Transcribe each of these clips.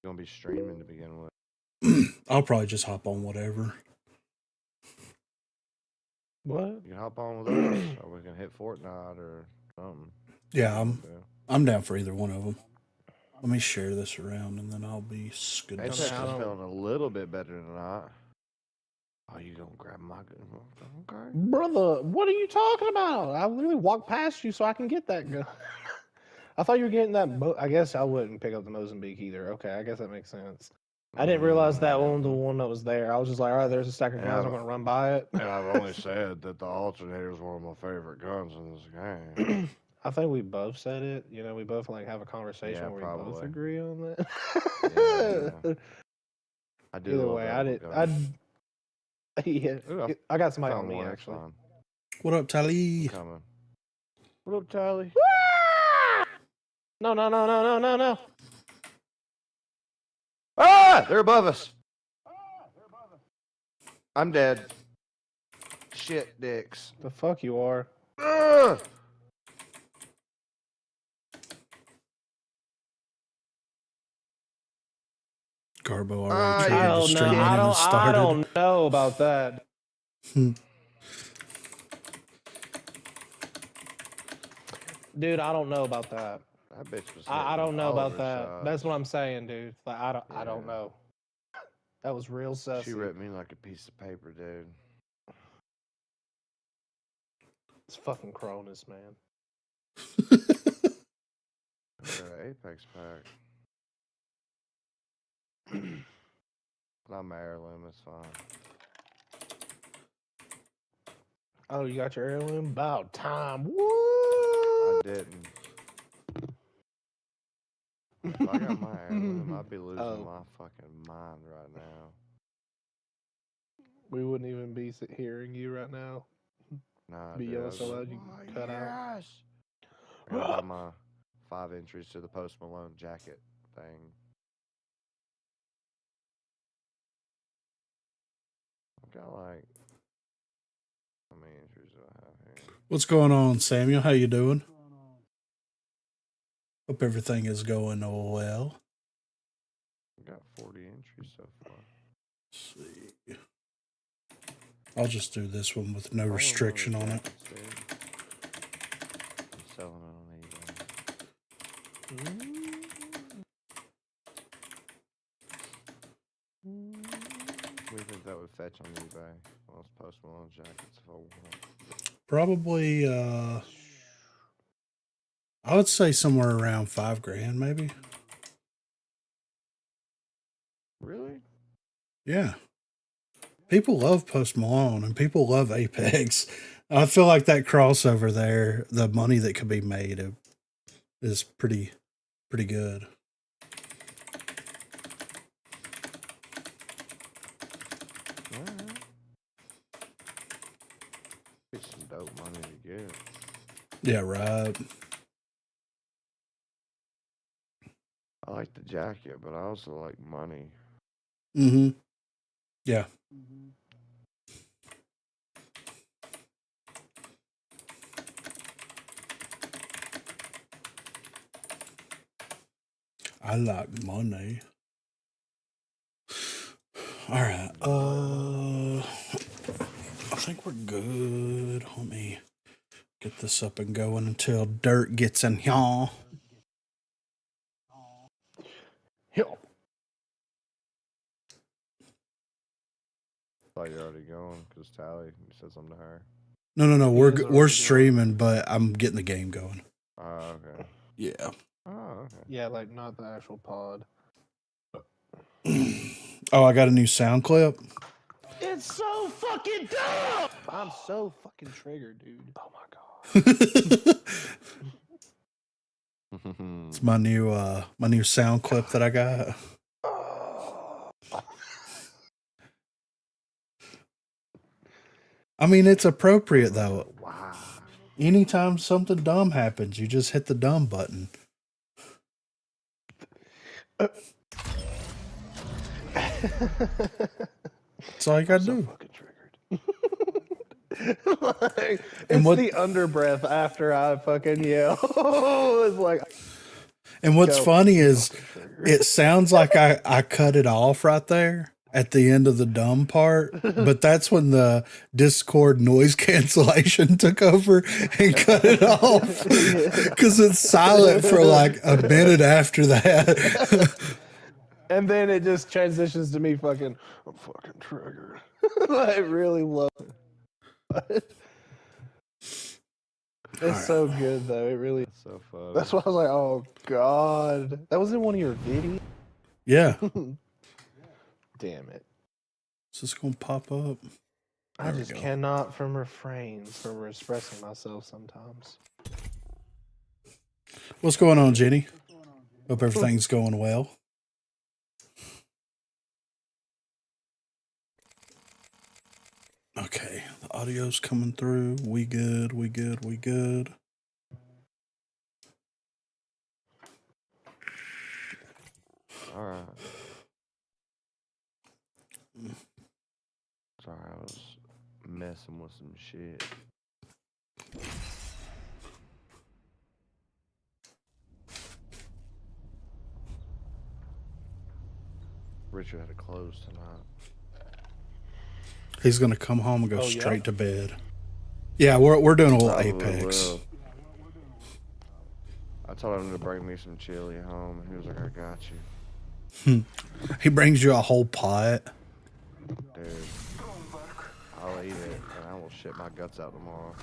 Gonna be streaming to begin with. I'll probably just hop on whatever. What? You can hop on with us, or we can hit Fortnite or something. Yeah, I'm down for either one of them. Let me share this around, and then I'll be good. Apex is feeling a little bit better than I. Oh, you gonna grab my gun? Okay. Brother, what are you talking about? I literally walked past you so I can get that gun. I thought you were getting that. I guess I wouldn't pick up the Mozambique either. Okay, I guess that makes sense. I didn't realize that one, the one that was there. I was just like, all right, there's a stack of guns. I'm gonna run by it. And I've only said that the alternator is one of my favorite guns in this game. I think we both said it. You know, we both like have a conversation where we both agree on that. Yeah. I do. Either way, I got somebody on me actually. What up, Tally? Coming. What up, Tally? No. Ah! They're above us. I'm dead. Shit, dicks. The fuck you are. Garbo already triggered the stream and started. I don't know about that. Dude, I don't know about that. That bitch was. I don't know about that. That's what I'm saying, dude. Like I don't know. That was real sussy. She ripped me like a piece of paper, dude. It's fucking Cronus, man. Apex pack. Not my heirloom, it's fine. Oh, you got your heirloom? About time. Woo! I didn't. If I got my heirloom, I'd be losing my fucking mind right now. We wouldn't even be hearing you right now. Nah, be yelling so loud you cut out. I got my 5 entries to the Post Malone jacket thing. I've got like, how many entries do I have here? What's going on, Samuel? How you doing? Hope everything is going well. I've got 40 entries so far. Let's see. I'll just do this one with no restriction on it. I'm selling it on eBay. What do you think that would fetch on eBay? Those Post Malone jackets if I want. Probably, I would say somewhere around $5,000, maybe. Really? Yeah. People love Post Malone and people love Apex. I feel like that crossover there, the money that could be made is pretty good. It's some dope money to get. Yeah, right. I like the jacket, but I also like money. Mm-hmm. Yeah. I like money. All right. I think we're good. Let me get this up and going until Dirt gets in here. Thought you're already going because Tally said something to her. No. We're streaming, but I'm getting the game going. Oh, okay. Yeah. Oh, okay. Yeah, like not the actual pod. Oh, I got a new sound clip. It's so fucking dumb. I'm so fucking triggered, dude. Oh my god. It's my new sound clip that I got. I mean, it's appropriate though. Wow. Anytime something dumb happens, you just hit the dumb button. That's all you gotta do. Fucking triggered. Like, it's the underbreath after I fucking yell. It's like And what's Go. funny is Fucking trigger. it sounds like I cut it off right there at the end of the dumb part, but that's when the Discord noise cancellation took over and cut it off because it's silent for like a minute after that. And then it just transitions to me fucking, I'm fucking triggered. Like really low. It's so good though. It really. That's so funny. That's why I was like, oh god, that was in one of your videos. Yeah. Damn it! Is this gonna pop up? I There we just go. cannot from refrain from expressing myself sometimes. What's going on, Jenny? Hope everything's going well. Okay, the audio's coming through. We good, we good, we good. All right. Sorry, I was messing with some shit. Richard had to close tonight. He's gonna come home and go Oh, yeah? straight to bed. Yeah, we're doing a little Probably Apex. will. I told him to bring me some chili home, and he was like, "I got you, He brings you a whole pot. dude. I'll eat it, and I will shit my guts out tomorrow."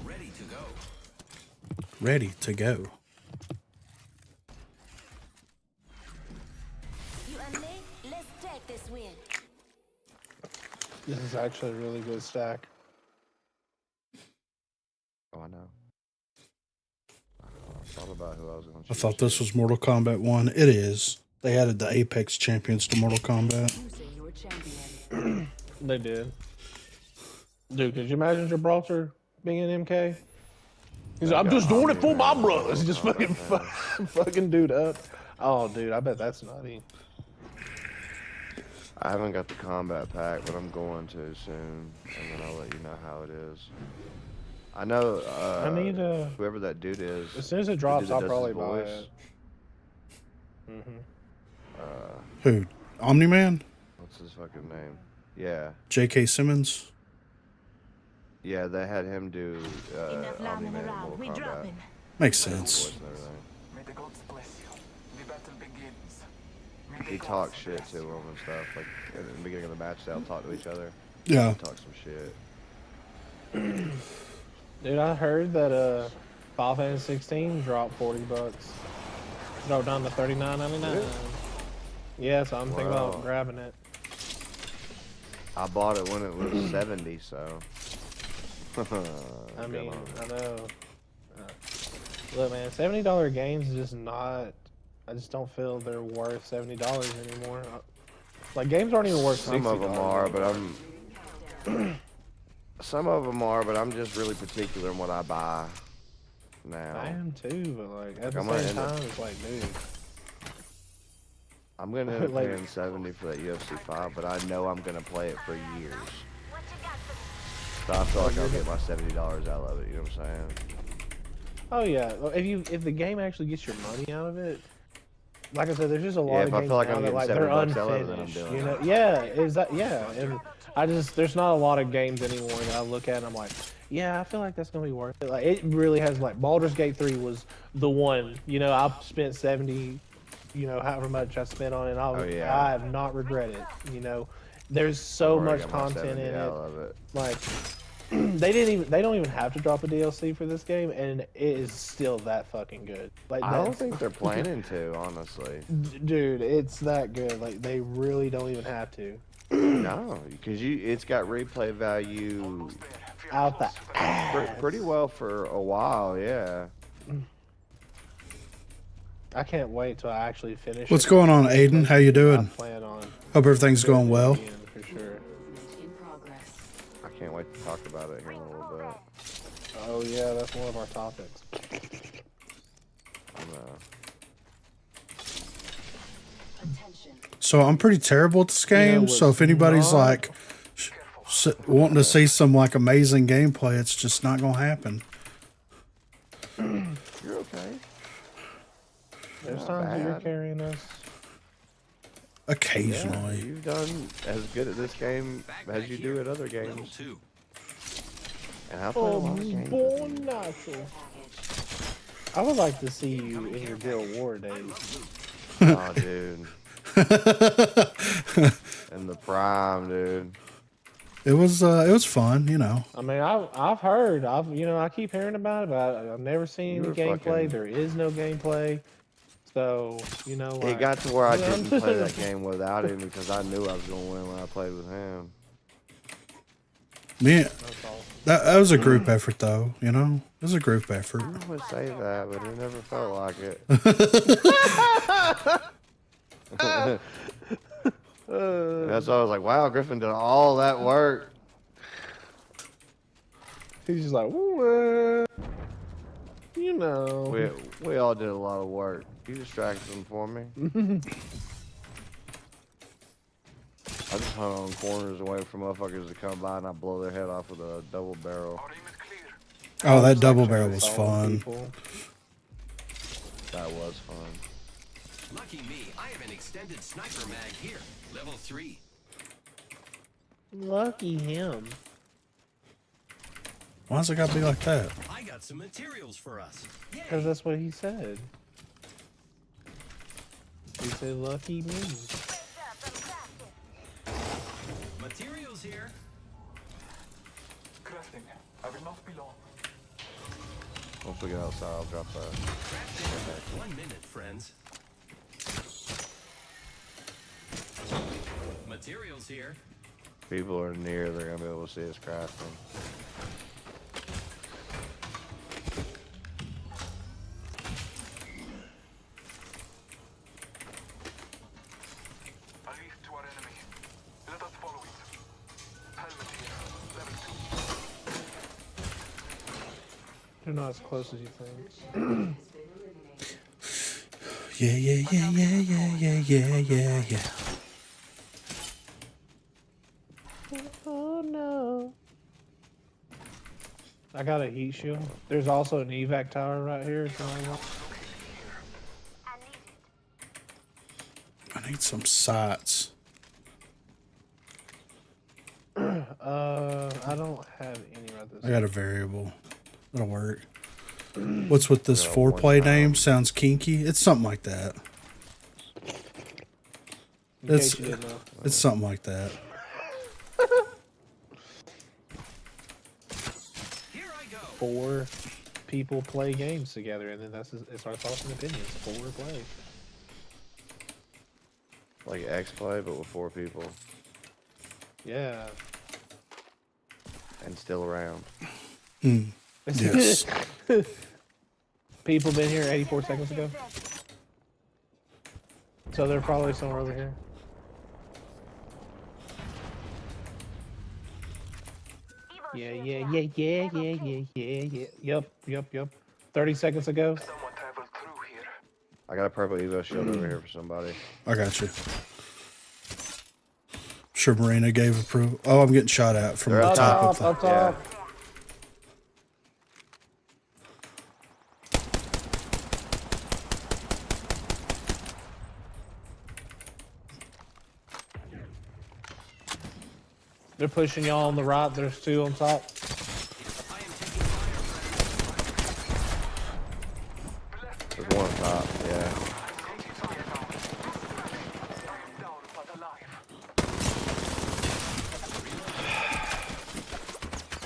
Ready to go. Ready to go. You and me, let's take this win. This is actually a really good stack. Oh, I know. I thought about who I was going to. I thought this was Mortal Kombat 1. It is. They added the Apex champions to Mortal Kombat. Using your champion. They did. Dude, could you imagine Gibraltar being an MK? He's like, I'm just doing it for my brothers. He just fucking fucking dude up. Oh, dude, I bet that's nutty. I haven't got the combat pack, but I'm going to soon, and then I'll let you know how it is. I know. I need a. Whoever that dude is. As soon as it the drops, dude that I'll does probably his buy voice, it. Who? Omni-Man? What's his fucking name? Yeah, J.K. Simmons? yeah. They had him do Enough lambing Omni-Man in around. Mortal We Kombat. dropping. Makes Voice sense. and everything. May the gods bless you. The battle begins. May the He gods talks shit bless to you. him and stuff. Like in the beginning of the match, they'll talk to each other. Yeah. Talk some shit. Dude, I heard that Final Fantasy 16 dropped $40. Dropped down to $39.99. Yeah, so I'm thinking Wow. about grabbing it. I bought it when it was 70, so. I mean, I know. Look, man, $70 games is just not. I just don't feel they're worth $70 anymore. Like games aren't even worth $60. Some of them are, but anymore. some of them are, but I'm just really particular in what I buy now. I am too, but like at the I'm gonna same end up- time, it's like, dude. I'm gonna end up Like- paying 70 for that UFC 5, but I know I'm gonna play it for years. So I feel like I'll get my $70 out of it. You know what I'm saying? Oh yeah, well, if the game actually gets your money out of it, like I said, there's just a lot Yeah, of if I games feel like now I'm that getting like they're $70 out of it, then I'm unfinished. doing You know? it. Yeah, is that yeah? And I just there's not a lot of games anymore that I look at and I'm like, yeah, I feel like that's gonna be worth it. Like it really has. Like Baldur's Gate 3 was the one. You know, I spent 70. You know, however much I spent on it, Oh, yeah. I have not regretted. You know, there's so I've already much got my content 70 in out it. of it. Like they don't even have to drop a DLC for this game, and it is still that fucking good. Like I don't that's- think they're planning to, honestly. dude, it's that good. Like they really don't even have to. No, because it's got replay value Out the ass. pretty well for a while. Yeah. I can't wait till I actually finish. What's it. going on, Aiden? How you I doing? plan on Hope everything's going doing it well. again, for sure. In progress. I can't wait to talk about it here in a little bit. Oh yeah, that's one of our topics. I'm, Attention. So I'm pretty terrible at this game. So if anybody's not- like wanting to see some like amazing gameplay, it's just not gonna happen. Okay. There's Not times that you're bad. carrying us. Yeah, Occasionally. you've done as good at this game as you do at other Level games. 2. And I played a lot of games with you. natural. I would like to see you in your Guild War days. Oh, dude. In the prime, dude. It was fun, you know. I mean, I've heard, I keep hearing about it, but I've never seen You any were gameplay. fucking- There is no gameplay, so It like, got to where I didn't play I'm- that game without him because I knew I was going to win when I played with him. Me, That's all. that was a group effort, though. You know, it was a group effort. I would say that, but it never felt like it. That's why I was like, wow, Griffin did all that work. He's just like, well, you know. We all did a lot of work. You distracted them for me. I just hung on corners and waited for motherfuckers to come by and I blow their head off with a double barrel. Our aim is clear. Oh, that Just, like, double trying barrel to was solve fun. people. That was fun. Lucky me, I have an extended sniper mag here. Level 3. Lucky him. Why's it gotta be like that? I got some materials for us. Because that's what he said. He said, lucky me. Materials here. Crafting. I will not be long. Once we get outside, I'll drop that. Crafting. 1 minute, friends. Materials here. People are near, they're going to be able to see us crafting. A leaf to our enemy. Let us follow it. Helmet here. Level 2. They're not as close as you think. Yeah, yeah, yeah, yeah, yeah, yeah, yeah, yeah. Oh no. I got a heat shield. There's also an evac tower right here. If you want. I need some sights. I don't have any right this I got a variable. That'll work. What's with this foreplay name? Sounds kinky. It's something like that. in case It's you didn't know. it's something like that. Here I go. 4 people play games together, and then it's our thoughts and opinions. 4 play. Like X-Play, but with 4 people. Yeah. And still around. Yes. People been here 84 seconds ago. So they're probably somewhere over here. Yeah. Yep. 30 seconds ago. Someone traveled through here. I got a purple Evo shield over here for somebody. I got you. Sure, Marina gave approval. Oh, I'm getting shot at from They're the up top of Up the. top. They're pushing y'all on the right. There's 2 on top. I am taking fire. There's one on top, yeah. Down but alive.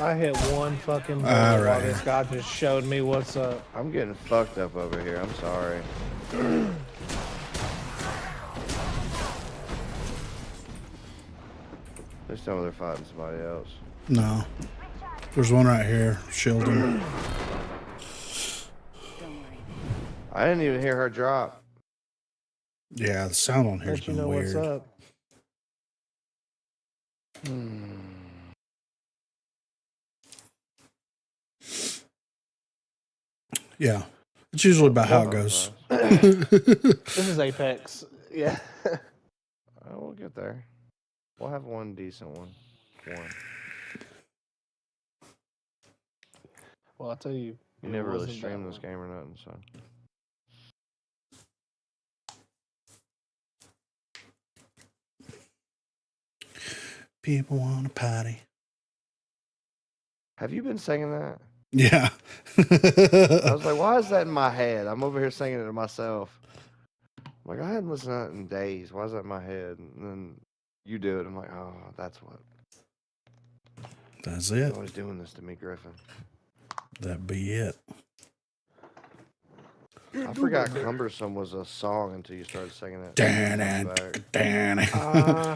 I hit one fucking bullet All while right. this guy just showed me what's up. I'm getting fucked up over here. I'm sorry. There's some they're fighting somebody else. No. There's one right here. Shielding. Don't worry. I didn't even hear her drop. Yeah, the sound on here's Let you been know weird. what's up. Yeah. It's usually about how it goes. This is Apex. Yeah. We'll get there. We'll have one decent one. One. Well, I'll tell you. You it never really wasn't that streamed this one. game or nothing, so. People want to party. Have you been singing that? Yeah. I was like, why is that in my head? I'm over here singing it to myself. I'm like, I hadn't listened to that in days. Why is that in my head? And then you do it. I'm like, oh, that's what. That's You're it. always doing this to me, Griffin. That'd be it. I forgot Cumbersome was a song until you started singing it. I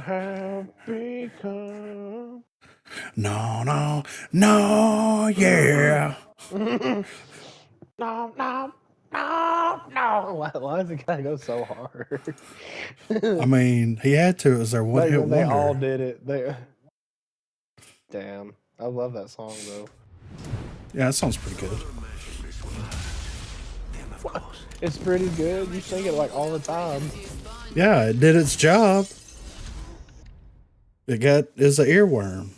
have become. No, yeah. No, no, no, no. Why does it gotta go so hard? I mean, he had to. It was their one Like, hit they wonder. all did it. Damn, I love that song though. Yeah, that sounds pretty good. It's pretty good. You sing it like all the time. Yeah, it did its job. Is an earworm.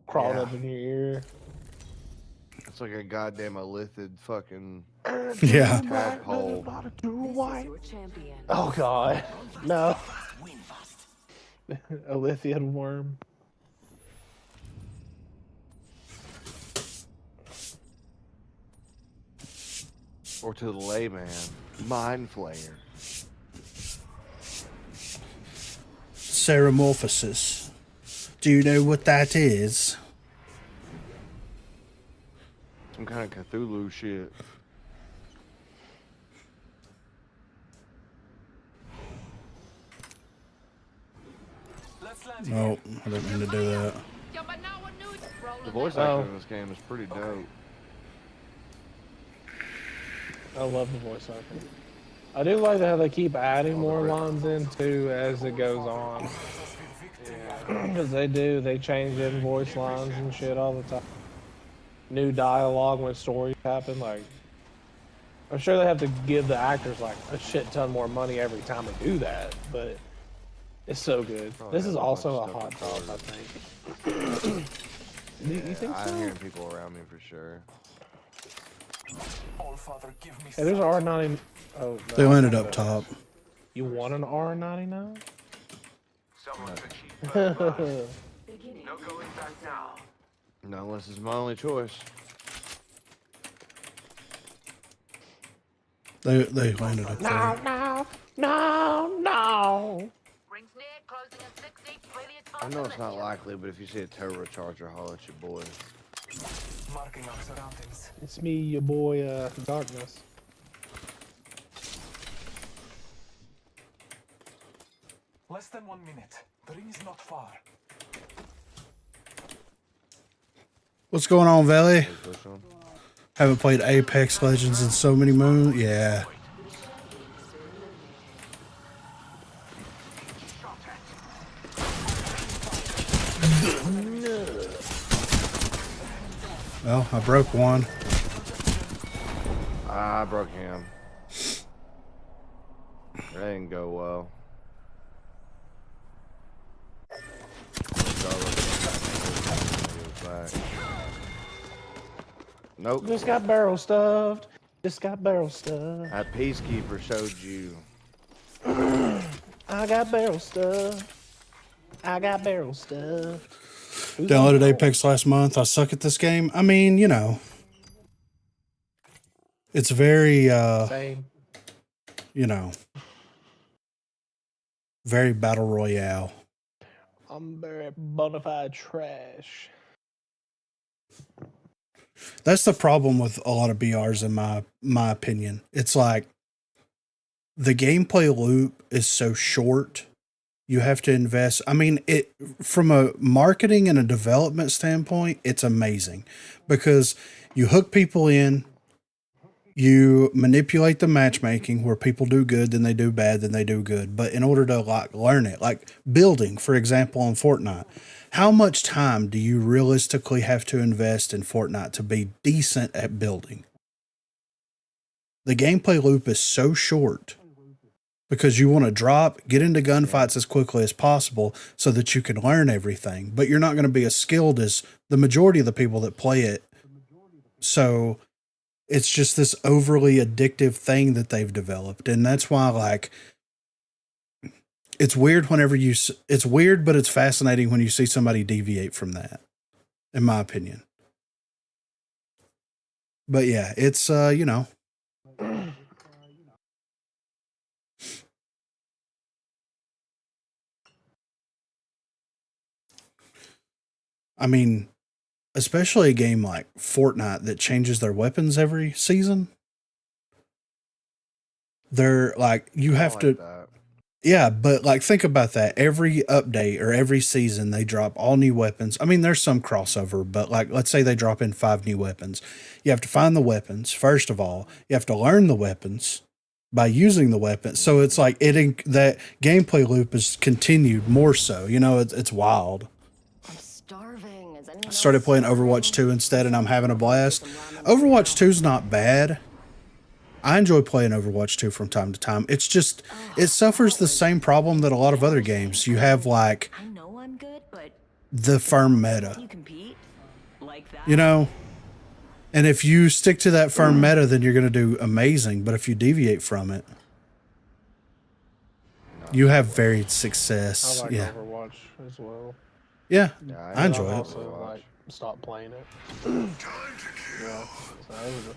Crawled Yeah. up in your ear. It's like a goddamn elithid fucking Yeah. tadpole. This is your champion. Oh god, no. A lithium worm. Or to the layman, mind flayer. Ceramorphosis. Do you know what that is? Some kind of Cthulhu shit. Oh, I didn't mean to do that. The voice acting in this game is pretty dope. I love the voice acting. I do like how they keep adding more lines in too as it goes on. Because they change in voice lines and shit all the time. New dialogue when stories happen. Like, I'm sure they have to give the actors like a shit ton more money every time they do that, but it's so good. Probably This is have a bunch also of a stuff hot top, I recorded. think. You think I'm so? hearing people around me for sure. All Father, give me Hey, there's an R90. Oh, no, They landed up top. You want an R99? someone's a cheap Beginning. No going back now. No, unless it's my only choice. They landed up there. No. Rings near, closing at 60. Brilliant. I know it's not likely, but if you see a turbocharger, holler at your boy. Marking our surroundings. It's me, your boy, Darkness. Less than 1 minute. The ring is not far. What's going on, Valley? Push on. Haven't played Apex Legends in so many moons. Yeah. Well, I broke one. I broke him. That didn't go well. Nope. Just got barrel stuffed. Just got barrel stuffed. That Peacekeeper showed you. I got barrel stuffed. I got barrel stuffed. Who's Downloaded on Apex last month. I suck at this game. I mean, you know. It's very, Same. you know, very battle royale. I'm very bona fide trash. That's the problem with a lot of BRs in my opinion. It's like the gameplay loop is so short. You have to invest. I mean, it from a marketing and a development standpoint, it's amazing because you hook people in, you manipulate the matchmaking where people do good, then they do bad, then they do good. But in order to like learn it, like building, for example, on Fortnite, how much time do you realistically have to invest in Fortnite to be decent at building? The gameplay loop is so short because you want to drop, get into gunfights as quickly as possible so that you can learn everything. But you're not going to be as skilled as the majority of the people that play it. So it's just this overly addictive thing that they've developed. And that's why, like, it's weird it's weird, but it's fascinating when you see somebody deviate from that, in my opinion. But yeah, it's, you know, I mean, especially a game like Fortnite that changes their weapons every season. They're like, you I have like to, that. yeah, but like, think about that. Every update or every season, they drop all new weapons. I mean, there's some crossover, but like, let's say they drop in 5 new weapons. You have to find the weapons, first of all. You have to learn the weapons by using the weapons. So it's like, that gameplay loop is continued more so. You know, it's wild. I'm starving. Is anyone I started else playing starving? Overwatch 2 instead, and I'm having a blast. Overwatch 2 is not bad. I enjoy playing Overwatch 2 from time to time. It's just, it suffers the same problem that a lot of other games. You have, like, I know I'm good, but the firm you meta, compete like that. you know? And if you stick to that firm meta, then you're going to do amazing. But if you deviate from it, you have varied I success. like Yeah. Overwatch as well. Yeah. Yeah, I But I've enjoy it. also like stopped playing it. Yeah. So I was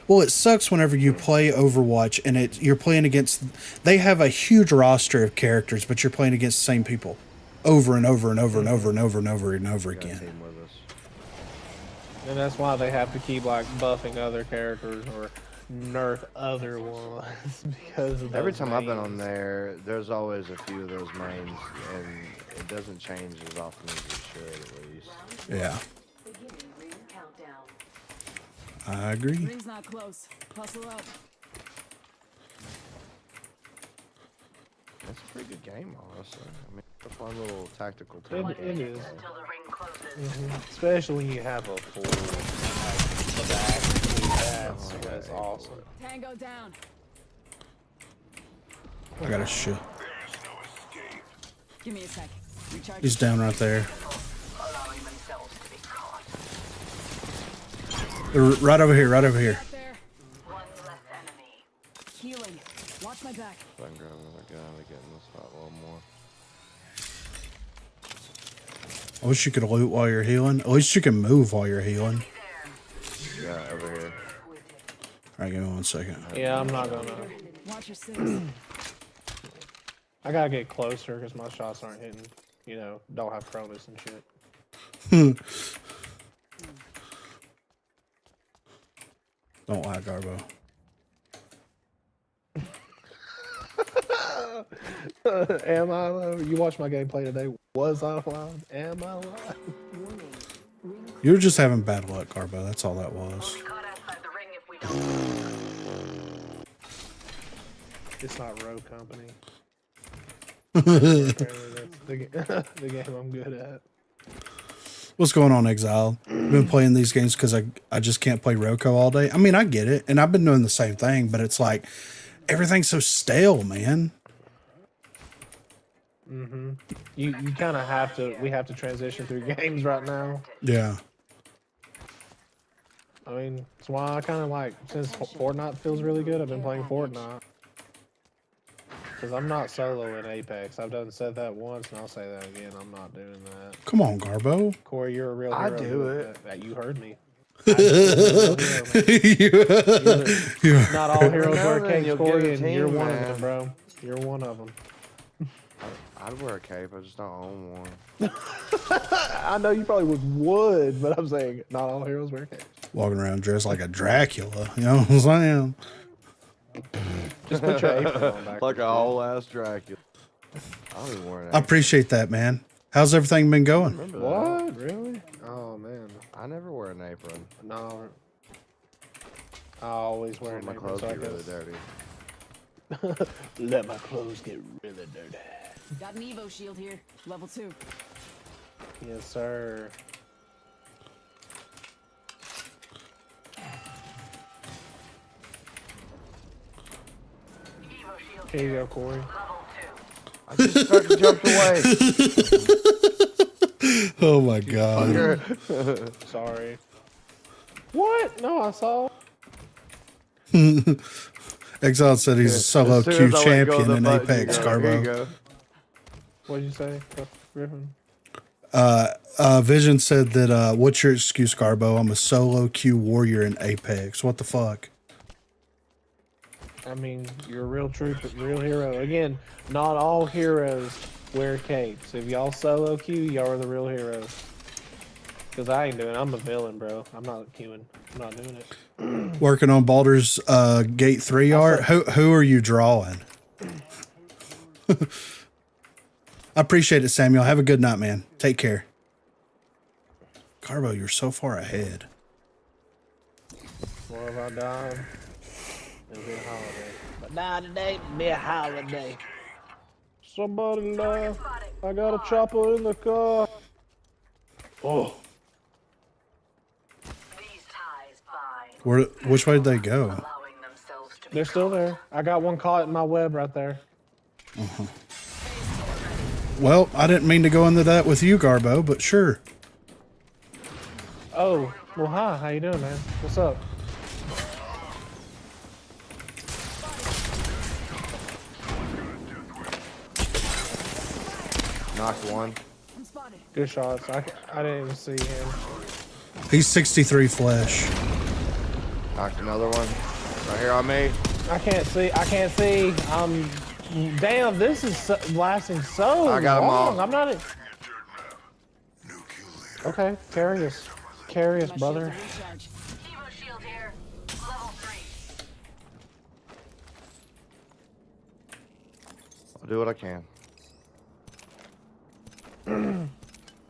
Well, it sucks whenever you play Overwatch and you're playing against, they have a huge roster of characters, but you're playing against the same people over and over and over and over and over and over and over got a again. team with us. And that's why they have to keep like buffing other characters or nerf other ones because of Every those time I've been on names. there, there's always a few of those mains, and it doesn't change as often as it should, at least. Yeah, Beginning ring countdown. I agree. Ring's not close. Hustle up. That's a pretty good game, honestly. I mean, it's a fun little tactical It team. is. Until the ring closes. Especially when you have a full like, that's awesome. Tango down. I got a shit. Give me a sec. Recharge. He's down right there. Allowing themselves to be caught. Right over here, right over here. Out there. One less enemy. Healing. Watch my back. If I can grab another guy to get in this spot a little more. I wish you could loot while you're healing. At least you can move while you're healing. Yeah, over here. All right, give me 1 second. Yeah, I'm not gonna. Watch your six. I gotta get closer because my shots aren't hitting. You know, don't have Cronus and shit. Don't lie, Garbo. Am I live? You watched my gameplay today. Was I live? Am I live? Warning. Ring You were just having bad luck, Garbo. That's all that was. Caught outside the ring if we don't. It's not Rogue Company. Apparently that's the game I'm good at. What's going on, Exile? I've been playing these games because I just can't play ROCO all day. I mean, I get it, and I've been doing the same thing, but it's like everything's so stale, man. You kind of have to. We have to transition through games right now. Yeah. I mean, that's why I kind of like, since Fortnite feels really good, I've been playing Fortnite. Because I'm not solo in Apex. I've done said that once, and I'll say that again. I'm not doing that. Come on, Garbo. Corey, you're a real I hero. do doing it. that. You heard me. You're a real hero, man. Not all heroes Now wear then, capes, you'll get Corey, a and you're team, one of man. them, bro. You're one of them. I'd wear a cape, I just don't own one. I know you probably would, but I'm saying not all heroes wear capes. Walking around dressed like a Dracula. You know what I'm saying? Just put your apron on back. Like a whole ass Dracula. I don't even wear an I appreciate that, man. How's everything been going? Remember that? What? Really? Oh, man. I never wear an apron. No. I always wear My an apron, clothes so I get really guess- dirty. Let my clothes get really dirty. Got an Evo shield here. Level 2. Yes, sir. Evo shield Here you go, Corey. I just fucking jumped away. Oh my god. Fucker. Sorry. What? No, I saw. Exile said he's a solo As soon queue as I let go of champion the in button, Apex, you go, "Here you Garbo. go." What'd you say, Griffin? Vision said that, what's your excuse, Garbo? I'm a solo queue warrior in Apex. What the fuck? I mean, you're a real trooper, real hero. Again, not all heroes wear capes. If y'all solo queue, y'all are the real heroes. Because I ain't doing it. I'm a villain, bro. I'm not queuing. I'm not doing it. Working on Baldur's Gate 3 art. Who are you drawing? I appreciate it, Samuel. Have a good night, man. Take care. Garbo, you're so far ahead. Well, if I die, it'll be a holiday. But die today, it'll be a holiday. Somebody die. I got a chopper in the car. Oh. These ties bind, Which way did they go? allowing themselves to be They're still there. I got one caught in my web right there. Well, I didn't mean to go into that with you, Garbo, but sure. Oh, well, hi. How you doing, man? What's up? Knocked one. I'm spotted. Good shots. I didn't even see him. He's 63 flesh. Knocked another one. Right here on me. I can't see. I can't see. Damn, this is lasting so I got 'em long. all. I'm not. Okay, carry us. Carry us, My brother. shields to recharge. Evo shield here. Level 3. I'll do what I can.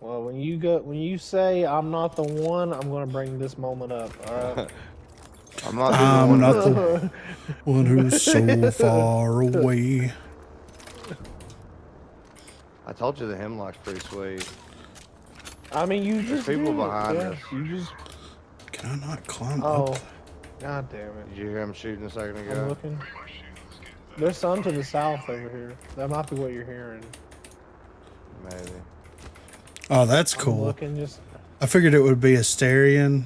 Well, when you say I'm not the one, I'm gonna bring this moment up. All right. I'm not I'm doing not one. the one who's so far away. I told you the hemlock's pretty sweet. I mean, you There's just people did it, behind yeah. us. You just. Can I not climb Oh, up? god damn it! Did you hear him shooting a second I'm ago? looking. There's some to the south over here. That might be what you're hearing. Maybe. Oh, that's I'm cool. looking just. I figured it would be Asterian.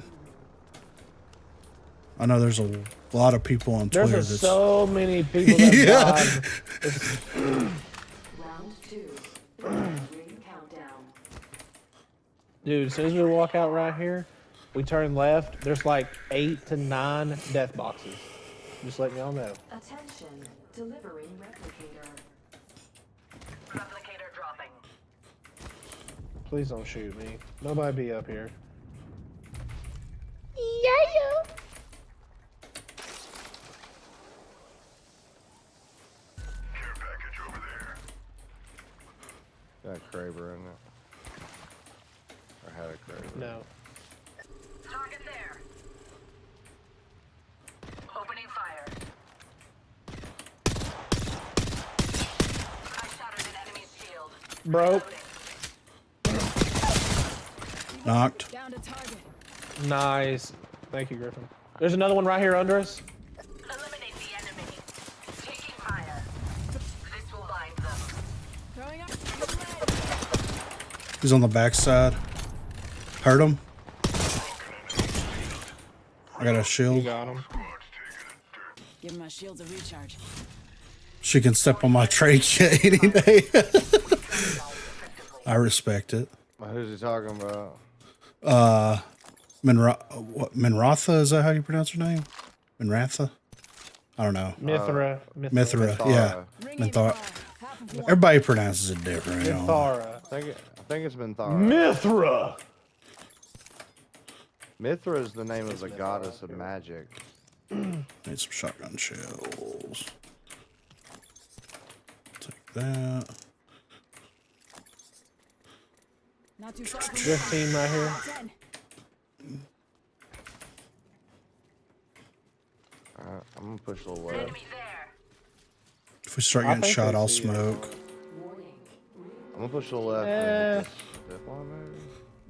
I know there's a lot of people on Twitter There's that's so many people that Yeah. died. It's- Round 2. Ring countdown. Dude, as soon as we walk out right here, we turn left. There's like 8 to 9 death boxes. Just letting y'all know. Attention. Delivering replicator. Replicator dropping. Please don't shoot me. Nobody be up here. Care package over there. Got a Kraber in it. Or had a Kraber. No. Target there. Opening fire. I shattered an enemy's shield. Broke. knocked. Down to target. Nice. Thank you, Griffin. There's another one right here under us. Eliminate the enemy. Taking fire. This will bind them. Throwing up. He's on the backside. Hurt him. I got a You shield. got him. Give my shields a recharge. She can step on my trach any day. I respect it. Well, who's he talking about? Minratha, is that how you pronounce her name? Minratha? I don't know. Mithra. Mithra, yeah. Ring Minthara. half of one. Everybody pronounces it different. you know. Mithara. I think it's Minthara. Mithra. Mithra is the name of the goddess of magic. Need some shotgun shells. Take that. Not too far from This team right here. 10. I'm gonna push a little left. Enemy there. If we start I getting think shot, they I'll see it. smoke. Warning. I'm gonna push a little left. and hit this one maybe?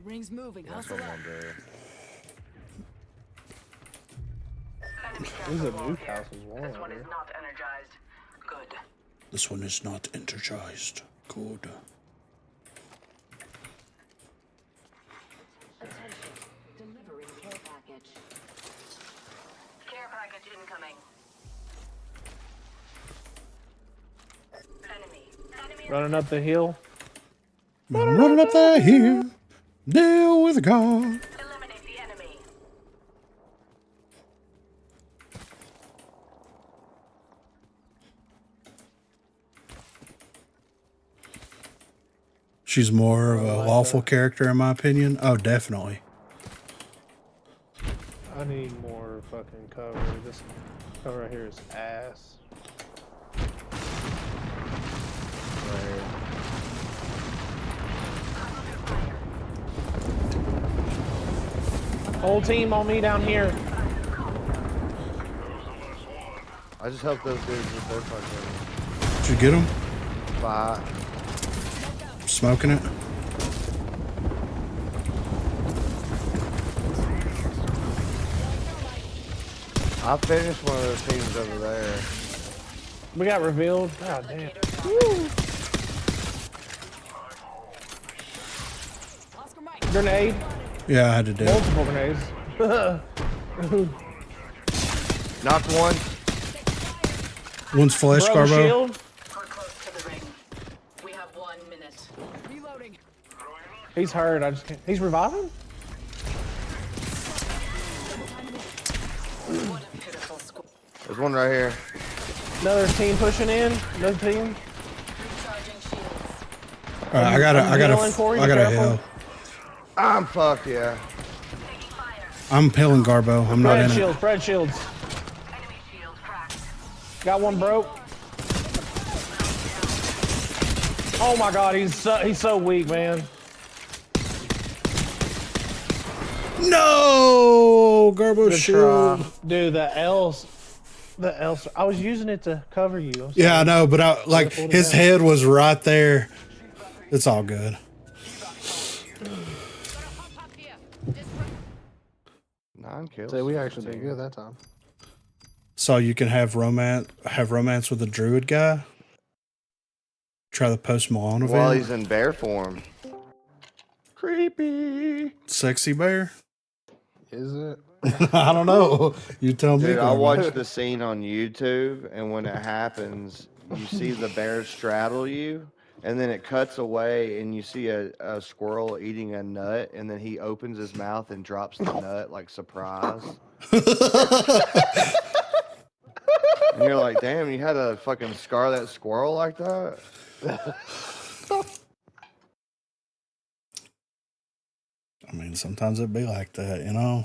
Rings moving. That's Hustle what up. I'm gonna do. Enemy These are castle wall new here. castles wall This one here. is not energized. Good. This one is not energized. Good. Attention. Delivering care package. Care package incoming. Enemy. Running up the hill. I'm running up that hill. Deal with God. Eliminate the enemy. She's more of a lawful character, in my opinion. Oh, definitely. I need more fucking cover. This cover right here is ass. Whole team on me down here. I just helped those dudes with their fucking Did you get him? fight. Smoking it? I finished one of those teams over there. We got revealed. God damn. Oscar Mike. Grenade. Yeah, I had to do it. Multiple grenades. Knocked one. One's flesh, Broke Garbo. shield. We're close to the ring. We have 1 minute. Reloading. He's hurt. I just can't. He's reviving? What a pitiful squad. There's one right here. Another team pushing in. Another team. Recharging shields. All right, healing, Corey, I be got a careful. heal. I'm fucked, yeah. Taking fire. I'm peeling Garbo. I'm not Spread in it. shields. Spread shields. Enemy shield cracked. Got one broke. Oh my god, he's so weak, man. No, Garbo Good shield. try. Dude, the L's. I was using it to cover you. I'm Yeah, I sorry. know, but his head was right there. It's all good. 9 kills. So we actually did good that time. So you can have romance with a druid guy. Try the Post Malone event. While he's in bear form. Creepy. Sexy bear. Is it? I don't know. You tell me. Dude, I Garbo. watched the scene on YouTube, and when it happens, you see the bear straddle you, and then it cuts away, and you see a squirrel eating a nut, and then he opens his mouth and drops the nut like surprise. And you're like, damn, you had to fucking scar that squirrel like that? I mean, sometimes it'd be like that, you know.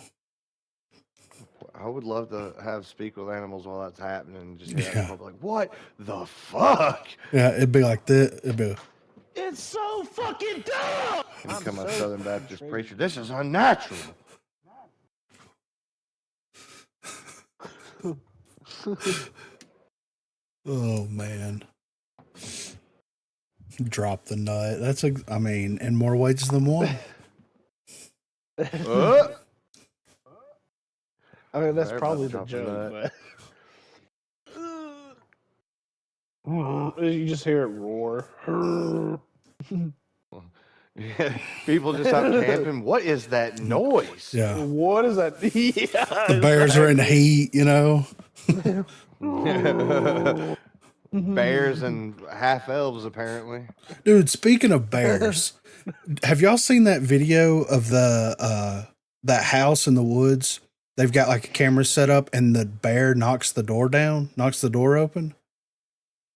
I would love to have speak with animals while that's happening and just hear Yeah. that like, what the fuck? Yeah, it'd be like that. It'd be. It's so fucking dumb. And become a Southern Baptist preacher. This is unnatural. Oh man. Drop the nut. That's I mean, in more ways than one. I mean, that's Everybody probably the dropped a joke, but you just hear it roar. Yeah, people just out camping. What is that noise? Yeah. What is that? Yeah, The bears are in heat, you know. Bears and half elves, apparently. Dude, speaking of bears, have y'all seen that video of the that house in the woods? They've got like a camera set up and the bear knocks the door open.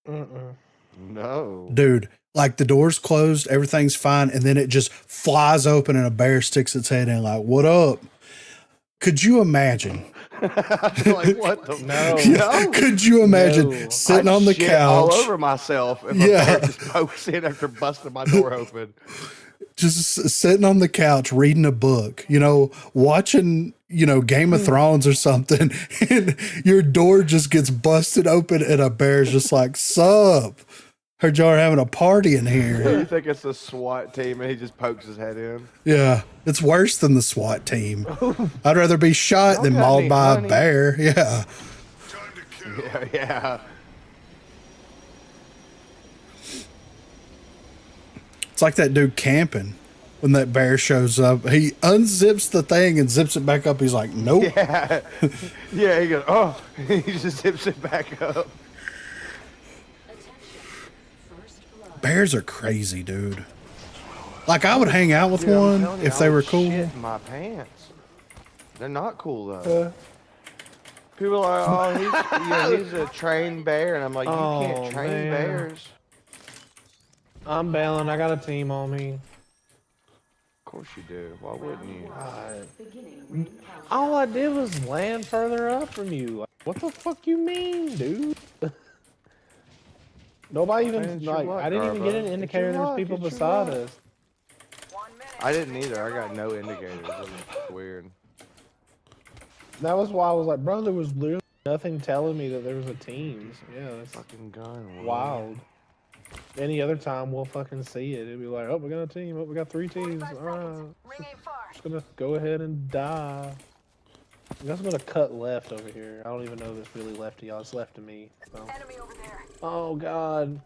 No. Dude, like the door's closed, everything's fine, and then it just flies open and a bear sticks its head in like, what up? Could you imagine? Like, what the? No. Yeah, could you imagine No. sitting I'd on the shit couch, all over myself if a Yeah. bear just pokes in after busting my door open. just sitting on the couch reading a book, you know, watching, you know, Game of Thrones or something, and your door just gets busted open and a bear's just like, sup? Heard y'all are having a party in here. You think it's a SWAT team and he just pokes his head in? Yeah, it's worse than the SWAT team. I'd rather be shot Y'all than got mauled any by a honey? bear. Yeah. Yeah, yeah. It's like that dude camping. When that bear shows up, he unzips the thing and zips it back up. He's like, nope. Yeah. Yeah, he goes, oh, he just zips it back up. Bears are crazy, dude. Like, I would hang out with Dude, I'm one telling you, if I they would were cool. shit in my pants. They're not cool though. People are like, oh, he's a trained bear, and I'm like, you can't train man. bears. I'm bailing. I got a team on me. Of course you do. Why wouldn't you? All I did was land further up from you. Like, what the fuck you mean, dude? Nobody even Man, it's your like. luck, I didn't even get Garbo. an It's indicator your there was luck, people it's your beside luck. us. I didn't either. I got no indicators. It was weird. That was why I was like, bro, there was literally nothing telling me that there was a team. Yeah, that's Fucking gun. wild. Any other time we'll fucking see it. It'd be like, oh, we got a team. Oh, we got 3 teams. All right. Ring ain't far. Just gonna go ahead and die. I'm just gonna cut left over here. I don't even know if it's really left to y'all. It's left to me. So. Enemy over there. Oh god.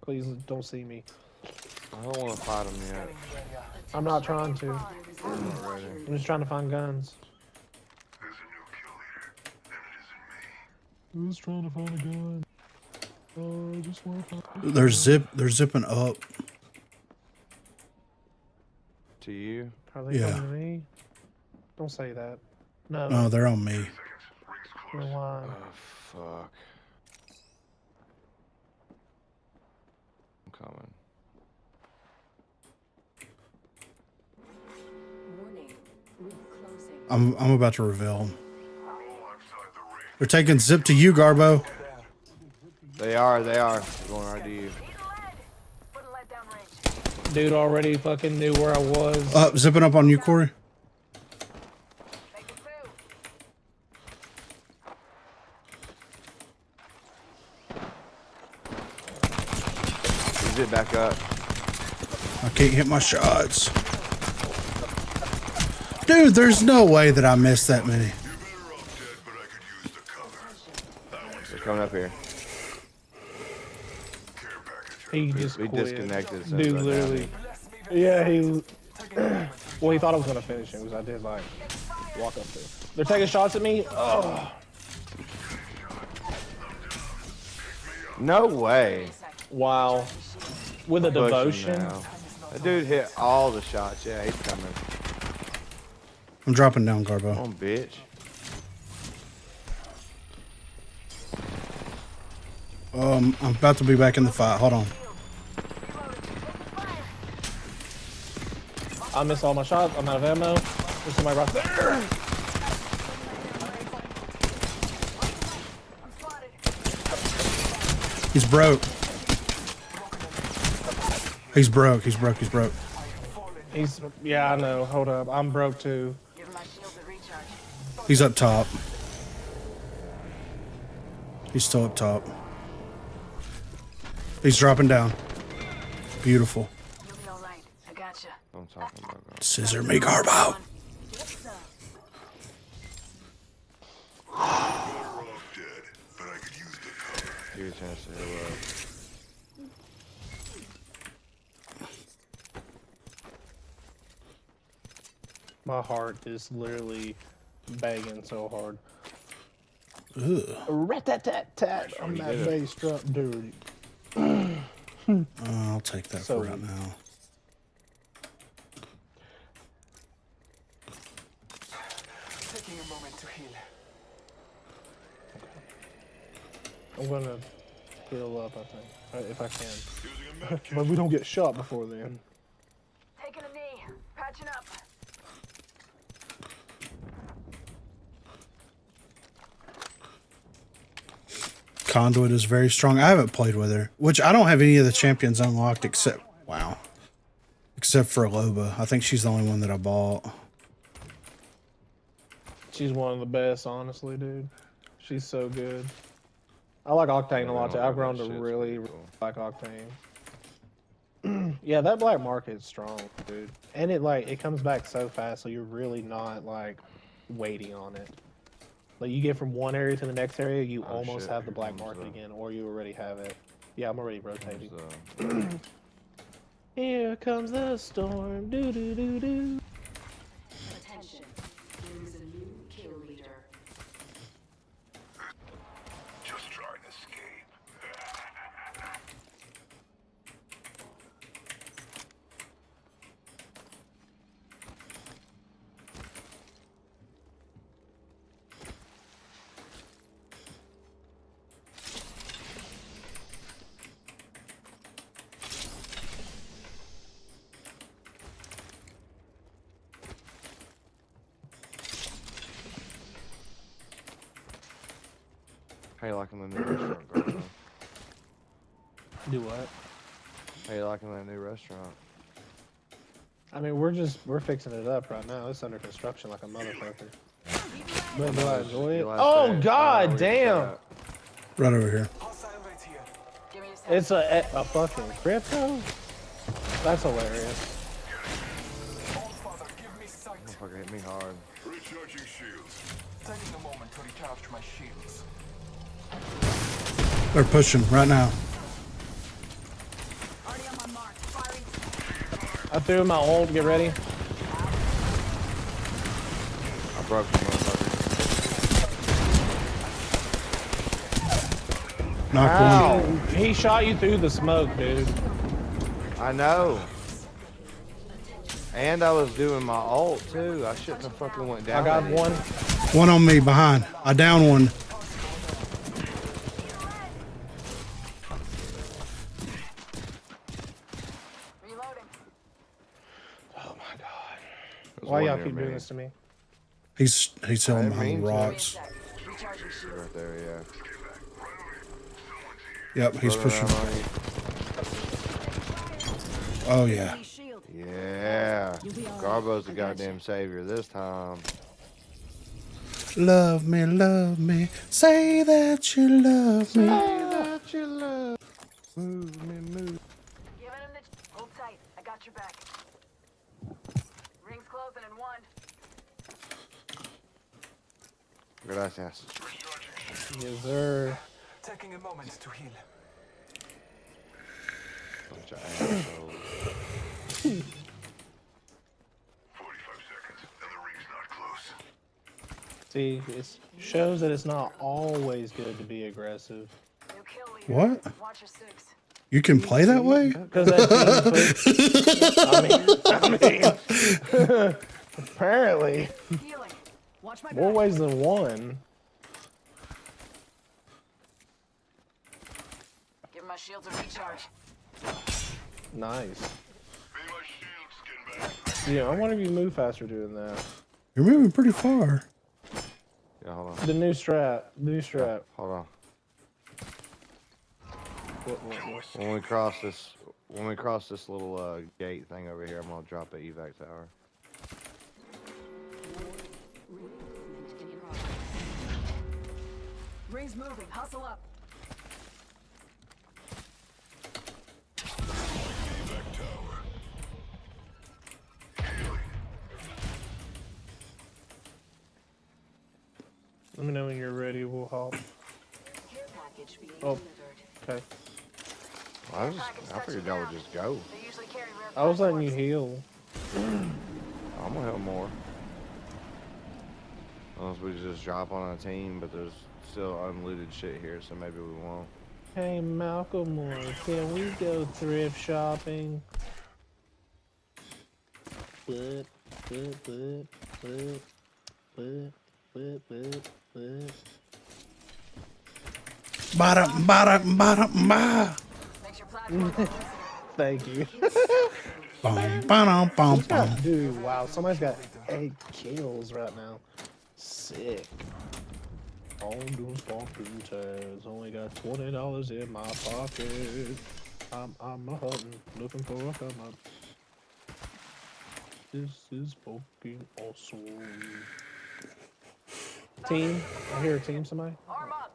Please don't see me. I don't want to fight him yet. I'm not trying to. I'm not ready. I'm just trying to find guns. There's a new kill leader, and it isn't me. I was trying to find a gun. Oh, I just want to find They're zipping up. To you? Are they Yeah. coming to me? Don't say that. No. No, they're on me. Rings You're close. lying. Oh, fuck. I'm coming. Warning. Route closing. I'm about to reveal them. We're all outside the ring. They're taking zip to you, Garbo. They are. They're going right to you. Need lead. Put a lead down range. Dude already fucking knew where I was. Zipping up on you, Corey. Make it two. Zip back up. I can't hit my shots. Dude, there's no way that I missed that many. You're better off dead, but I could use the cover. That one's They're coming up here. care package. He just We quit. disconnected. as soon Dude, as I literally. Yeah, he. Well, he thought I was gonna finish it because I did like walk up there. They're taking shots at me. Oh, got it. No way. wow. With a Push him devotion. now. That dude hit all the shots. Yeah, he's coming. I'm dropping down, Garbo. Come on, bitch. I'm about to be back in the fight. Hold on. I missed all my shots. I'm out of ammo. There's somebody right there. He's broke. He's broke. He's broke. He's broke. He's. Yeah, I know. Hold up. I'm broke too. Give my shields a recharge. He's up top. He's still up top. He's dropping down. Beautiful. You'll be all right. I gotcha. I'm talking about. Bro. Scissor me, Garbo. Better off dead, but I could use the cover. Give you a chance to heal up. My heart is literally banging so hard. Ugh. Rat-tat-tat-tat. I'm that did it. bass drum, dude. I'll take that So- for right now. Taking a moment to heal. I'm gonna heal up, I think, if I can. Using a med kit. But we don't get shot before then. Taking a knee. Patching up. Conduit is very strong. I haven't played with her, which I don't have any of the champions unlocked except, wow, except for Loba. I think she's the only one that I bought. She's one of the best, honestly, dude. She's so good. I like Octane a lot too. I've grown to really like Octane. Yeah, that black market is strong, dude. And it comes back so fast, so you're really not like waiting on it. Like you get from one area to the next area, you Oh, almost shit, have the here black comes market the- again, or you already have it. Yeah, I'm already rotating. Here comes the storm. Do do do do. Attention. There is a new kill leader. Just try and escape. How you liking the new restaurant, Garbo? Do what? How you liking that new restaurant? I mean, we're fixing it up right now. It's under construction like a motherfucker. But do I enjoy it? You like Oh that? god where you damn! at? Right over here. Hostile right here. Give me a second. It's a fucking crypto. That's hilarious. All father, give me sight. Motherfucker hit me hard. Recharging shields. Taking a moment to recharge my shields. They're pushing right now. Already on my mark. Firing. I threw my ult. Get ready. I broke the motherfucker. Knocked Ow! one. He shot you through the smoke, dude. I know. And I was doing my ult too. I shouldn't have fucking went down. I got there. one. One on me behind. I down one. Reloading. Oh my god. There's Why one y'all near keep doing me. this to me? He's hidden I behind mean the to. Give me a rocks. sec. Recharging shield. Right there, yeah. Yep, he's Brother, pushing. I'm on you. Oh yeah. Enemy shield. Yeah. Garbo's the goddamn savior this time. Love me, say that you love me. That you love. Move me, move. Giving him the. Hold tight. I got your back. Rings closing in 1. Gracias. Yes, sir. Taking a moment to heal. Bunch of assholes. 45 seconds, and the ring's not close. See, it shows that it's not always good to be aggressive. New kill leader. What? Watch your 6. You can play that way? Because that team I mean, apparently, Healing. Watch my more back. ways than one. Give my shields a recharge. Nice. Be my shield, skinbag. Yeah, I wonder if you move faster doing that. You're moving pretty far. Yeah, hold on. The new strap. New strap. Hold on. What? When we cross this little gate thing over here, I'm gonna drop an evac tower. Recruitment in progress. Rings moving. Hustle up. Evac tower. Let me know when you're ready. We'll hop. Care package being Oh. delivered. Okay. I figured y'all would just go. They usually carry rare I was letting you platforms. heal. I'm gonna help more. Unless we just drop on a team, but there's still unlooted shit here, so maybe we won't. Hey, Malcolm, can we go thrift shopping? What? Bottom. Makes your platform. Thank you. Bum. Dude, wow, somebody's got 8 kills right now. Sick. On doing fucking tears. Only got $20 in my pocket. I'm a hunting, looking for a come up. This is fucking awesome. Team, I hear a team. Somebody. Arm up.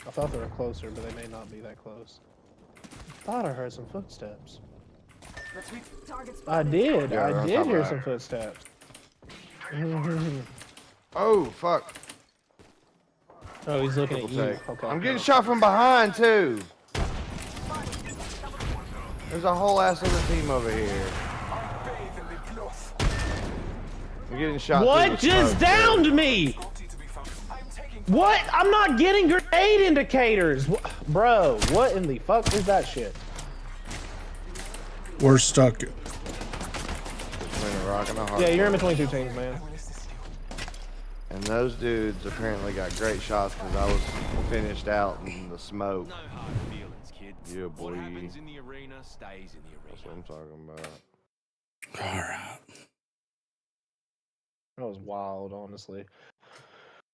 I thought they were closer, but they may not be that close. I thought I heard some footsteps. Let's reach target spot. I did. Yeah, I that's did not hear bad. some footsteps. Oh fuck! Oh, he's looking at Triple you. take. Okay. I'm getting shot from behind too. There's a whole ass other team over here. I'm getting shot. What through the just smoke, downed too. me? What? I'm not getting grenade indicators. Bro, what in the fuck is that shit? We're stuck. Between a rock and a hard Yeah, you're in place. between two teams, man. And those dudes apparently got great shots because I was finished out in the smoke. No hard feelings, kid. Yeah, boy. What happens in the arena stays in the That's what arena. I'm talking about. All right. That was wild, honestly.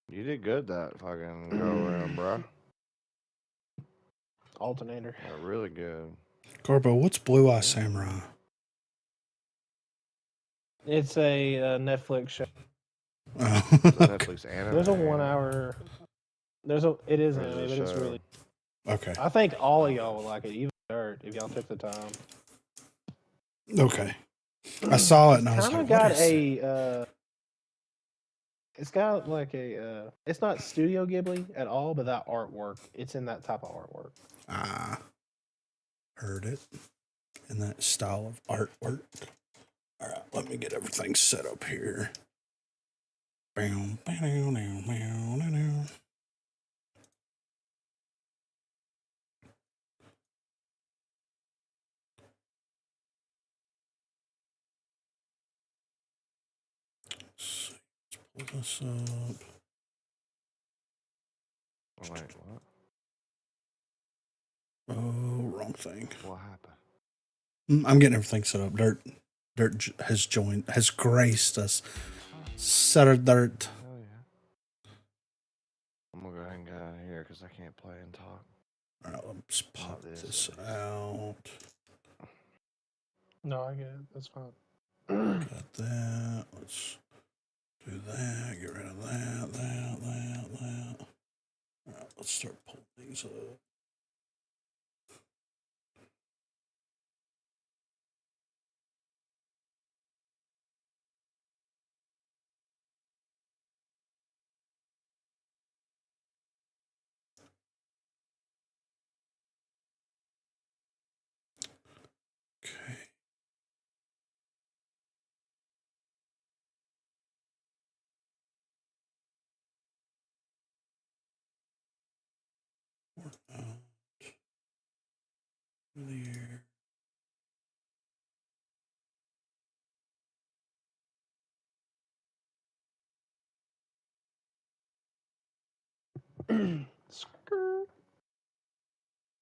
You did good that fucking go around, bro. Alternator. Yeah, really good. Garbo, what's Blue Eye Samurai? It's a Netflix show. Oh, It's a okay. Netflix anime. There's a 1 hour. It is Or is it anime, a but it's show? really. Okay. I think all of y'all would like it, even Dirt, if y'all took the time. Okay. I saw it and I was Kind like, of what got is it? a. It's got like a. It's not Studio Ghibli at all, but that artwork. It's in that type of artwork. Ah, heard it. In that style of artwork. All right, let me get everything set up here. Bam, bam, bam, bam, bam, bam. Let's pull this up. Oh, wait, what? Oh, wrong thing. What happened? I'm getting everything set up. Dirt has graced us. Set of Dirt. Hell yeah. I'm gonna go ahead and get out of here because I can't play and talk. All right, let's pop Not this out. No, I get it. That's fine. Got that. Let's do that. Get rid of that. All right, let's start pulling these up. Okay. Out. There.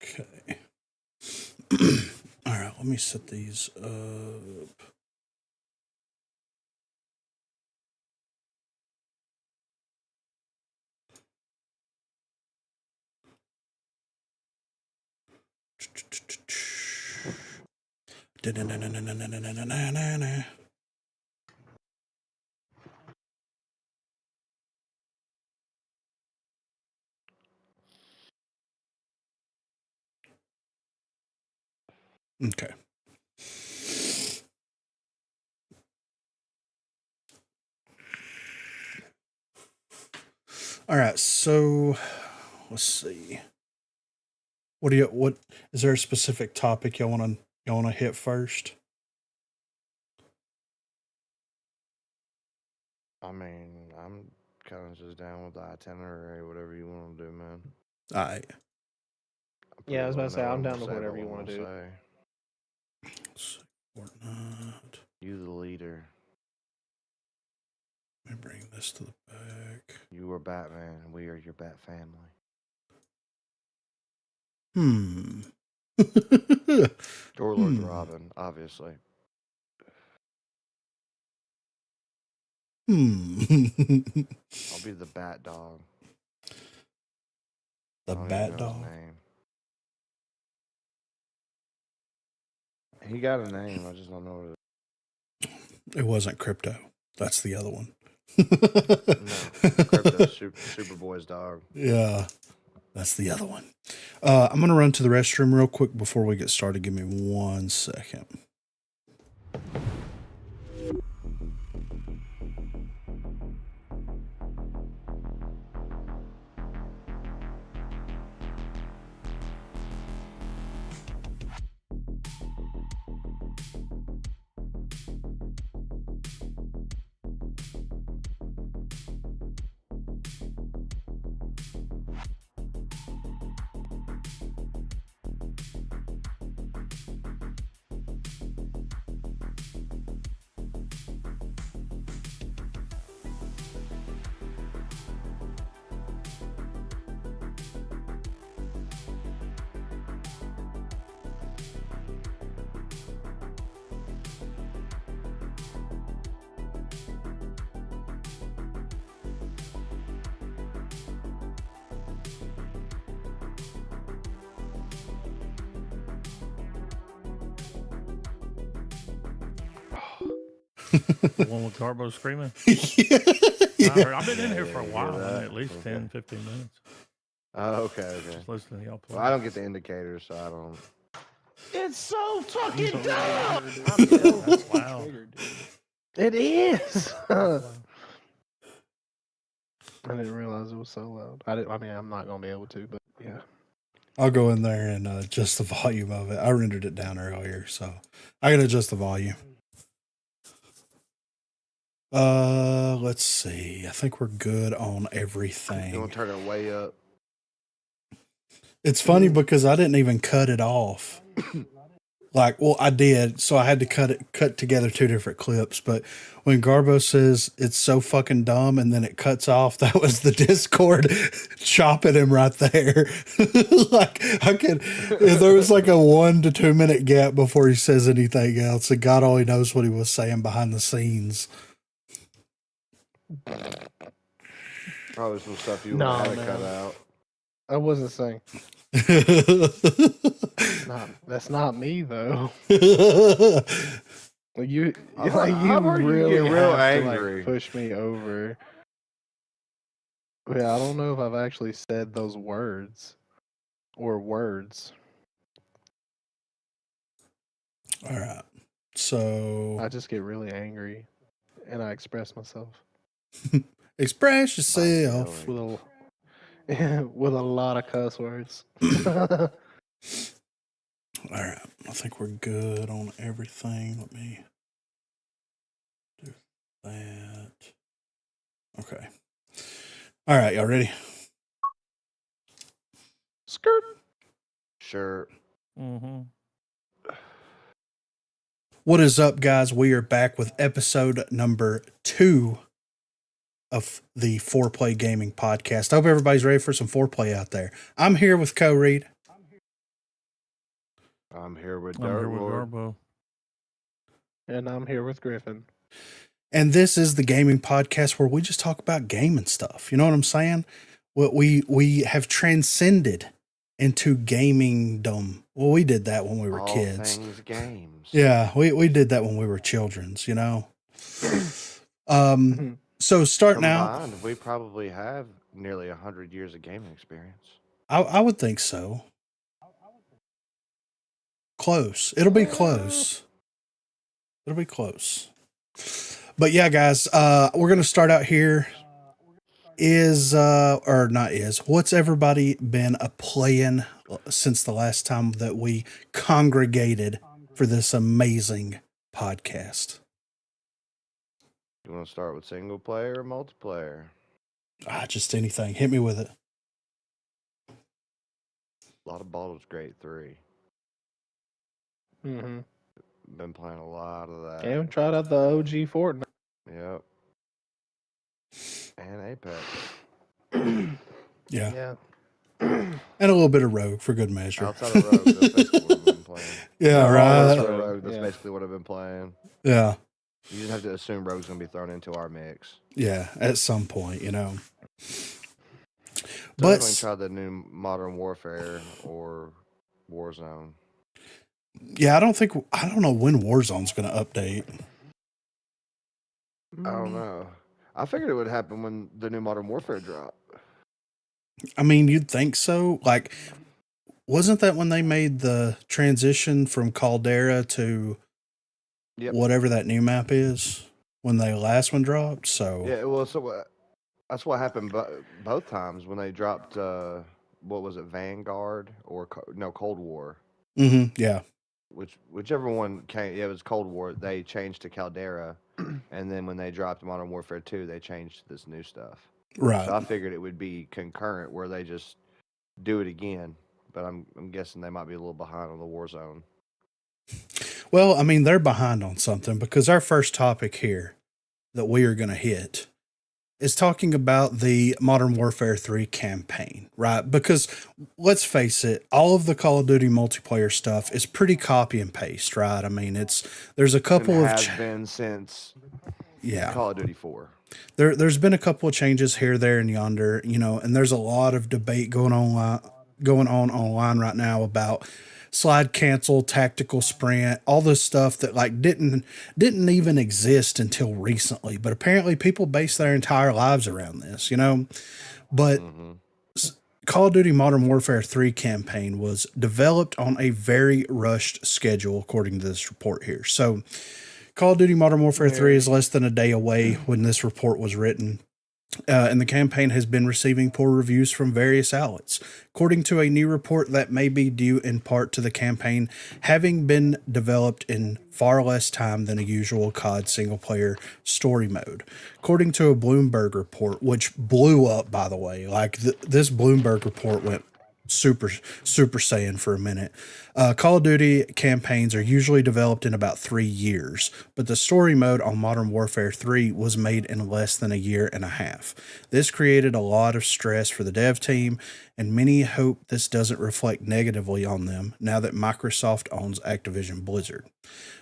Okay. All right, let me set these up. Okay. All right, so let's see. What is there a specific topic y'all wanna hit first? I mean, I'm kind of just down with the itinerary, whatever you want to do, man. All right. Yeah, I was about to say, I'm down with with whatever you wanna do. Let's see. Fortnite. You the leader. Let me bring this to the back. You are Batman. And we are your Bat family. Lord Robin, obviously. I'll be the Bat Dog. The I don't even Bat know his Dog. name. He got a name. I just don't know what it is. It wasn't Crypto. That's the other one. No, Crypto Superboy's dog. Yeah, that's the other one. I'm going to run to the restroom real quick before we get started. Give me 1 second. The one with Garbo screaming. Yeah. I've been in here for a Yeah, while. I that. mean, at least Okay. 10, 15 minutes. Oh, okay. Just listening to y'all play. Well, I don't get the indicators, so I don't. It's so fucking dumb. I'm so That's loud. triggered, dude. It is. That's loud. I didn't realize it was so loud. I mean, I'm not gonna be able to, but yeah. I'll go in there and adjust the volume of it. I rendered it down earlier, so I can adjust the volume. Let's see. I think we're good on You everything. want to turn it way up? It's funny because I didn't even cut it off. Like, well, I did, so I had to cut together two different clips. But when Garbo says it's so fucking dumb and then it cuts off, that was the Discord chopping him right there. Like, there was like a 1 to 2 minute gap before he says anything else, and God only knows what he was saying behind the scenes. Probably some stuff you No, would have had to man. cut out. I wasn't saying. That's not me though. Like you I've you heard you really get real have to, angry. like, push me over. Yeah, I don't know if I've actually said those words or words. All right. So I just get really angry, and I express myself express yourself. with with a lot of cuss words. All right. I think we're good on everything. Let me do that. Okay. All right. Y'all ready? Skirt. Sure. Mm-hmm. What is up, guys? We are back with episode number 2 of the Foreplay Gaming Podcast. I hope everybody's ready for some foreplay out there. I'm here with Co Reed. I'm here with I'm here Dirt with Lord. Garbo. And I'm here with Griffin. And this is the gaming podcast where we just talk about gaming stuff. You know what I'm saying? We have transcended into gamingdom. Well, we did that when we were All kids. things games. Yeah, we did that when we were childrens, you know. So starting out, Combined, we probably have nearly 100 years of gaming experience. I would think so. Close. It'll be close. It'll be close. But yeah, guys, we're gonna start out here. What's everybody been playing since the last time that we congregated for this amazing podcast? You want to start with single player or multiplayer? Just anything. Hit me with it. A lot of Baldur's Gate 3. Mm-hmm. Been playing a lot of that. And tried out the OG Fortnite. Yep. And Apex. Yeah. Yeah. And a little bit of Rogue for good measure. Outside of Rogue, that's basically what I've been playing. Yeah, Outside right. of Rogue, that's Yeah. basically what I've been playing. Yeah. You just have to assume Rogue's going to be thrown into our mix. Yeah. At some point, you know. Definitely try the new Modern Warfare or Warzone. Yeah, I don't know when Warzone's going to update. I don't know. I figured it would happen when the new Modern Warfare dropped. I mean, you'd think so. Like, wasn't that when they made the transition from Caldera to whatever that new map is when the last one dropped? So Yeah, well, that's what happened both times when they dropped, what was it, Vanguard or Cold War? Yeah. Whichever one came, it was Cold War. They changed to Caldera, and then when they dropped Modern Warfare 2, they changed to this new stuff. Right. So I figured it would be concurrent where they just do it again, but I'm guessing they might be a little behind on the Warzone. Well, I mean, they're behind on something because our first topic here that we are going to hit is talking about the Modern Warfare 3 campaign, right? Because let's face it, all of the Call of Duty multiplayer stuff is pretty copy and paste, right? I mean, there's a couple It of has been since Call of Duty 4. There's been a couple of changes here, there, and yonder, you know, and there's a lot of debate going on online right now about slide cancel, tactical sprint, all this stuff that like didn't even exist until recently. But apparently people base their entire lives around this, you know. But Call of Duty Modern Warfare 3 campaign was developed on a very rushed schedule, according to this report here. So, Call of Duty Modern Warfare 3 is less than a day away when this report was written. And the campaign has been receiving poor reviews from various outlets. According to a new report, that may be due in part to the campaign having been developed in far less time than a usual COD single-player story mode. According to a Bloomberg report, which blew up, by the way, like this Bloomberg report went Super Saiyan for a minute. Call of Duty campaigns are usually developed in about 3 years, but the story mode on Modern Warfare 3 was made in less than a year and a half. This created a lot of stress for the dev team, and many hope this doesn't reflect negatively on them now that Microsoft owns Activision Blizzard.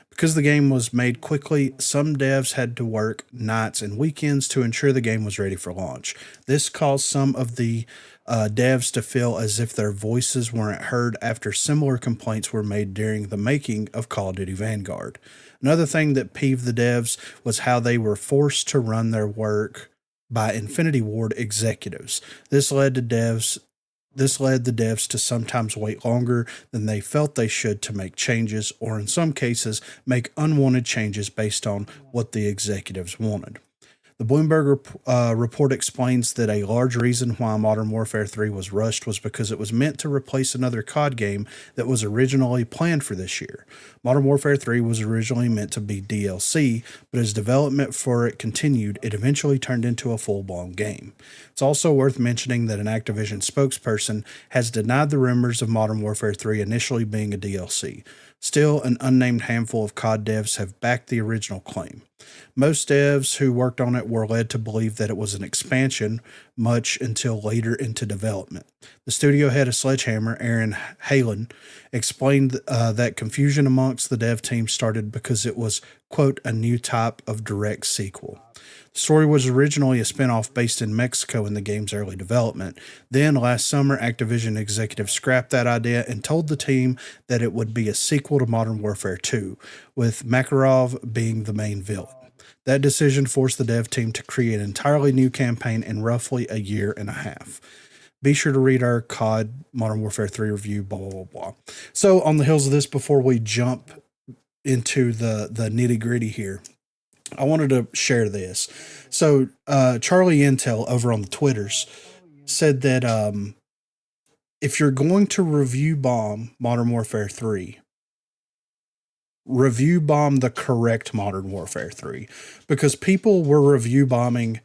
Because the game was made quickly, some devs had to work nights and weekends to ensure the game was ready for launch. This caused some of the devs to feel as if their voices weren't heard after similar complaints were made during the making of Call of Duty Vanguard. Another thing that peeved the devs was how they were forced to run their work by Infinity Ward executives. This led the devs to sometimes wait longer than they felt they should to make changes, or in some cases, make unwanted changes based on what the executives wanted. The Bloomberg report explains that a large reason why Modern Warfare 3 was rushed was because it was meant to replace another COD game that was originally planned for this year. Modern Warfare 3 was originally meant to be DLC, but as development for it continued, it eventually turned into a full-blown game. It's also worth mentioning that an Activision spokesperson has denied the rumors of Modern Warfare 3 initially being a DLC. Still, an unnamed handful of COD devs have backed the original claim. Most devs who worked on it were led to believe that it was an expansion much until later into development. The studio head of Sledgehammer, Aaron Halen, explained that confusion amongst the dev team started because it was, quote, a new type of direct sequel. The story was originally a spinoff based in Mexico in the game's early development. Then, last summer, Activision executives scrapped that idea and told the team that it would be a sequel to Modern Warfare 2, with Makarov being the main villain. That decision forced the dev team to create an entirely new campaign in roughly a year and a half. Be sure to read our COD Modern Warfare 3 review, blah, blah, blah, blah. So, on the heels of this, before we jump into the nitty gritty here, I wanted to share this. So, Charlie Intel over on the Twitters said that if you're going to review bomb Modern Warfare 3, review bomb the correct Modern Warfare 3, because people were review bombing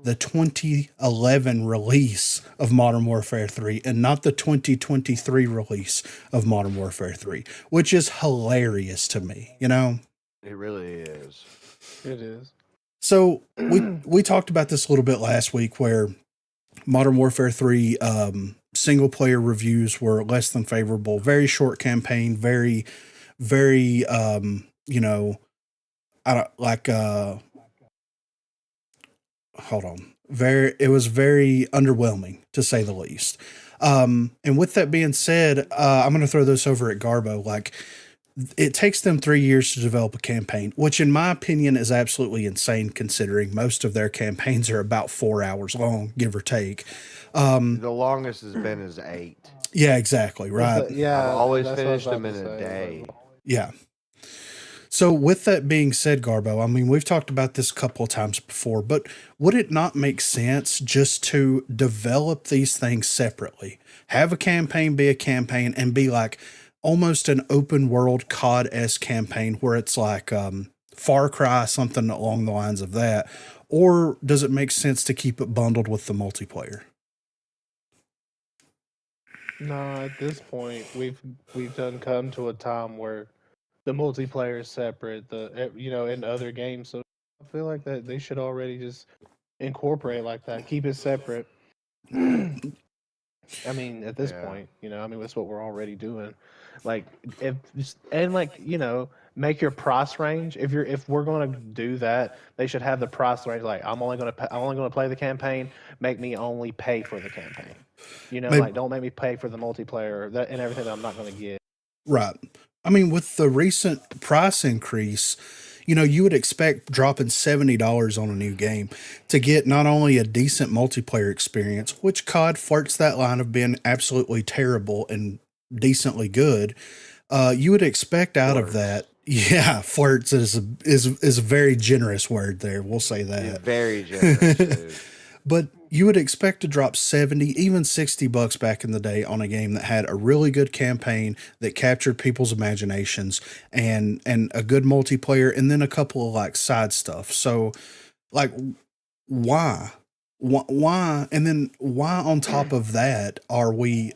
the 2011 release of Modern Warfare 3 and not the 2023 release of Modern Warfare 3, which is hilarious to me, you know? It really is. It is. So we talked about this a little bit last week, where Modern Warfare 3 single player reviews were less than favorable. Very short campaign, very you know, I don't like hold on. It was very underwhelming, to say the least. And with that being said, I'm going to throw this over at Garbo. Like, it takes them 3 years to develop a campaign, which in my opinion is absolutely insane, considering most of their campaigns are about 4 hours long, give or take. The longest has been is 8. Yeah, exactly. Right. Yeah, I've always that's what I was finished them about in to a say, day. like, Yeah. So with that being said, Garbo, I mean, we've talked about this a couple of times before, but would it not make sense just to develop these things separately? Have a campaign be a campaign and be like almost an open world COD-esque campaign where it's like Far Cry, something along the lines of that? Or does it make sense to keep it bundled with the multiplayer? no, at this point, we've done come to a time where the multiplayer is separate. In other games, so I feel like that they should already just incorporate like that, keep it separate. I mean, at this Yeah. point, I mean, that's what we're already doing. Like, make your price range. If we're going to do that, they should have the price range. Like, I'm only going to play the campaign. Make me only pay for the campaign. Maybe- Like, don't make me pay for the multiplayer and everything that I'm not going to get. Right. I mean, with the recent price increase, you would expect dropping $70 on a new game to get not only a decent multiplayer experience, which COD flirts that line of being absolutely terrible and decently good. You would expect out of Flirts. that. Yeah, flirts is a very generous word there. We'll say He's that. very generous, dude. But you would expect to drop 70, even $60 back in the day on a game that had a really good campaign that captured people's imaginations and a good multiplayer and then a couple of like side stuff. So like why? Why? And then why on top of that are we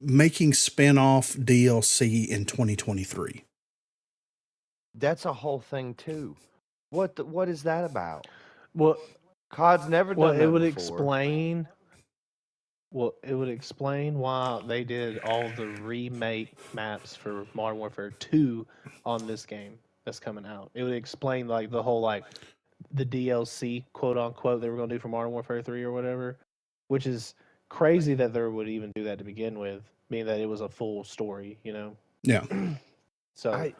making spin-off DLC in 2023? That's a whole thing too. What is that about? Well, COD's never well, done it that would before. explain. Well, it would explain why they did all the remake maps for Modern Warfare 2 on this game that's coming out. It would explain like the whole like the DLC quote unquote they were going to do for Modern Warfare 3 or whatever, which is crazy that they would even do that to begin with, meaning that it was a full story, Yeah. So I-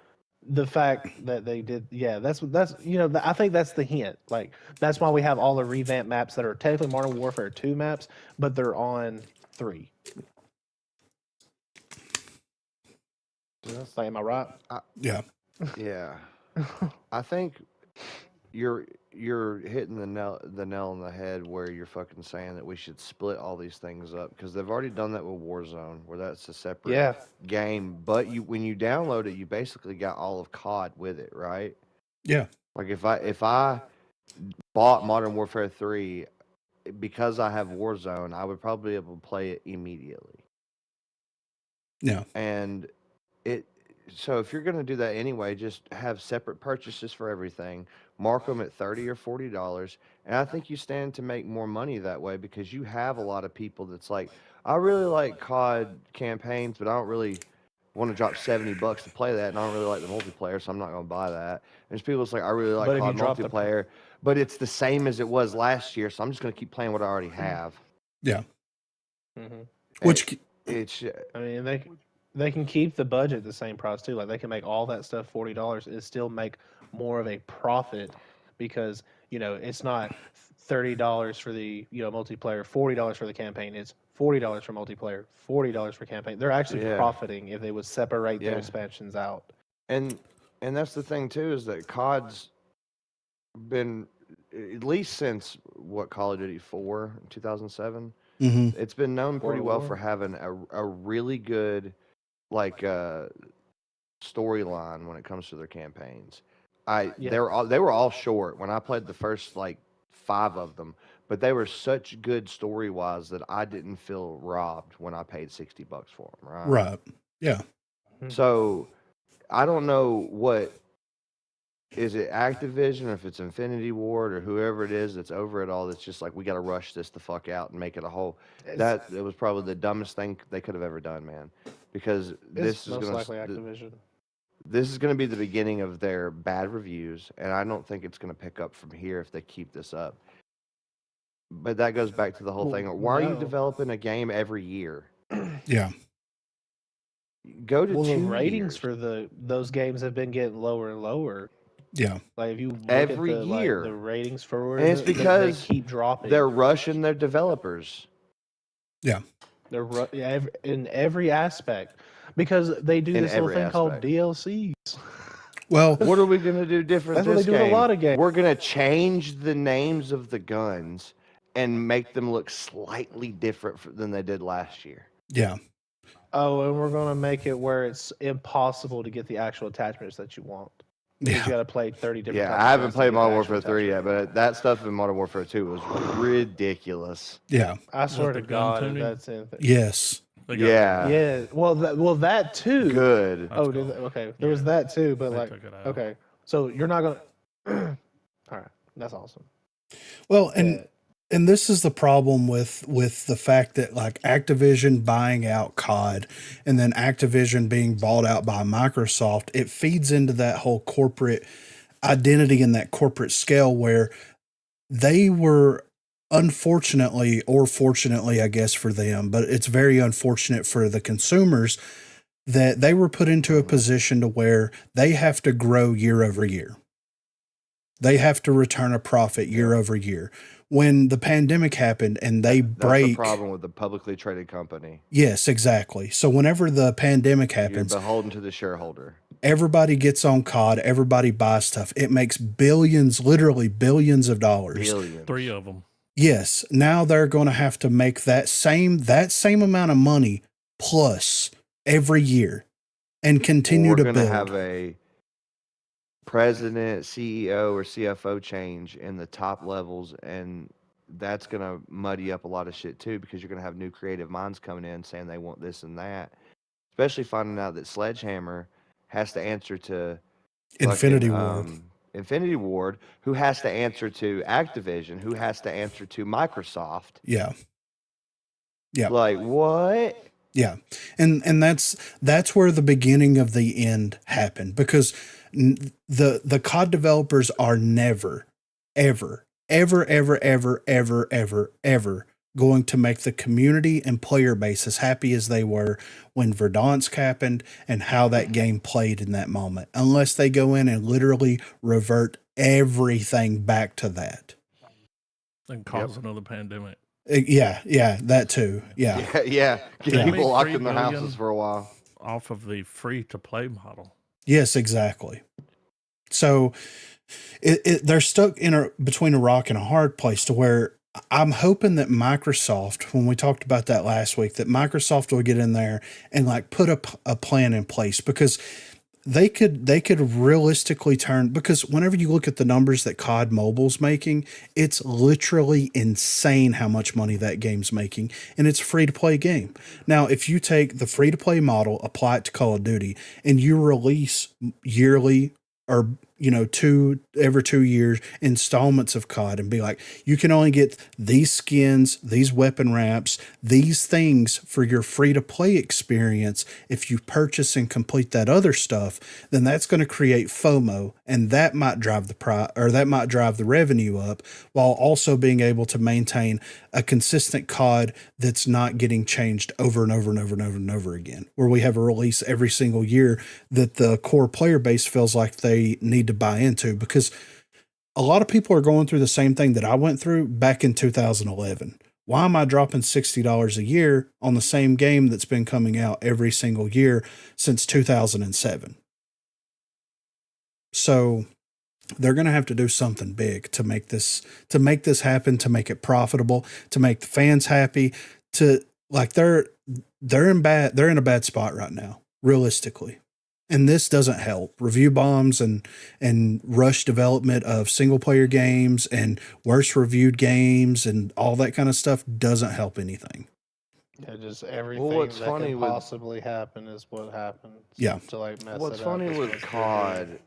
the fact that they did, yeah, that's I think that's the hint. Like that's why we have all the revamped maps that are technically Modern Warfare 2 maps, but they're on 3. Like, am I right? Yeah. Yeah. I think you're hitting the nail on the head where you're fucking saying that we should split all these things up because they've already done that with Warzone where that's a separate Yeah. game. But when you download it, you basically got all of COD with it, right? Yeah. Like if I bought Modern Warfare 3 because I have Warzone, I would probably be able to play it immediately. Yeah. And so if you're going to do that anyway, just have separate purchases for everything, mark them at $30 or $40, and I think you stand to make more money that way because you have a lot of people that's like, I really like COD campaigns, but I don't really want to drop $70 to play that, and I don't really like the multiplayer, so I'm not going to buy that. There's people that's like, I really like But if you COD drop the- multiplayer, but it's the same as it was last year, so I'm just going to keep playing what I already have. Yeah. Mm-hmm. Which It's I mean, they can keep the budget the same price too. Like they can make all that stuff $40 and still make more of a profit because it's not $30 for the multiplayer, $40 for the campaign. It's $40 for multiplayer, $40 for campaign. They're actually Yeah. profiting if they would separate their Yeah. expansions out. And that's the thing too is that COD's been at least since Call of Duty 4 in 2007. mhm. It's been known pretty World well War. for having a really good storyline when it comes to their campaigns. Yeah. They were all short when I played the first 5 of them, but they were such good story wise that I didn't feel robbed when I paid $60 for them. Right. Right. Yeah. So I don't know what is it Activision or if it's Infinity Ward or whoever it is that's over it all that's just like we got to rush this the fuck out and make it a whole. That it was probably the dumbest thing they could have ever done, man. Because It's most likely Activision. this is going to be the beginning of their bad reviews, and I don't think it's going to pick up from here if they keep this up. But that goes back to the whole thing. Why are you no. developing a game every year? Yeah. Go to Well, the 2 ratings years. for those games have been getting lower and lower. Yeah. Like if you look Every at the, year. the ratings for And it's they because keep dropping. They're rushing their developers. Yeah. They're in every aspect because they do In this little every thing called aspect. DLCs. Well, What are we going to do different That's what this they do in a game? lot of games. We're going to change the names of the guns and make them look slightly different than they did last year. yeah. Oh, and we're gonna make it where it's impossible to get the actual attachments that you want. Because Yeah. you got to play 30 different. Yeah, types I of haven't guns to played get the Modern actual Warfare 3 yet, attachment. but that stuff in Modern Warfare 2 was ridiculous. Yeah. I swear the to gun God, if tuning? that's anything. Yes. They got- Yeah. Yeah. Well, that too. Good. Oh, did they? Okay. There was that too, but They like, took it out. okay. So you're not gonna. All right, that's awesome. Well, and Yeah. and this is the problem with the fact that like Activision buying out COD and then Activision being bought out by Microsoft, it feeds into that whole corporate identity and that corporate scale where they were unfortunately or fortunately, I guess for them, but it's very unfortunate for the consumers. that they were put into a position to where they have to grow year over year. They have to return a profit year over year. When the pandemic happened and they That's break, the problem with the publicly traded company. yes, exactly. So whenever the pandemic You're happens, beholden to the shareholder. everybody gets on COD, everybody buys stuff. It makes billions, literally billions of dollars. Billions. 3 of them. Yes, now they're going to have to make that same amount of money plus every year and continue We're to going to build. have a president, CEO, or CFO change in the top levels, and that's going to muddy up a lot of shit too, because you're going to have new creative minds coming in saying they want this and that. Especially finding out that Sledgehammer has to answer to Infinity fucking, Ward. Infinity Ward, who has to answer to Activision, who has to answer to Microsoft. Yeah. Yeah. Like what? Yeah. And that's where the beginning of the end happened, because the COD developers are never, ever, ever, ever, ever, ever, ever, ever going to make the community and player base as happy as they were when Verdansk happened and how that game played in that moment, unless they go in and literally revert everything back to that. And cause another pandemic. Yeah, that too. Yeah. Yeah. Get Yeah. people locked 3 in their billion houses for a while. off of the free-to-play model. Yes, exactly. So they're stuck between a rock and a hard place, to where I'm hoping that Microsoft, when we talked about that last week, that Microsoft will get in there and like put a plan in place, because they could realistically turn, because whenever you look at the numbers that COD Mobile's making, it's literally insane how much money that game's making, and it's a free to play game. Now, if you take the free to play model, apply it to Call of Duty, and you release yearly or every 2 years installments of COD, and be like, you can only get these skins, these weapon wraps, these things for your free to play experience. If you purchase and complete that other stuff, then that's going to create FOMO, and that might drive the price, or that might drive the revenue up, while also being able to maintain a consistent COD that's not getting changed over and over and over and over and over again, where we have a release every single year that the core player base feels like they need to buy into. Because a lot of people are going through the same thing that I went through back in 2011. Why am I dropping $60 a year on the same game that's been coming out every single year since 2007? So they're going to have to do something big to make this happen, to make it profitable, to make the fans happy, to like they're in a bad spot right now, realistically. And this doesn't help. Review bombs and rush development of single player games and worst reviewed games and all that kind of stuff doesn't help anything. Yeah, just everything what's that funny can with- possibly happen is what happens. Yeah. To like mess What's it up. funny is with what's good. COD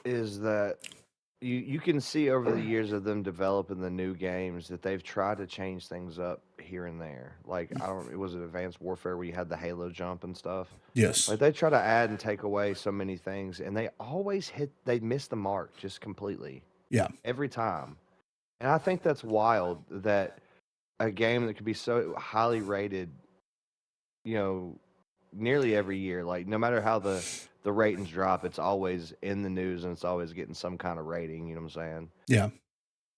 is that you can see over the years of them developing the new games that they've tried to change things up here and there. Like it was an Advanced Warfare where you had the Halo jump and stuff. Yes. Like they try to add and take away so many things, and they always they miss the mark just completely. Yeah. Every time. And I think that's wild that a game that could be so highly rated, nearly every year, like no matter how the ratings drop, it's always in the news and it's always getting some kind of rating, you know what I'm saying? Yeah.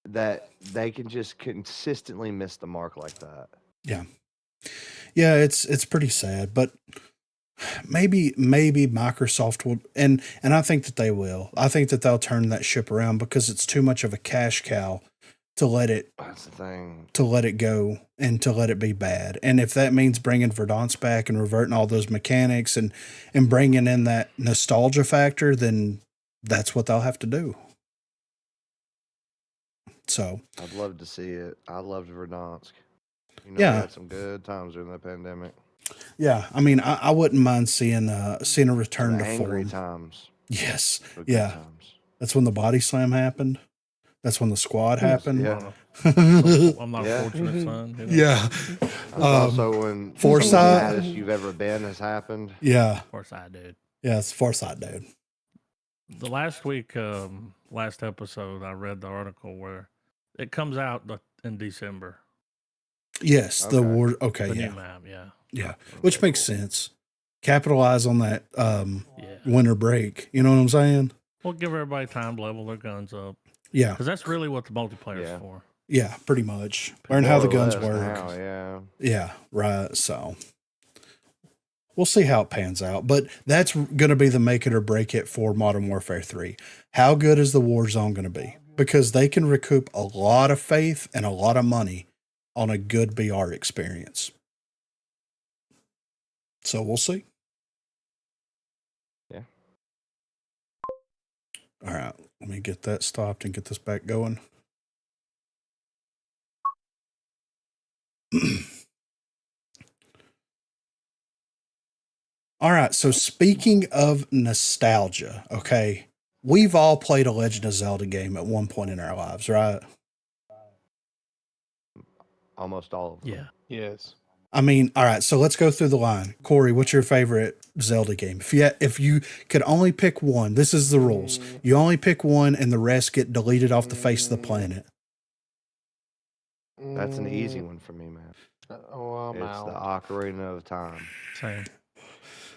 That they can just consistently miss the mark like that. Yeah. Yeah, it's pretty sad, but maybe Microsoft will, and I think that they will. I think that they'll turn that ship around, because it's too much of a cash cow to let it That's the thing. to let it go and to let it be bad. And if that means bringing Verdansk back and reverting all those mechanics and bringing in that nostalgia factor, then that's what they'll have to do. So I'd love to see it. I loved Verdansk. Yeah. We had some good times during the pandemic. yeah, I mean, I wouldn't mind seeing a return The to angry form. times. Yes, The good yeah. times. That's when the body slam happened. That's when the squad happened. Yeah. I'm not Yeah. a fortunate son. Yeah. That's also when Foresight. some of the maddest you've ever been has happened. Yeah. Of course I did. Yeah. It's foresight, dude. The last week, last episode, I read the article where it comes out in December. Yes. The Okay. war. Okay. The Yeah. new map, yeah. Yeah. Which makes sense. capitalize on that Yeah. winter break. You know what I'm saying? We'll give everybody time to level their guns up. Yeah. Because that's really what the multiplayer is Yeah. for. Yeah, pretty much. Learn how More the or guns less work. now, yeah. Yeah, right. So we'll see how it pans out. But that's going to be the make it or break it for Modern Warfare 3. How good is the war zone going to be? Because they can recoup a lot of faith and a lot of money on a good BR experience. So we'll see. Yeah. All right. Let me get that stopped and get this back going. All right. So speaking of nostalgia, okay, we've all played a Legend of Zelda game at one point in our lives, right? Almost all of them. Yeah. Yes. I mean, all right. So let's go through the line. Corey, what's your favorite Zelda game? If you could only pick one, this is the rules. You only pick one, and the rest get deleted off the face of the planet. That's an easy one for me, man. Oh, I'm It's the out. Ocarina of Time. Same.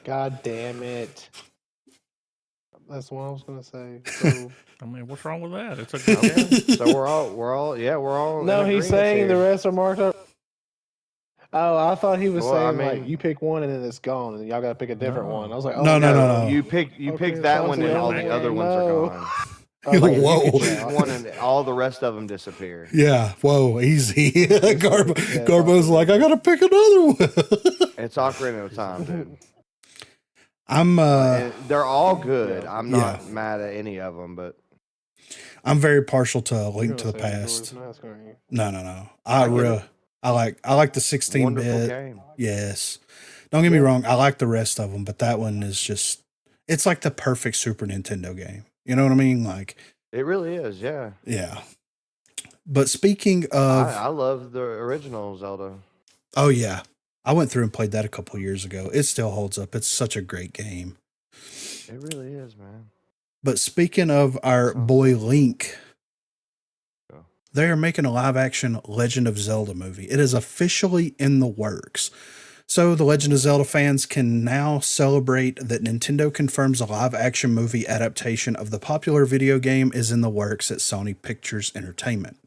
God damn it. That's what I was gonna say. So, I mean, what's wrong with that? It's a good game. Okay. So we're all no, in he's agreement saying the here. rest are marked up. Oh, I thought he was Well, I saying like mean- you pick one and then it's gone, and then y'all got to pick a different No. one. I was like, oh No, no, God. no, no. You pick Ocarina that of one, Time's and the all only the other one. ones No. are gone. I was like, You Whoa. can choose one, and all the rest of them disappear. Yeah. Whoa. Easy. Garbo, Yeah, Garbo's like, I got to pick another one. It's Ocarina of Time, dude. I'm And they're all good. Yeah. I'm not mad at any of them, but I'm very partial to You're Link to the gonna say Past. Majora's Mask, aren't you? No. I get it. I like the wonderful 16-bit. game. Yes. Don't get me wrong. I like the rest of them, but that one is just, it's like the perfect Super Nintendo game. You know what I mean? Like, It really is, yeah. yeah. But speaking of, I love the original Zelda. oh yeah, I went through and played that a couple years ago. It still holds up. It's such a great game. It really is, man. But speaking of our boy Link, Yeah. they are making a live action Legend of Zelda movie. It is officially in the works. So the Legend of Zelda fans can now celebrate that Nintendo confirms a live action movie adaptation of the popular video game is in the works at Sony Pictures Entertainment.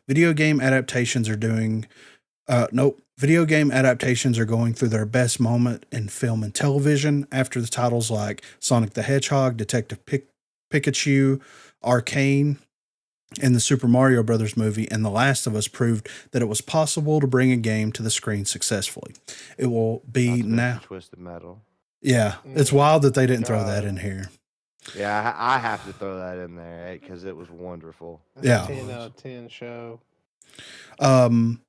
Video game adaptations are going through their best moment in film and television after the titles like Sonic the Hedgehog, Detective Pikachu, Arcane, and the Super Mario Brothers movie and The Last of Us proved that it was possible to bring a game to the screen successfully. It will be Not to mention now. Twisted Metal. Yeah, it's wild that they didn't throw that in here. Yeah, I have to throw that in there because it was wonderful. That's Yeah. a 10 out of 10 show.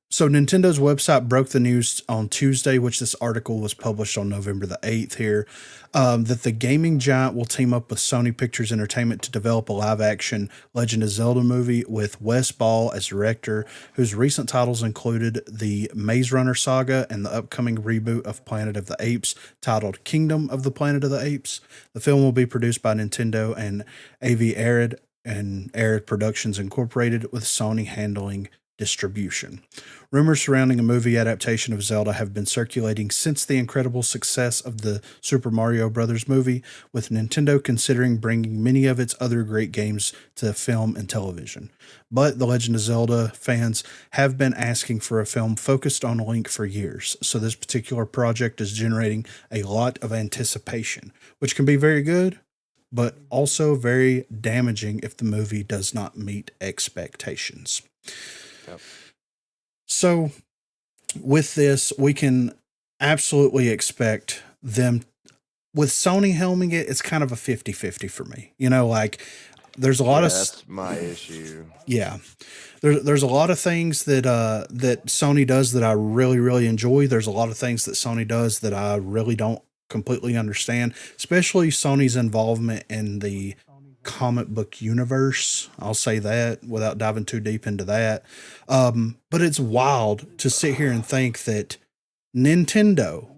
So Nintendo's website broke the news on Tuesday, which this article was published on November the 8th here, that the gaming giant will team up with Sony Pictures Entertainment to develop a live-action Legend of Zelda movie with Wes Ball as director, whose recent titles included the Maze Runner saga and the upcoming reboot of Planet of the Apes titled Kingdom of the Planet of the Apes. The film will be produced by Nintendo and AV Arid and Arid Productions Incorporated, with Sony handling distribution. Rumors surrounding a movie adaptation of Zelda have been circulating since the incredible success of the Super Mario Brothers movie, with Nintendo considering bringing many of its other great games to film and television. But the Legend of Zelda fans have been asking for a film focused on Link for years, so this particular project is generating a lot of anticipation, which can be very good, but also very damaging if the movie does not meet expectations. Yep. So with this, we can absolutely expect them, with Sony helming it, it's kind of a 50-50 for me. You know, like there's a lot of, that's my issue. yeah, there's a lot of things that that Sony does that I really, really enjoy. There's a lot of things that Sony does that I really don't completely understand, especially Sony's involvement in the comic book universe. I'll say that without diving too deep into that. But it's wild to sit here and think that Nintendo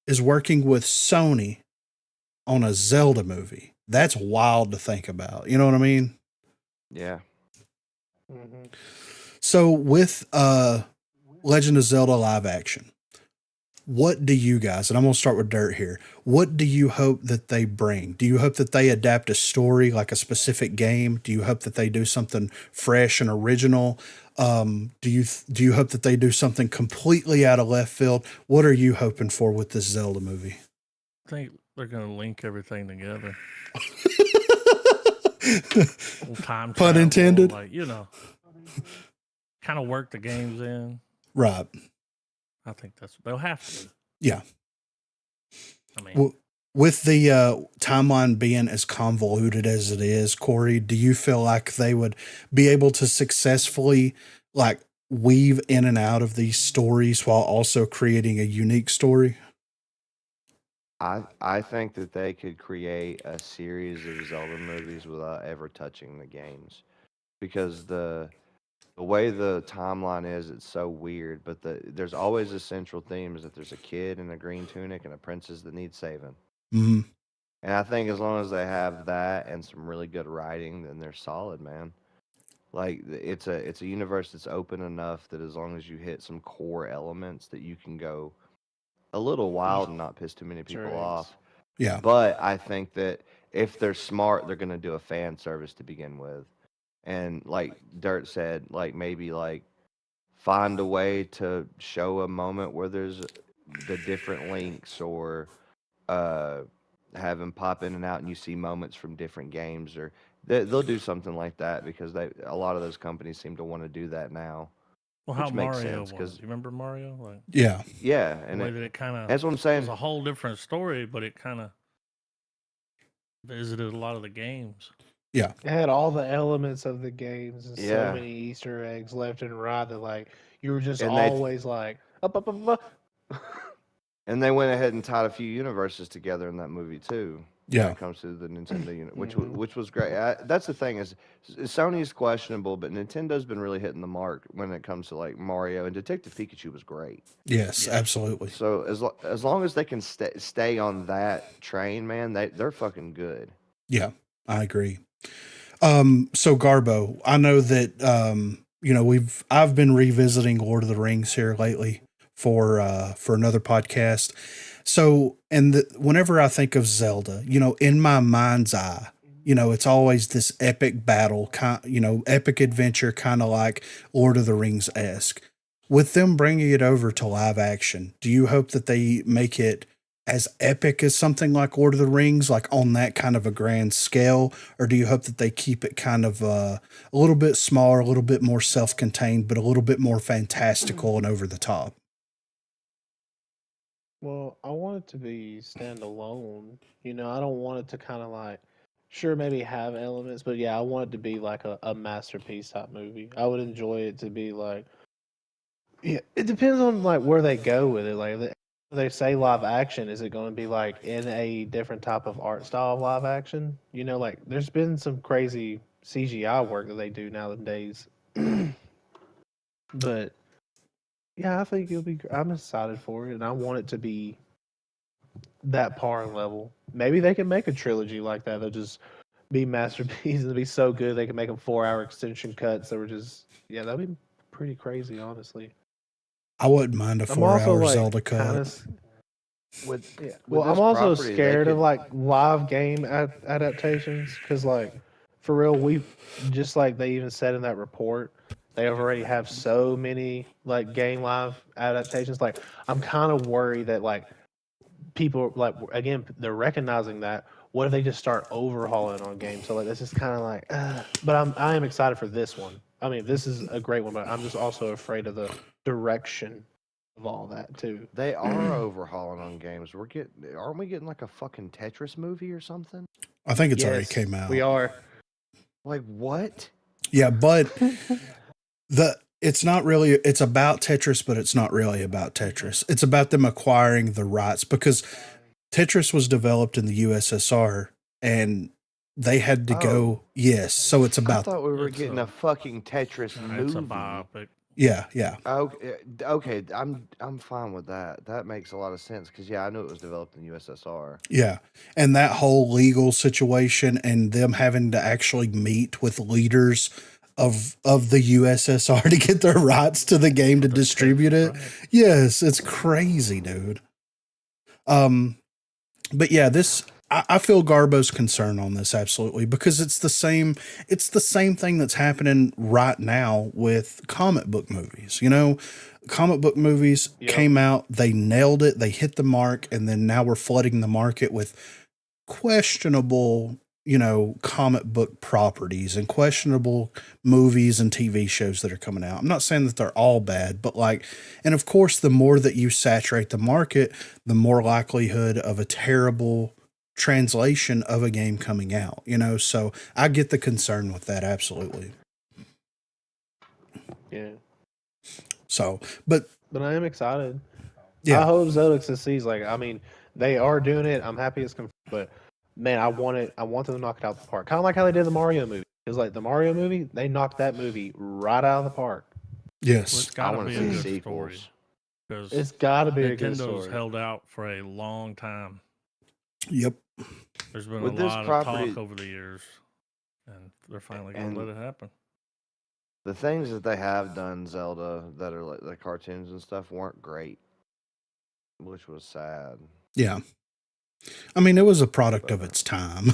is working with Sony on a Zelda movie. That's wild to think about. You know what I mean? Yeah. So with Legend of Zelda live action, what do you guys, and I'm going to start with Dirt here, what do you hope that they bring? Do you hope that they adapt a story like a specific game? Do you hope that they do something fresh and original? Do you hope that they do something completely out of left field? What are you hoping for with this Zelda movie? I think they're going to link everything together. Time Pun travel, intended. like, kind of work the games in. Right. I think they'll have to. Yeah. I mean, Well, with the timeline being as convoluted as it is, Corey, do you feel like they would be able to successfully like weave in and out of these stories while also creating a unique story? I think that they could create a series of Zelda movies without ever touching the games, because the way the timeline is, it's so weird. But there's always a central theme is that there's a kid in a green tunic and a princess that needs saving. Mm-hmm. And I think as long as they have that and some really good writing, then they're solid, man. Like it's a universe that's open enough that as long as you hit some core elements, that you can go a little wild and not piss too many people off. Yeah. But I think that if they're smart, they're going to do a fan service to begin with. And like Dirt said, like maybe like find a way to show a moment where there's the different links, or have them pop in and out and you see moments from different games, or they'll do something like that, because a lot of those companies seem to want to do that now. well, how which makes Mario sense, was. 'cause- You remember Mario? Like, Yeah. Yeah, the and way that it kind of that's what I'm was saying. a whole different story, but it kind of visited a lot of the games. Yeah. It had all the elements of the games and Yeah. so many Easter eggs left and right that like you were just And they- always like up. And they went ahead and tied a few universes together in that movie too. Yeah. When it comes to the Nintendo unit, Mhm. which was great. That's the thing is Sony's questionable, but Nintendo's been really hitting the mark when it comes to like Mario, and Detective Pikachu was great. Yes, absolutely. So as long as they can stay on that train, man, they're fucking good. Yeah, I agree. So Garbo, I know that I've been revisiting Lord of the Rings here lately for another podcast. So, and whenever I think of Zelda, in my mind's eye, it's always this epic battle, epic adventure, kind of like Lord of the Rings esque. With them bringing it over to live action, do you hope that they make it as epic as something like Lord of the Rings, like on that kind of a grand scale? Or do you hope that they keep it kind of a little bit smaller, a little bit more self-contained, but a little bit more fantastical and over the top? Well, I want it to be standalone. I don't want it to kind of like, sure, maybe have elements, but yeah, I want it to be like a masterpiece type movie. I would enjoy it to be like, yeah, it depends on like where they go with it. Like they say live action, is it going to be like in a different type of art style of live action? Like there's been some crazy CGI work that they do nowadays. But yeah, I think it'll be. I'm excited for it, and I want it to be that par level. Maybe they can make a trilogy like that. They'll just be masterpieces. It'll be so good they can make them 4-hour extension cuts that were just that'd be pretty crazy, honestly. I wouldn't mind a I'm also 4-hour like Zelda cut. With Well, this I'm also property, they scared of could- like live game adaptations because, like, for real, we just like they even said in that report, they already have so many like game live adaptations. Like, I'm kind of worried that like people like again they're recognizing that. What if they just start overhauling on games? So like this is kind of like, but I am excited for this one. I mean, this is a great one, but I'm just also afraid of the direction of all that too. They are overhauling on games. Aren't we getting like a fucking Tetris movie or something? I think it's already Yes, came out. We are. Like what? Yeah, but it's not really, it's about Tetris, but it's not really about Tetris. It's about them acquiring the rights, because Tetris was developed in the USSR and they had to go. Yes. So it's I about, thought we were It's getting a- a fucking Tetris It's a movie. biopic. yeah. Okay, I'm fine with that. That makes a lot of sense because I knew it was developed in the USSR. Yeah. And that whole legal situation and them having to actually meet with leaders of the USSR to get their rights to the game to distribute it. Right. Yes, it's crazy, dude. But yeah, I feel Garbo's concern on this absolutely, because it's the same thing that's happening right now with comic book movies. You know, comic book movies came out, they nailed it, they hit the mark, and then now we're flooding the market with questionable, you know, comic book properties and questionable movies and TV shows that are coming out. I'm not saying that they're all bad, but like, and of course, the more that you saturate the market, the more likelihood of a terrible translation of a game coming out, you know? So I get the concern with that. Absolutely. Yeah. So, but I am excited. yeah, I hope Zelda succeeds. Like, I mean, they are doing it. I'm happy it's confirmed, but man, I want them to knock it out the park. Kind of like how they did the Mario movie. Because like the Mario movie, they knocked that movie right out of the park. Well, yes, it's got to wanna be a see good sequels. story. Because It's got to be a good Nintendo's story. held out for a long time. yep. There's been With a this lot property- of talk over the years, and they're finally going And- to let it happen. The things that they have done, Zelda, that are like the cartoons and stuff, weren't great, which was sad. Yeah. I mean, it was a product of its time.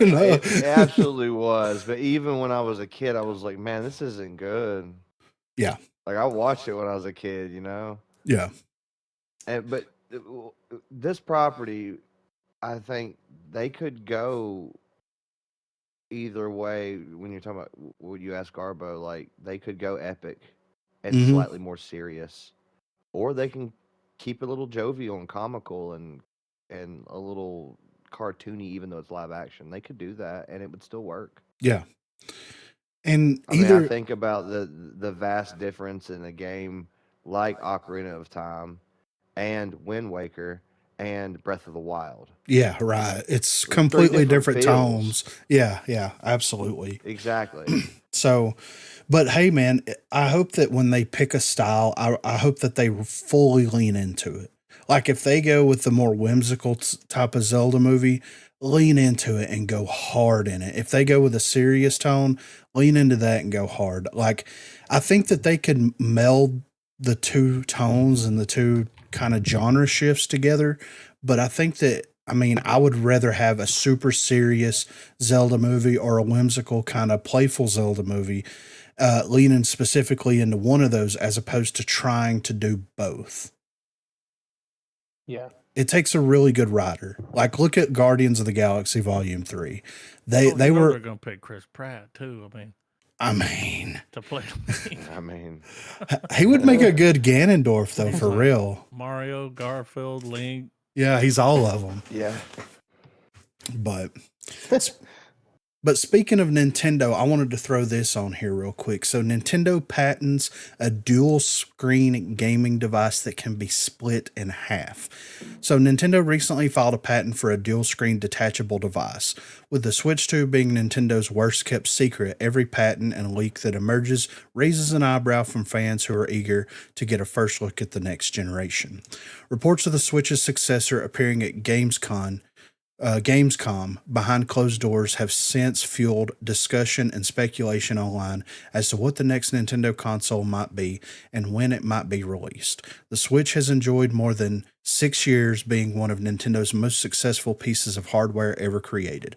You know? It absolutely was. But even when I was a kid, I was like, man, this isn't good. Yeah. Like, I watched it when I was a kid, you know? Yeah. But this property, I think they could go either way. When you're talking about what you ask Garbo, like, they could go epic and Mhm. slightly more serious, or they can keep it a little jovial and comical and a little cartoony, even though it's live action. They could do that, and it would still work. Yeah. And I mean, either I think about the vast difference in a game like Ocarina of Time and Wind Waker and Breath of the Wild. yeah, right. It's Three completely different different feels. tones. Yeah, yeah, absolutely. Exactly. So, but hey, man, I hope that when they pick a style, I hope that they fully lean into it. Like if they go with the more whimsical type of Zelda movie, lean into it and go hard in it. If they go with a serious tone, lean into that and go hard. Like I think that they could meld the two tones and the two kind of genre shifts together. But I think that, I mean, I would rather have a super serious Zelda movie or a whimsical kind of playful Zelda movie, leaning specifically into one of those as opposed to trying to do both. Yeah. It takes a really good writer. Like look at Guardians of the Galaxy Volume 3. They You know were, they're going to pick Chris Pratt too. I mean, To play I mean, he would make a good Ganondorf though, for real. Mario, Garfield, Link. Yeah, he's all of them. yeah. But speaking of Nintendo, I wanted to throw this on here real quick. So Nintendo patents a dual screen gaming device that can be split in half. So Nintendo recently filed a patent for a dual screen detachable device. With the Switch 2 being Nintendo's worst kept secret, every patent and leak that emerges raises an eyebrow from fans who are eager to get a first look at the next generation. Reports of the Switch's successor appearing at Gamescom behind closed doors have since fueled discussion and speculation online as to what the next Nintendo console might be and when it might be released. The Switch has enjoyed more than 6 years being one of Nintendo's most successful pieces of hardware ever created.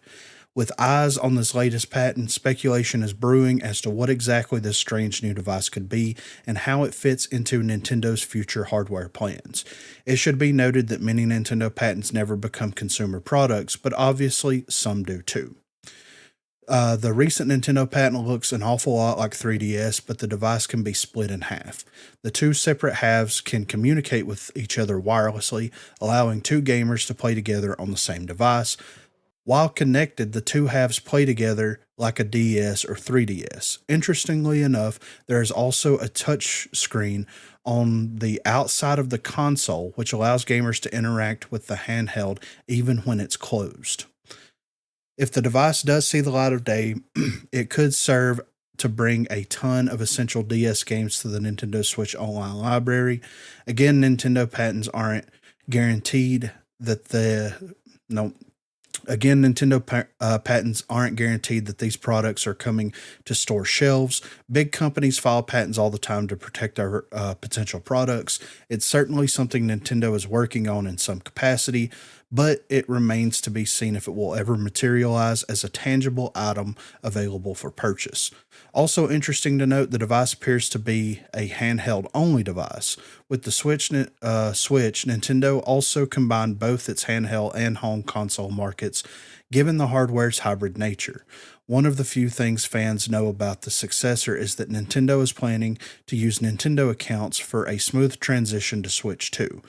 With eyes on this latest patent, speculation is brewing as to what exactly this strange new device could be and how it fits into Nintendo's future hardware plans. It should be noted that many Nintendo patents never become consumer products, but obviously some do too. The recent Nintendo patent looks an awful lot like 3DS, but the device can be split in half. The two separate halves can communicate with each other wirelessly, allowing two gamers to play together on the same device. While connected, the two halves play together like a DS or 3DS. Interestingly enough, there is also a touch screen on the outside of the console, which allows gamers to interact with the handheld even when it's closed. If the device does see the light of day, it could serve to bring a ton of essential DS games to the Nintendo Switch online library. Again, Nintendo patents aren't guaranteed that Again, Nintendo patents aren't guaranteed that these products are coming to store shelves. Big companies file patents all the time to protect our potential products. It's certainly something Nintendo is working on in some capacity, but it remains to be seen if it will ever materialize as a tangible item available for purchase. Also interesting to note, the device appears to be a handheld only device. With the Switch, Nintendo also combined both its handheld and home console markets, given the hardware's hybrid nature. One of the few things fans know about the successor is that Nintendo is planning to use Nintendo accounts for a smooth transition to Switch 2.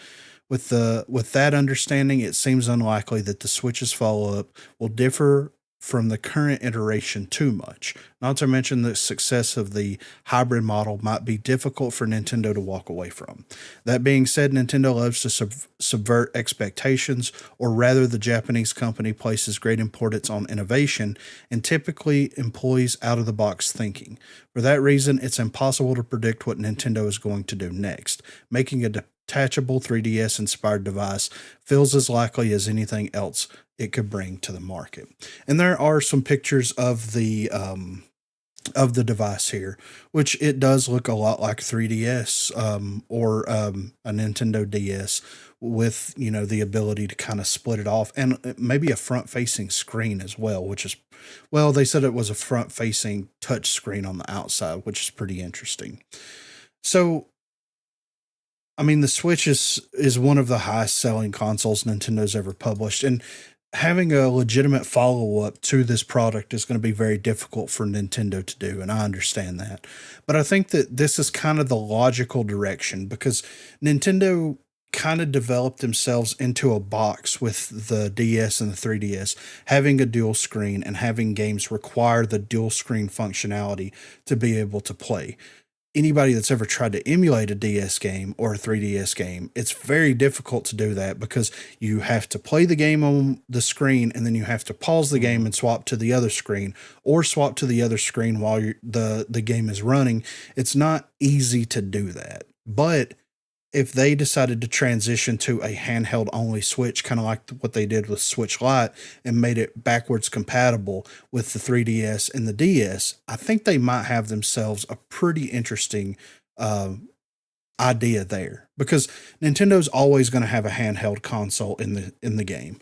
With that understanding, it seems unlikely that the Switch's follow-up will differ from the current iteration too much. Not to mention the success of the hybrid model might be difficult for Nintendo to walk away from. That being said, Nintendo loves to subvert expectations, or rather the Japanese company places great importance on innovation and typically employs out-of-the-box thinking. For that reason, it's impossible to predict what Nintendo is going to do next. Making a detachable 3DS-inspired device feels as likely as anything else it could bring to the market. And there are some pictures of the device here, which it does look a lot like 3DS or a Nintendo DS, with the ability to kind of split it off, and maybe a front-facing screen as well, which is, well, they said it was a front-facing touch screen on the outside, which is pretty interesting. So, I mean, the Switch is one of the highest selling consoles Nintendo's ever published, and having a legitimate follow-up to this product is going to be very difficult for Nintendo to do, and I understand that. But I think that this is kind of the logical direction, because Nintendo kind of developed themselves into a box with the DS and the 3DS, having a dual screen and having games require the dual screen functionality to be able to play. Anybody that's ever tried to emulate a DS game or a 3DS game, it's very difficult to do that, because you have to play the game on the screen and then you have to pause the game and swap to the other screen, or swap to the other screen while the game is running. It's not easy to do that. But if they decided to transition to a handheld only Switch, kind of like what they did with Switch Lite, and made it backwards compatible with the 3DS and the DS, I think they might have themselves a pretty interesting idea there, because Nintendo's always going to have a handheld console in the game.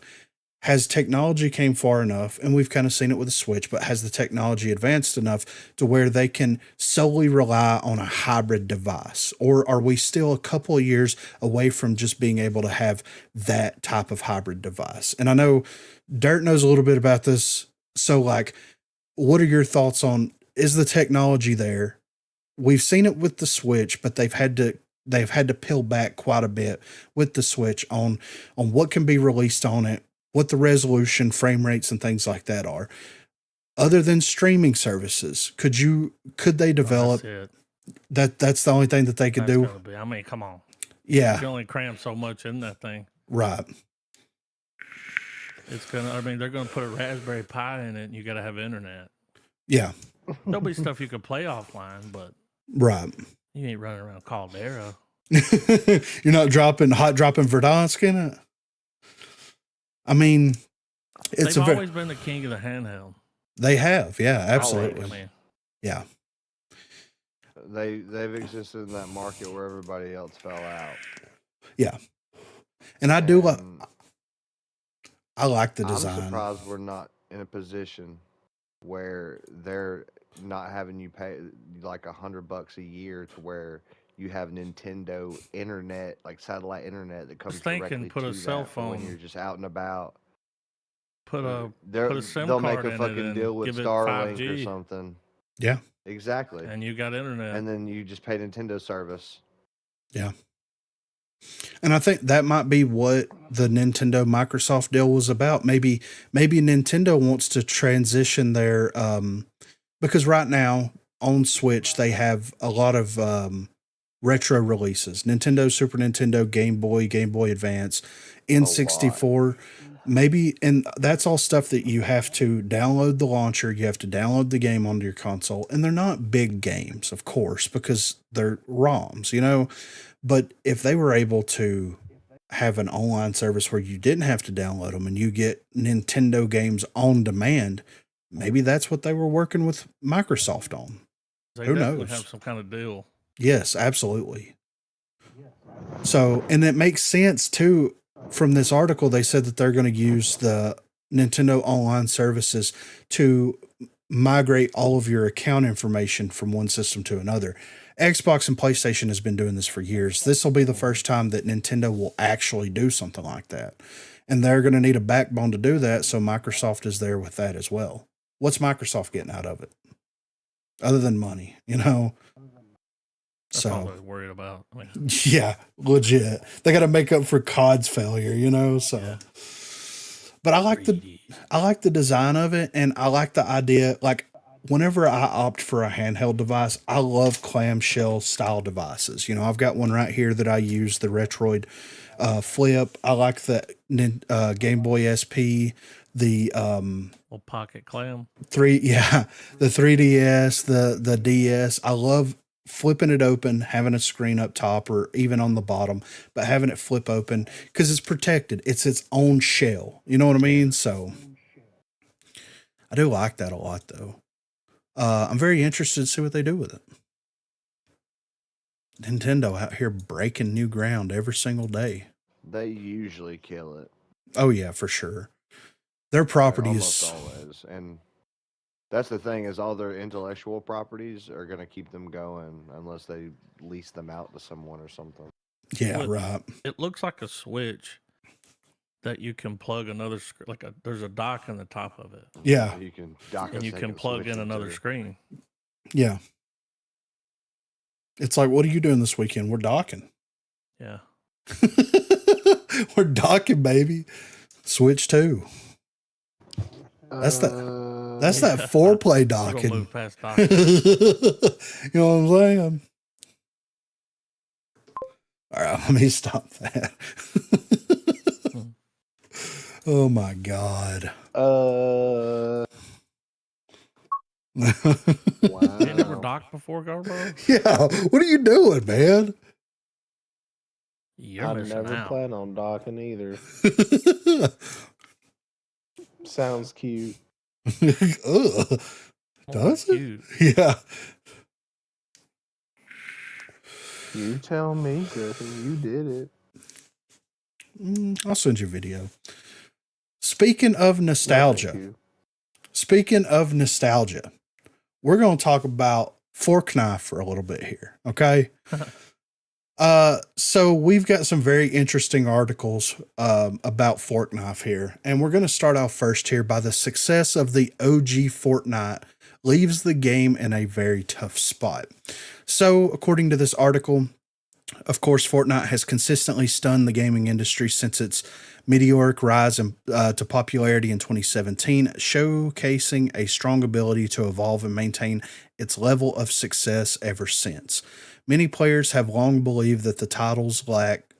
Has technology came far enough, and we've kind of seen it with the Switch, but has the technology advanced enough to where they can solely rely on a hybrid device? Or are we still a couple of years away from just being able to have that type of hybrid device? And I know Dirt knows a little bit about this. So, like, what are your thoughts on, is the technology there? We've seen it with the Switch, but they've had to peel back quite a bit with the Switch on what can be released on it, what the resolution, frame rates, and things like that are. Other than streaming services, could they develop that? That's the only thing that they could do. I mean, come on. Yeah. You can only cram so much in that thing. Right. They're gonna put a Raspberry Pi in it, and you got to have internet. Yeah. There'll be stuff you can play offline, but right. You ain't running around Caldera. You're not hot dropping Verdansk in it. I mean, they've always been the king of the handheld. They have, yeah, absolutely. Always, yeah. They've existed in that market where everybody else fell out. Yeah, and I like the design. I'm surprised we're not in a position where they're not having you pay like $100 a year to where you have Nintendo internet, like satellite internet that comes directly put to a cell that phone when you're just out and about. Put a SIM they'll card make a fucking deal with Starlink or something. Yeah, exactly. And you got internet, and then you just pay Nintendo service. Yeah, and I think that might be what the Nintendo Microsoft deal was about. Maybe Nintendo wants to transition their because right now on Switch they have a lot of retro releases: Nintendo, Super Nintendo, Game Boy Advance, N64. Maybe, and that's all stuff that you have to download the launcher, you have to download the game onto your console, and they're not big games, of course, because they're ROMs, But if they were able to have an online service where you didn't have to download them and you get Nintendo games on demand, maybe that's what they were working with Microsoft on. They Who definitely knows? have some kind of deal. Yes, absolutely. So, and it makes sense too. From this article, they said that they're going to use the Nintendo online services to migrate all of your account information from one system to another. Xbox and PlayStation has been doing this for years. This will be the first time that Nintendo will actually do something like that. And they're going to need a backbone to do that. So Microsoft is there with that as well. What's Microsoft getting out of it? Other than money, you know? That's all they're worried about. I mean, Yeah, legit. They got to make up for COD's failure, you know? So, yeah. but I like the design of it. And I like the idea, like, whenever I opt for a handheld device, I love clamshell style devices. You know, I've got one right here that I use, the Retroid Flip. I like the Game Boy SP, the Little pocket clam. the 3DS, the DS. I love flipping it open, having a screen up top or even on the bottom, but having it flip open because it's protected. It's its own shell. You know what I mean? So I do like that a lot, though. I'm very interested to see what they do with it. Nintendo out here breaking new ground every single day. They usually kill it. Oh yeah, for sure. Their properties. Almost always. And that's the thing, is all their intellectual properties are going to keep them going unless they lease them out to someone or something. Yeah, Well, right. It looks like a switch that you can plug another there's a dock in the top of it. Yeah. You can dock And you can plug in another screen. Yeah. It's like, what are you doing this weekend? We're docking. Yeah. We're docking, baby. Switch 2. That's that foreplay We're gonna docking. move past docking. You know what I'm saying? All right, let me stop that. Oh my God. Wow. You never docked before, Garbo? Yeah, what are you doing, man? You're I've missing never out. planned on docking either. Sounds cute. Ugh. Does it? Cute. Yeah. You tell me, Griffin. You did it. I'll send you a video. Speaking of nostalgia, we're going to talk about fork knife for a little bit here. Okay. So we've got some very interesting articles about fork knife here, and we're going to start off first here by the success of the OG Fortnite leaves the game in a very tough spot. So according to this article, of course, Fortnite has consistently stunned the gaming industry since its meteoric rise to popularity in 2017, showcasing a strong ability to evolve and maintain its level of success ever since. Many players have long believed that the titles lack.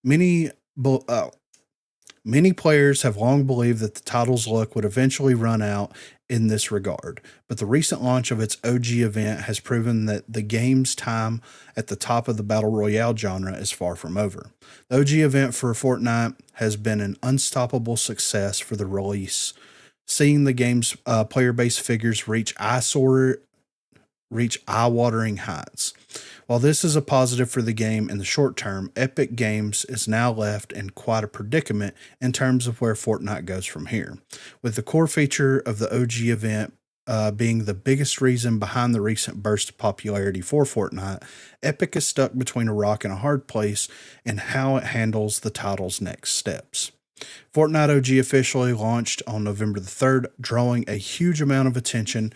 Many players have long believed that the title's luck would eventually run out in this regard, but the recent launch of its OG event has proven that the game's time at the top of the Battle Royale genre is far from over. The OG event for Fortnite has been an unstoppable success for the release, seeing the game's player base figures reach eye-watering heights. While this is a positive for the game in the short term, Epic Games is now left in quite a predicament in terms of where Fortnite goes from here. With the core feature of the OG event being the biggest reason behind the recent burst of popularity for Fortnite, Epic is stuck between a rock and a hard place in how it handles the title's next steps. Fortnite OG officially launched on November the 3rd, drawing a huge amount of attention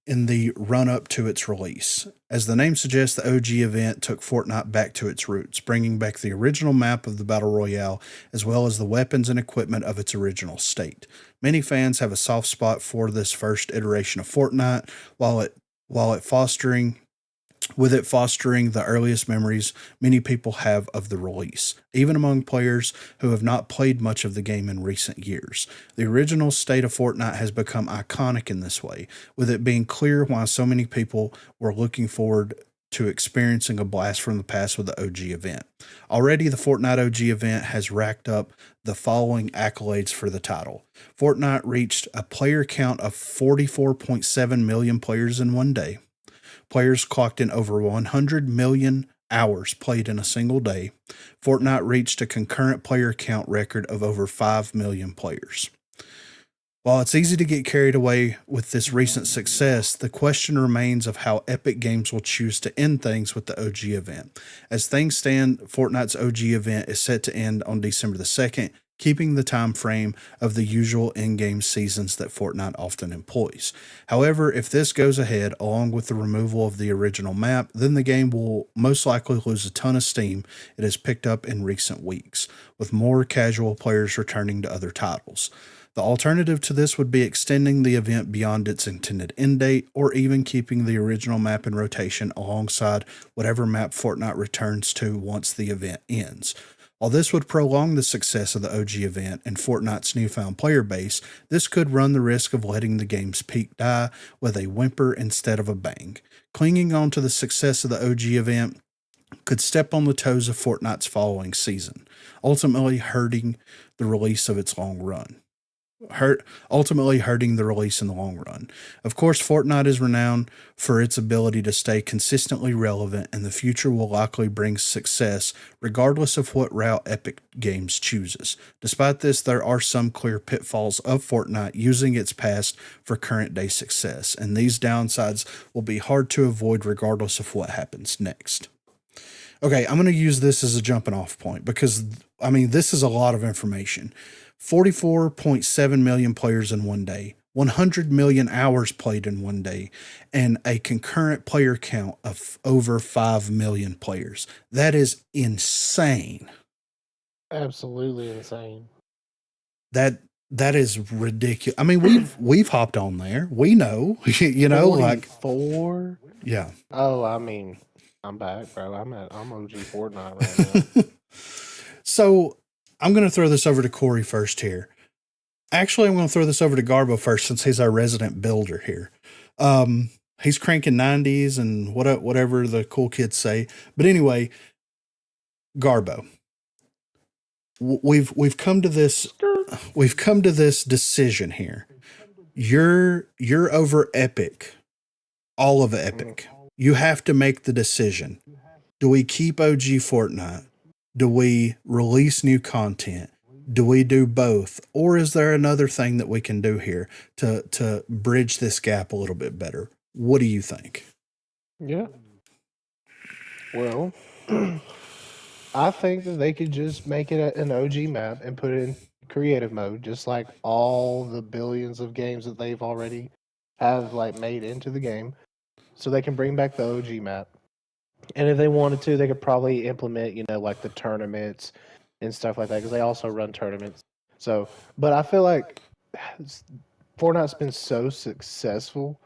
in the run-up to its release. As the name suggests, the OG event took Fortnite back to its roots, bringing back the original map of the Battle Royale, as well as the weapons and equipment of its original state. Many fans have a soft spot for this first iteration of Fortnite, with it fostering the earliest memories many people have of the release, even among players who have not played much of the game in recent years. The original state of Fortnite has become iconic in this way, with it being clear why so many people were looking forward to experiencing a blast from the past with the OG event. Already, the Fortnite OG event has racked up the following accolades for the title. Fortnite reached a player count of 44.7 million players in one day. Players clocked in over 100 million hours played in a single day. Fortnite reached a concurrent player count record of over 5 million players. While it's easy to get carried away with this recent success, the question remains of how Epic Games will choose to end things with the OG event. As things stand, Fortnite's OG event is set to end on December the 2nd, keeping the time frame of the usual in-game seasons that Fortnite often employs. However, if this goes ahead, along with the removal of the original map, then the game will most likely lose a ton of steam it has picked up in recent weeks, with more casual players returning to other titles. The alternative to this would be extending the event beyond its intended end date, or even keeping the original map in rotation alongside whatever map Fortnite returns to once the event ends. While this would prolong the success of the OG event and Fortnite's newfound player base, this could run the risk of letting the game's peak die with a whimper instead of a bang. Clinging on to the success of the OG event could step on the toes of Fortnite's following season, ultimately hurting the release in the long run. Of course, Fortnite is renowned for its ability to stay consistently relevant, and the future will likely bring success regardless of what route Epic Games chooses. Despite this, there are some clear pitfalls of Fortnite using its past for current day success, and these downsides will be hard to avoid regardless of what happens next. Okay, I'm going to use this as a jumping off point because, this is a lot of information. 44.7 million players in one day, 100 million hours played in one day, and a concurrent player count of over 5 million players. That is insane. Absolutely insane. That is ridiculous. We've hopped on there. We know, 44? Yeah. Oh, I'm back, bro. I'm OG Fortnite right now. So I'm going to throw this over to Corey first here. Actually, I'm going to throw this over to Garbo first since he's our resident builder here. He's cranking 90s and whatever the cool kids say. But anyway, Garbo, we've come to this decision here. You're over Epic, all of Epic. You have to make the decision. Do we keep OG Fortnite? Do we release new content? Do we do both? Or is there another thing that we can do here to bridge this gap a little bit better? What do you think? Yeah. Well, I think that they could just make it an OG map and put it in creative mode, just like all the billions of games that they've already have made into the game. So they can bring back the OG map. And if they wanted to, they could probably implement, the tournaments and stuff like that, because they also run tournaments. So, but I feel like Fortnite's been so successful,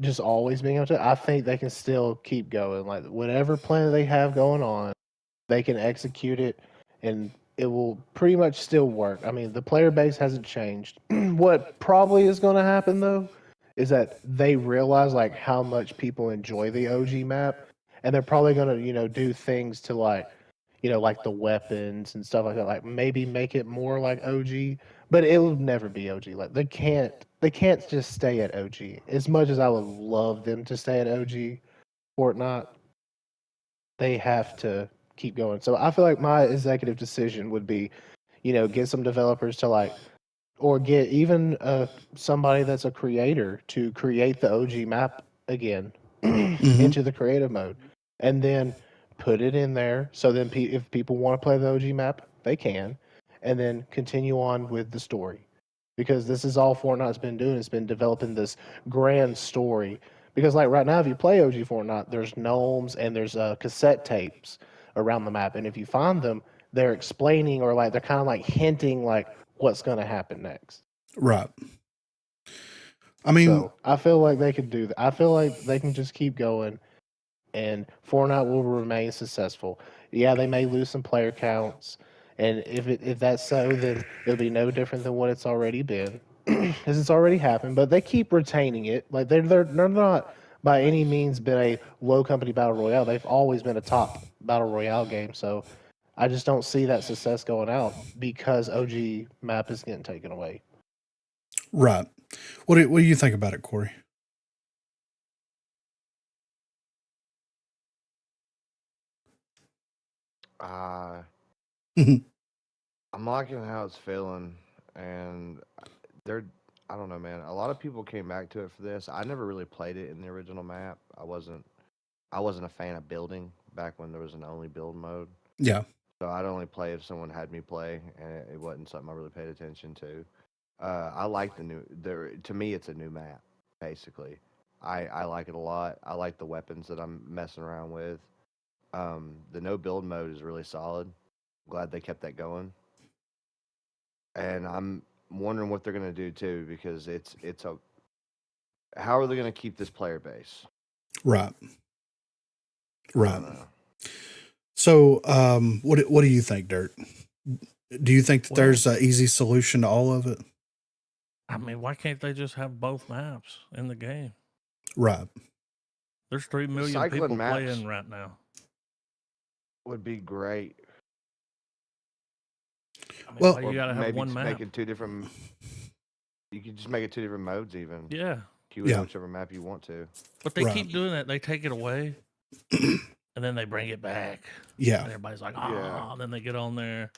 just always being able to. I think they can still keep going. Like whatever plan they have going on, they can execute it, and it will pretty much still work. The player base hasn't changed. What probably is going to happen though is that they realize how much people enjoy the OG map. And they're probably gonna, do things to the weapons and stuff like that. Like maybe make it more like OG, but it will never be OG. Like they can't just stay at OG. As much as I would love them to stay at OG Fortnite, they have to keep going. So I feel like my executive decision would be, get some developers to or get even somebody that's a creator to create the OG map again into the creative mode. And then put it in there. So then if people want to play the OG map, they can. And then continue on with the story. Because this is all Fortnite's been doing. It's been developing this grand story. Because right now, if you play OG Fortnite, there's gnomes and there's cassette tapes around the map. And if you find them, they're explaining or they're kind of hinting what's going to happen next. Right. So I feel like they could do that. I feel like they can just keep going. And Fortnite will remain successful. Yeah, they may lose some player counts, and if that's so, then it'll be no different than what it's already been, because it's already happened. But they keep retaining it. They're not by any means been a low company battle royale. They've always been a top battle royale game. So I just don't see that success going out because OG map is getting taken away. Right. What do you think about it, Corey? I'm liking how it's feeling, and they're. I don't know, man. A lot of people came back to it for this. I never really played it in the original map. I wasn't a fan of building back when there was an only build mode. Yeah. So I'd only play if someone had me play, and it wasn't something I really paid attention to. I like the new. To me, it's a new map. Basically, I like it a lot. I like the weapons that I'm messing around with. The no build mode is really solid. Glad they kept that going. And I'm wondering what they're gonna do too, because it's a. How are they gonna keep this player base? Right. I Right. don't know. So, what do you think, Dirt? Do you think that Well- there's an easy solution to all of it? I mean, why can't they just have both maps in the game? Right. There's 3 million Cycling people maps. playing right now. Would be great. I mean, Well- why Or you gotta have maybe one just map. make it two different. You could just make it two different modes, even. Yeah, Queue in Yeah. whichever map you want to. but they Right. keep doing that. They take it away, and then they bring it back. Yeah. And everybody's like, Yeah. and then they get on there.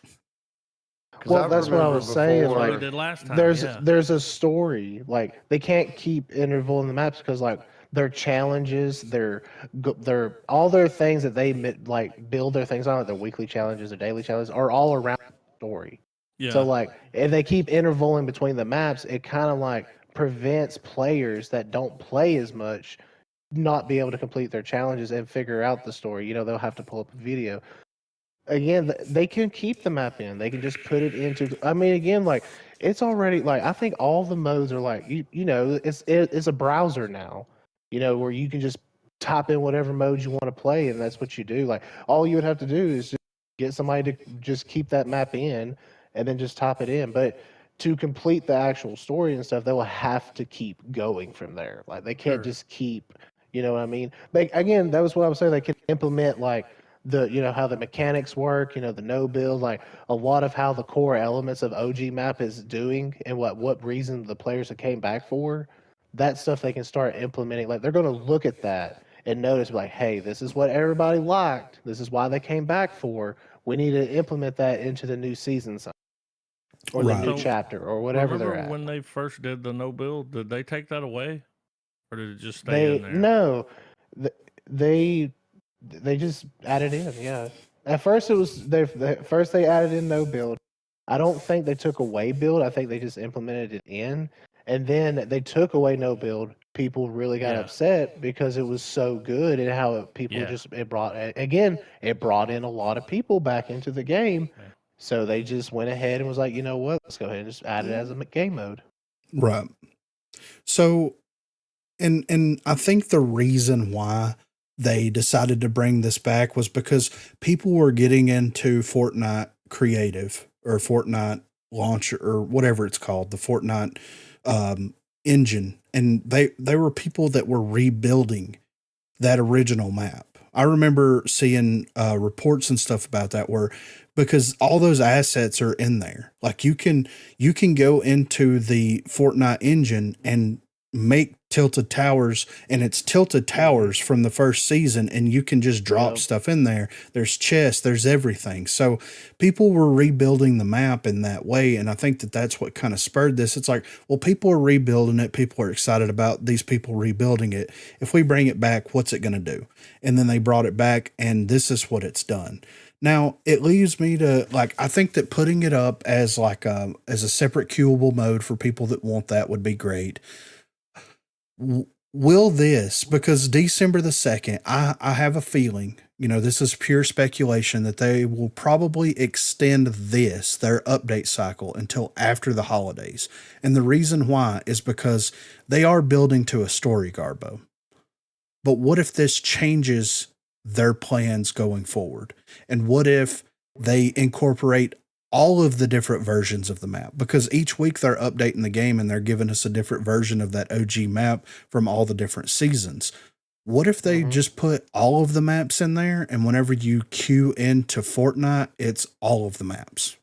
'Cause Well, I that's what I remember was saying, That's what like, we did last time. there's yeah. there's a story. Like they can't keep interval in the maps because like their challenges, their all their things that they like build their things on, like their weekly challenges, their daily challenges, are all around the story. yeah. So like if they keep intervaling between the maps, it kind of like prevents players that don't play as much not be able to complete their challenges and figure out the story. You know, they'll have to pull up a video. Again, they can keep the map in. They can just put it into. I mean, again, like it's already like I think all the modes are like you know it's a browser now. You know where you can just type in whatever mode you want to play, and that's what you do. Like all you would have to do is just get somebody to just keep that map in, and then just type it in. But to complete the actual story and stuff, they will have to keep going from there. Like they can't Sure. just keep. You know what I mean? Like again, that was what I was saying. They can implement like how the mechanics work, the no build, like a lot of how the core elements of OG map is doing and what reason the players that came back for, that stuff they can start implementing. Like they're going to look at that and notice like, hey, this is what everybody liked. This is why they came back for. We need to implement that into the new season or Right. the new So, chapter or whatever they're Remember at. when they first did the no build? Did they take that away, or did it just stay in there? No, they just added in. Yeah, at first it was first they added in no build. I don't think they took away build. I think they just implemented it in, and then they took away no build. People really got Yeah. upset because it was so good and how Yeah. it brought in a lot of people back into the game. Yeah. So they just went ahead and was like, you know what, let's go ahead and just add it as a game mode. Right. So, and I think the reason why they decided to bring this back was because people were getting into Fortnite Creative or Fortnite Launcher or whatever it's called, the Fortnite engine, and they were people that were rebuilding that original map. I remember seeing reports and stuff about that where because all those assets are in there. Like you can go into the Fortnite engine and make tilted towers, and it's tilted towers from the first season, and you can just drop Yep. stuff in there. There's chests, there's everything. So people were rebuilding the map in that way, and I think that that's what kind of spurred this. It's like, well, people are rebuilding it. People are excited about these people rebuilding it. If we bring it back, what's it going to do? And then they brought it back, and this is what it's done. Now, it leaves me to, like, I think that putting it up as like as a separate queuable mode for people that want that would be great. Will this, because December the 2nd, I have a feeling, this is pure speculation, that they will probably extend their update cycle until after the holidays. And the reason why is because they are building to a story, Garbo. But what if this changes their plans going forward? And what if they incorporate all of the different versions of the map? Because each week they're updating the game and they're giving us a different version of that OG map from all the different seasons. What if they Mhm. just put all of the maps in there, and whenever you queue into Fortnite, it's all of the maps,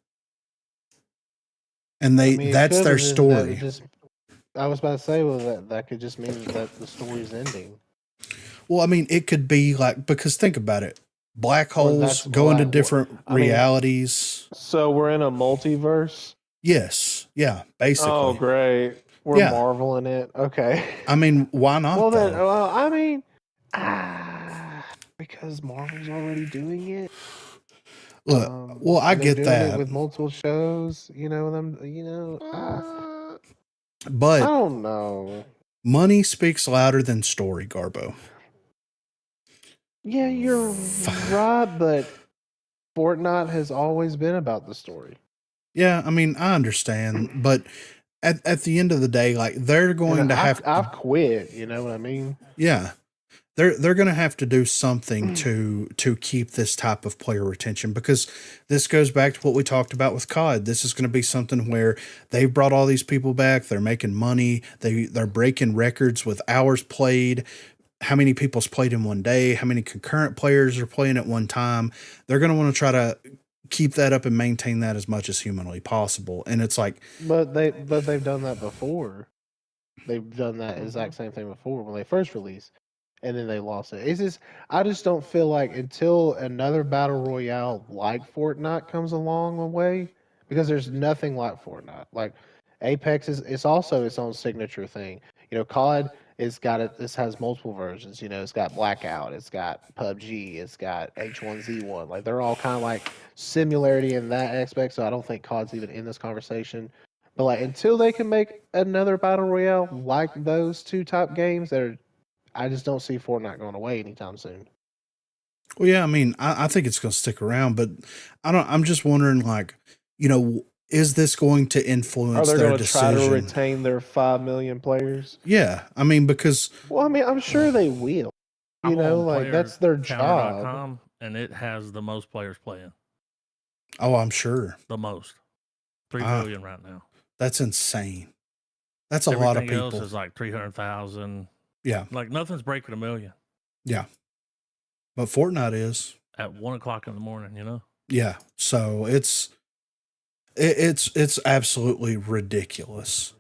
and I mean, it that's could, their but then that would story. just. I was about to say, well, that could just mean that the story's ending, Well, I mean, it could be like, because think about it, black or holes that's go into like. different I mean, realities. so we're in a multiverse. Yes, yeah, Oh, basically, great. We're yeah. marveling it. Okay. I mean, why not Well then, though? well, I mean, because Marvel's already doing it. Look, well, I And they're get doing it that, with multiple shows. You know them. I but don't know. money speaks louder than story, Garbo. Yeah, you're right, but Fortnite has always been about the story. Yeah, I mean, I understand, but at the end of the day, like they're And going to have I've quit. You know what I mean? yeah, they're going to have to do something to keep this type of player retention, because this goes back to what we talked about with COD. This is going to be something where they've brought all these people back. They're making money. They're breaking records with hours played. How many people's played in one day? How many concurrent players are playing at one time? They're going to want to try to keep that up and maintain that as much as humanly possible. And it's like, But they've done that before. They've done that exact same thing before when they first released, and then they lost it. It's just I just don't feel like until another battle royale like Fortnite comes along the way, because there's nothing like Fortnite. Like Apex is it's also its own signature thing. You know, COD it's got it. This has multiple versions. You know, it's got Blackout, it's got PUBG, it's got H1Z1. Like they're all kind of like similarity in that aspect. So I don't think COD's even in this conversation. But like until they can make another battle royale like those two top games, I just don't see Fortnite going away anytime soon. well, yeah, I mean, I think it's going to stick around, but I'm just wondering, like, is this going to Are influence they their going to try to decision? retain their 5 million players? Yeah, I mean, because Well, I mean, I'm sure they will. You I'm know, on like that's their job. playercounter.com, and it has the most players playing. oh, I'm sure The most. 3 Ah. million right now. that's insane. That's a lot of Everything else people. is like 300,000. Yeah, Like nothing's breaking 1 million yeah. But Fortnite is. at 1:00 in the morning. You know. Yeah, so it's absolutely ridiculous.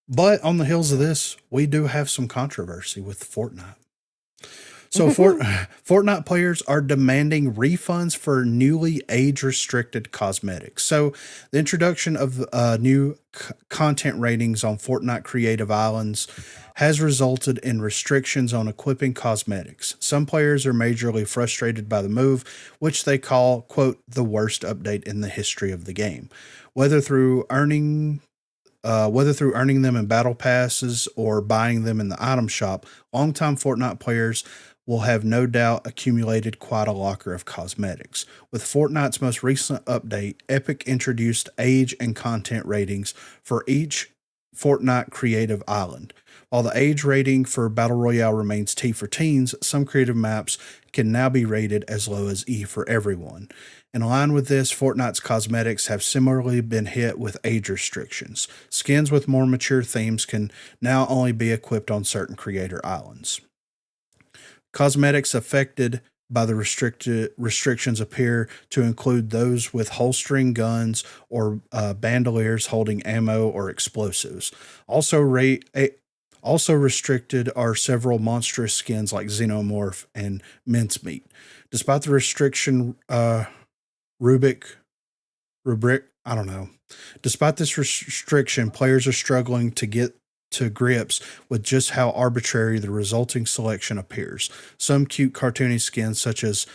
But on the heels of this, we do have some controversy with Fortnite. So Fortnite players are demanding refunds for newly age-restricted cosmetics. So the introduction of new content ratings on Fortnite Creative Islands has resulted in restrictions on equipping cosmetics. Some players are majorly frustrated by the move, which they call, quote, the worst update in the history of the game. Whether through earning them in battle passes or buying them in the item shop, longtime Fortnite players will have no doubt accumulated quite a locker of cosmetics. With Fortnite's most recent update, Epic introduced age and content ratings for each Fortnite Creative Island. While the age rating for Battle Royale remains T for teens, some creative maps can now be rated as low as E for everyone. In line with this, Fortnite's cosmetics have similarly been hit with age restrictions. Skins with more mature themes can now only be equipped on certain creator islands. Cosmetics affected by the restrictions appear to include those with holstering guns or bandoliers holding ammo or explosives. Also restricted are several monstrous skins like Xenomorph and Mincemeat. Despite the rubric, I don't know. Despite this restriction, players are struggling to get to grips with just how arbitrary the resulting selection appears. Some cute cartoony skins, such as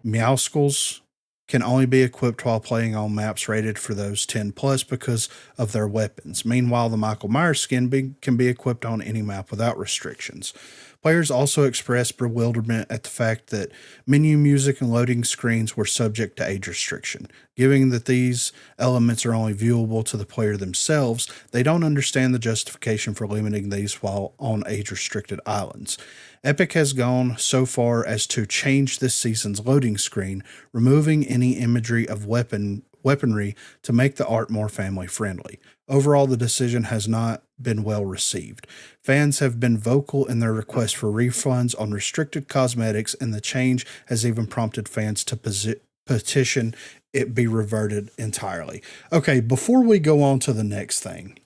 Meowscles, can only be equipped while playing on maps rated for those 10 plus because of their weapons. Meanwhile, the Michael Myers skin can be equipped on any map without restrictions. Players also expressed bewilderment at the fact that menu music and loading screens were subject to age restriction. Given that these elements are only viewable to the player themselves, they don't understand the justification for limiting these while on age-restricted islands. Epic has gone so far as to change this season's loading screen, removing any imagery of weaponry to make the art more family-friendly. Overall, the decision has not been well received. Fans have been vocal in their request for refunds on restricted cosmetics, and the change has even prompted fans to petition it be reverted entirely. Okay, before we go on to the next thing,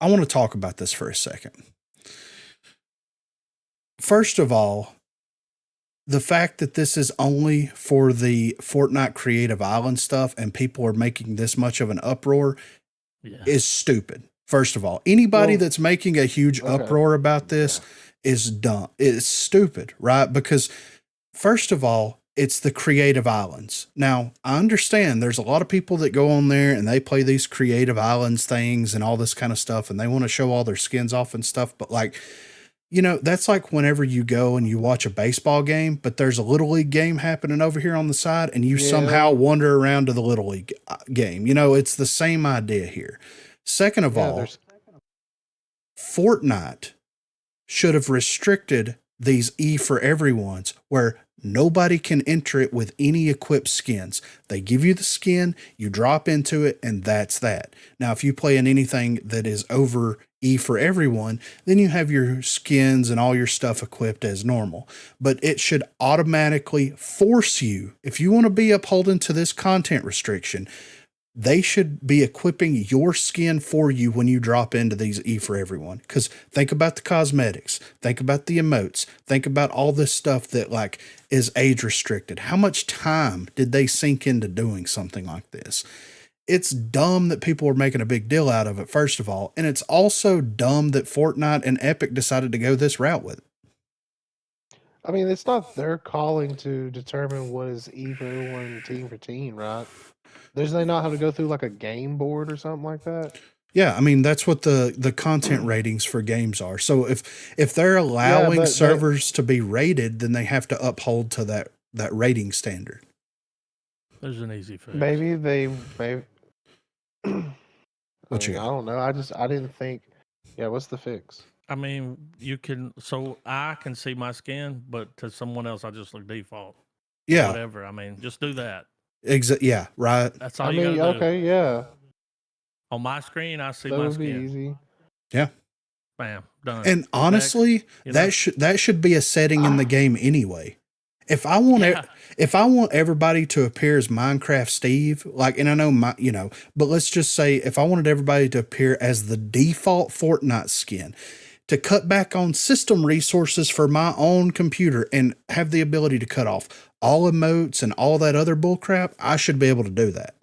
I want to talk about this for a second. First of all, the fact that this is only for the Fortnite Creative Island stuff and people are making this much of an uproar is stupid. First of all, anybody that's making a huge uproar about this is dumb. It's stupid, right? Because first of all, it's the Creative Islands. Now, I understand there's a lot of people that go on there and they play these Creative Islands things and all this kind of stuff, and they want to show all their skins off and stuff. But like, you know, that's like whenever you go and you watch a baseball game, but there's a Little League game happening over here on the side, and you somehow wander around to the Little League game. You know, it's the same idea here. Second of all, Fortnite should have restricted these E for everyone's where nobody can enter it with any equipped skins. They give you the skin, you drop into it, and that's that. Now, if you play in anything that is over E for everyone, then you have your skins and all your stuff equipped as normal. But it should automatically force you, if you want to be upholding to this content restriction, they should be equipping your skin for you when you drop into these E for everyone. Because think about the cosmetics, think about the emotes, think about all this stuff that like is age restricted. How much time did they sink into doing something like this? It's dumb that people are making a big deal out of it, first of all. And it's also dumb that Fortnite and Epic decided to go this route with it. I mean, it's not their calling to determine what is E for everyone, team for team, right? Does they not have to go through like a game board or something like that? Yeah, I mean, that's what the content ratings for games are. So if they're allowing servers to be rated, then they have to uphold to that rating standard. There's an easy fix. Maybe What you got? I don't know. I didn't think. Yeah, what's the fix? I mean, you can, so I can see my skin, but to someone else, I just look default. Yeah. Whatever. I mean, just do that. Yeah, right. That's all you gotta do. Okay, yeah. On my screen, I see That my would be skin. easy. Yeah. Bam, done. And honestly, that should be a setting in the game anyway. If I want everybody to appear as Minecraft Steve, like, and I know but let's just say if I wanted everybody to appear as the default Fortnite skin, to cut back on system resources for my own computer and have the ability to cut off all emotes and all that other bullcrap, I should be able to do that.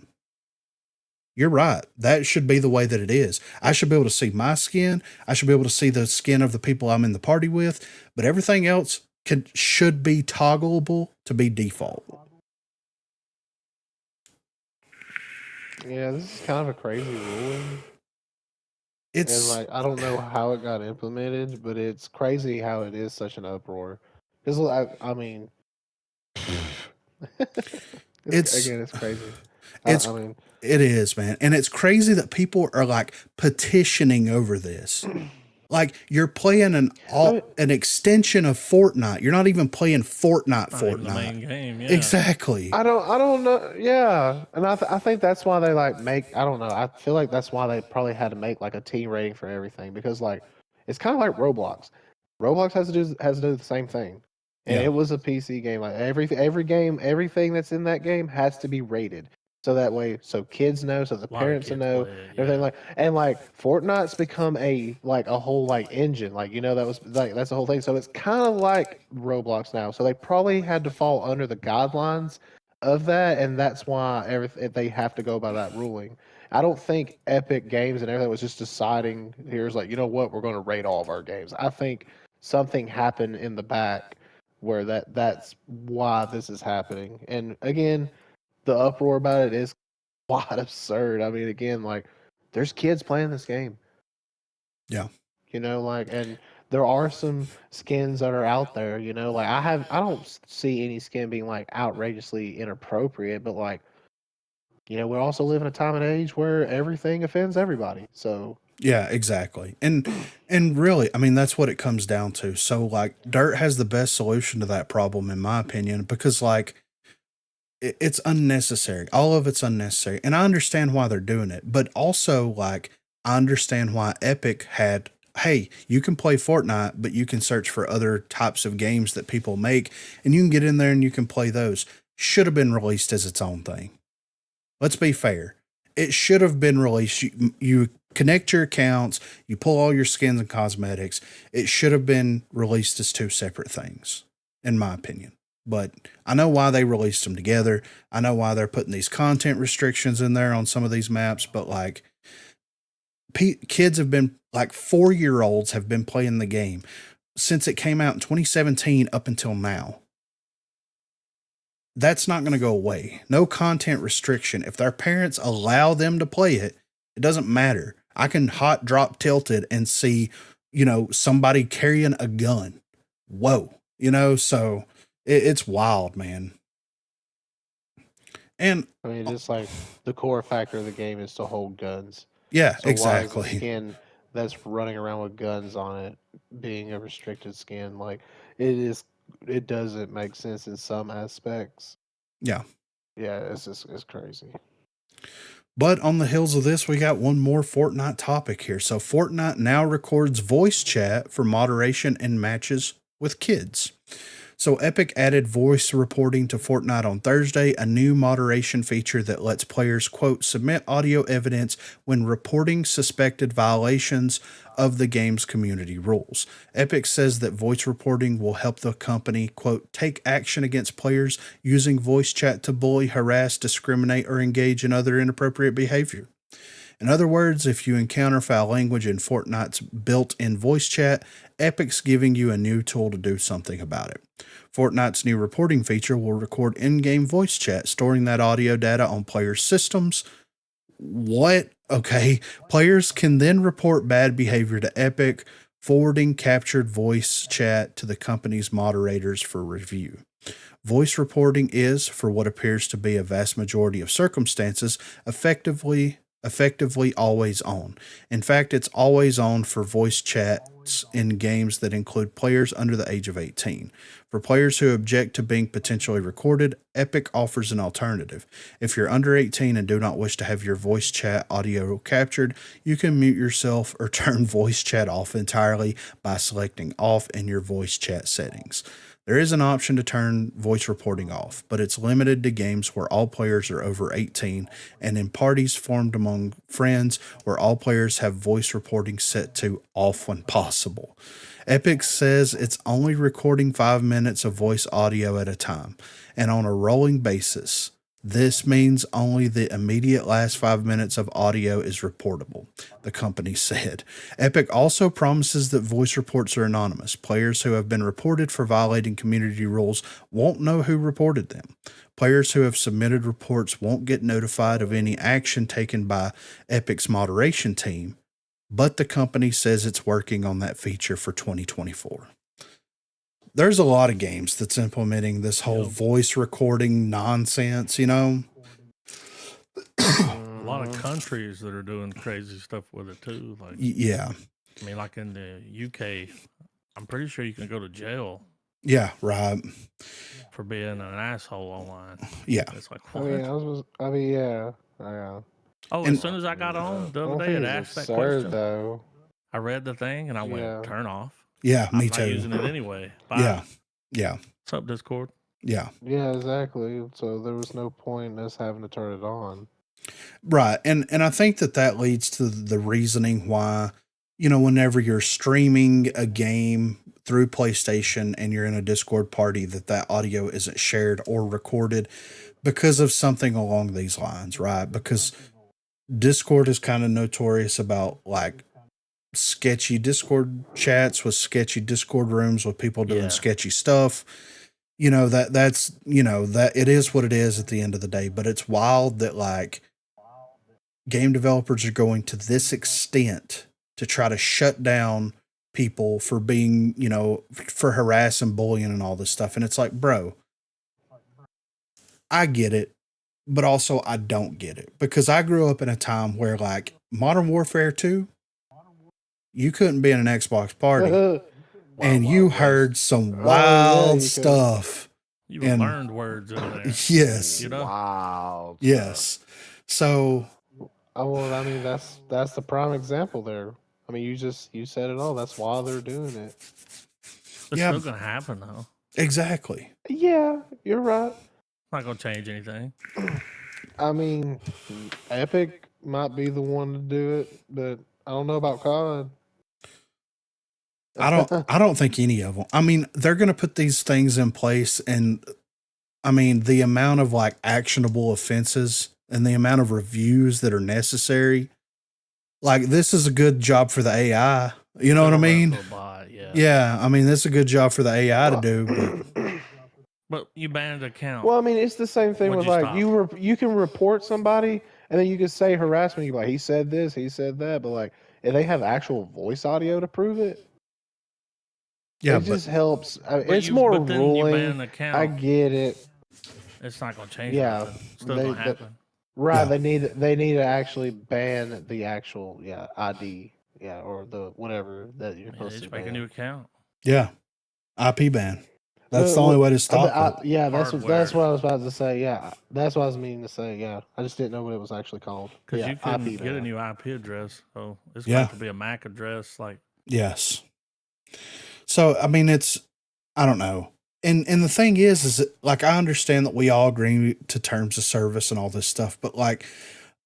You're right. That should be the way that it is. I should be able to see my skin. I should be able to see the skin of the people I'm in the party with, but everything else should be toggleable to be default. Yeah, this is kind of a crazy ruling. It's and like I don't know how it got implemented, but it's crazy how it is such an uproar. Because I mean, it's crazy. It is, man. And it's crazy that people are like petitioning over this. Like you're playing an extension of Fortnite. You're not even playing Fortnite. The main game, yeah. Exactly. I don't know. Yeah, and I think that's why they like make. I don't know. I feel like that's why they probably had to make like a team rating for everything because like it's kind of like Roblox. Roblox has to do the same thing, and it was a PC game. Like every game, everything that's in that game has to be rated. So that way, so kids know, so the parents know, everything like Fortnite's become a whole like engine, like that was like that's the whole thing. So it's kind of like Roblox now. So they probably had to fall under the guidelines of that, and that's why they have to go by that ruling. I don't think Epic Games and everything was just deciding here's like what we're going to rate all of our games. I think something happened in the back where that's why this is happening. And again, the uproar about it is quite absurd. I mean, again, like there's kids playing this game. Yeah. And there are some skins that are out there, like I don't see any skin being like outrageously inappropriate, but like, we also live in a time and age where everything offends everybody. So yeah, exactly. And really, I mean, that's what it comes down to. So like Dirt has the best solution to that problem, in my opinion, because like, it's unnecessary. All of it's unnecessary. And I understand why they're doing it. But also, like, I understand why Epic had, hey, you can play Fortnite, but you can search for other types of games that people make, and you can get in there and you can play those. Should have been released as its own thing. Let's be fair. It should have been released. You connect your accounts, you pull all your skins and cosmetics. It should have been released as two separate things, in my opinion. But I know why they released them together. I know why they're putting these content restrictions in there on some of these maps. But like, kids have been, like 4-year-olds have been playing the game since it came out in 2017 up until now. That's not going to go away. No content restriction. If their parents allow them to play it, it doesn't matter. I can hot drop Tilted and see, somebody carrying a gun. Whoa. So it's wild, man. And I mean, just like the core factor of the game is to hold guns. yeah, So exactly. why is a skin that's running around with guns on it being a restricted skin? Like, it doesn't make sense in some aspects. Yeah. Yeah, it's crazy. But on the heels of this, we got one more Fortnite topic here. So Fortnite now records voice chat for moderation in matches with kids. So Epic added voice reporting to Fortnite on Thursday, a new moderation feature that lets players, quote, submit audio evidence when reporting suspected violations of the game's community rules. Epic says that voice reporting will help the company, quote, take action against players using voice chat to bully, harass, discriminate, or engage in other inappropriate behavior. In other words, if you encounter foul language in Fortnite's built-in voice chat, Epic's giving you a new tool to do something about it. Fortnite's new reporting feature will record in-game voice chat, storing that audio data on players' systems. What? Okay. Players can then report bad behavior to Epic, forwarding captured voice chat to the company's moderators for review. Voice reporting is, for what appears to be a vast majority of circumstances, effectively always on. In fact, it's always on for voice chats in games that include players under the age of 18. For players who object to being potentially recorded, Epic offers an alternative. If you're under 18 and do not wish to have your voice chat audio captured, you can mute yourself or turn voice chat off entirely by selecting off in your voice chat settings. There is an option to turn voice reporting off, but it's limited to games where all players are over 18 and in parties formed among friends where all players have voice reporting set to off when possible. Epic says it's only recording 5 minutes of voice audio at a time, and on a rolling basis. This means only the immediate last 5 minutes of audio is reportable, the company said. Epic also promises that voice reports are anonymous. Players who have been reported for violating community rules won't know who reported them. Players who have submitted reports won't get notified of any action taken by Epic's moderation team, but the company says it's working on that feature for 2024. There's a lot of games that's implementing this whole voice recording nonsense, A lot of countries that are doing crazy stuff with it too. Like, yeah. I mean, like in the UK, I'm pretty sure you can go to jail. Yeah, right. For being an asshole online. Yeah. It's like, I what? mean, yeah. Oh, as soon as I got on the other day and asked that question, though. I read the thing and I went, Yeah. turn off. Yeah, me I'm too. not using it anyway. Bye. Yeah. Yeah. What's up, Discord? Yeah. Yeah, exactly. So there was no point in us having to turn it on. Right. And I think that leads to the reasoning why, whenever you're streaming a game through PlayStation and you're in a Discord party, that audio isn't shared or recorded because of something along these lines, right? Because Discord is kind of notorious about like sketchy Discord chats with sketchy Discord rooms with people doing sketchy stuff. That it is what it is at the end of the day, but it's wild that like game developers are going to this extent to try to shut down people for being, for harassing, bullying and all this stuff. And it's like, bro, I get it, but also I don't get it because I grew up in a time where like Modern Warfare 2, you couldn't be in an Xbox party and you heard some wild stuff. You learned words in there. Yes. Wow. Yes. So well, I mean, that's the prime example there. I mean, you said it all. That's why they're doing it. It's Yeah. still gonna happen though. Exactly. Yeah, you're right. It's not gonna change anything. I mean, Epic might be the one to do it, but I don't know about COD. I don't think any of them. I mean, they're going to put these things in place, and I mean, the amount of like actionable offenses and the amount of reviews that are necessary. Like, this is a good job for the AI. You know what I mean? Bot, yeah. Yeah, I mean, this is a good job for the AI to do. But you banned an account. Well, I mean, it's the same thing What'd with you like stop? you can report somebody and then you can say harassment. You're like, he said this, he said that, but like if they have actual voice audio to prove it, Yeah, it just helps. But It's more but then you ban ruling. an account. I get it. It's not gonna change Yeah, nothing. It's still gonna happen. Right, Yeah. they need to actually ban the actual ID or the whatever that you're Yeah, supposed just to make a ban. new account. yeah, IP ban. That's But the only what- way to stop it. Yeah, that's Hardware. what I was about to say. Yeah, that's what I was meaning to say. Yeah, I just didn't know what it was actually called. Because Yeah, you couldn't IP get a ban. new IP address, so it's Yeah. going to have to be a MAC address. Like, Yes. So, I mean, I don't know. And the thing is that, like, I understand that we all agree to terms of service and all this stuff, but like,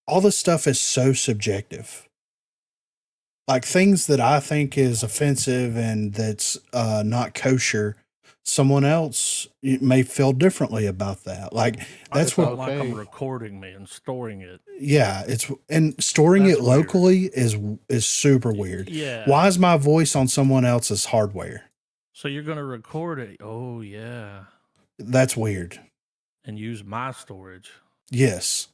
all this stuff is so subjective. Like, things that I think is offensive and that's not kosher, someone else may feel differently about that. Like, that's it's what, not like okay. I'm recording me and storing it. yeah, and storing That's it weird. locally is super weird. Yeah. Why is my voice on someone else's hardware? So you're going to record it. Oh, yeah. That's weird. And use my storage. Yes.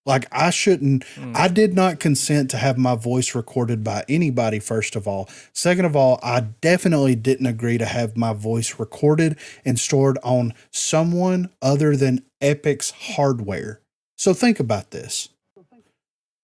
Like, I shouldn't, I did not consent to have my voice recorded by anybody, first of all. Second of all, I definitely didn't agree to have my voice recorded and stored on someone other than Epic's hardware. So think about this.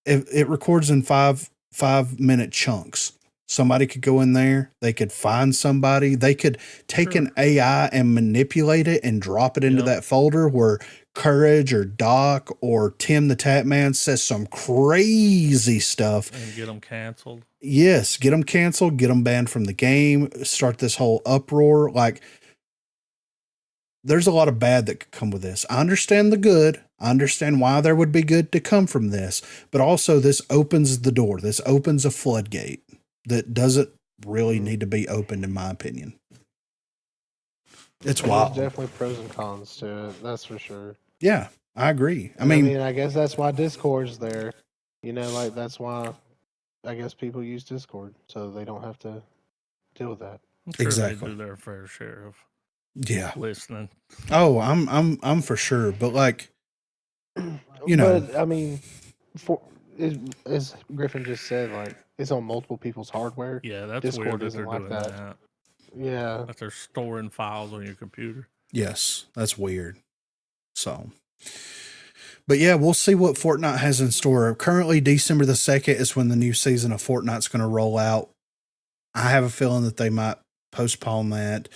If it records in 5-minute chunks, somebody could go in there, they could find somebody, they could take an AI and manipulate it and drop it into Yep. that folder where Courage or Doc or Tim the Tatman says some crazy stuff. And get them canceled. Yes, get them canceled, get them banned from the game, start this whole uproar. Like, there's a lot of bad that could come with this. I understand the good. I understand why there would be good to come from this, but also this opens the door. This opens a floodgate that doesn't really need to be opened, in my opinion. It's wild. There's definitely pros and cons to it. That's for sure. Yeah, I agree. I I mean, mean, I guess that's why Discord's there. You know, like that's why I guess people use Discord so they don't have to deal with that. I'm sure Exactly. they do their fair share of yeah. listening. Oh, I'm for sure. But like, you know, But I mean, as Griffin just said, like it's on multiple people's hardware. Yeah, that's Discord weird that isn't they're like doing that. that. Yeah, That they're storing files on your computer. yes, that's weird. So, but yeah, we'll see what Fortnite has in store. Currently, December the 2nd is when the new season of Fortnite's going to roll out. I have a feeling that they might postpone that.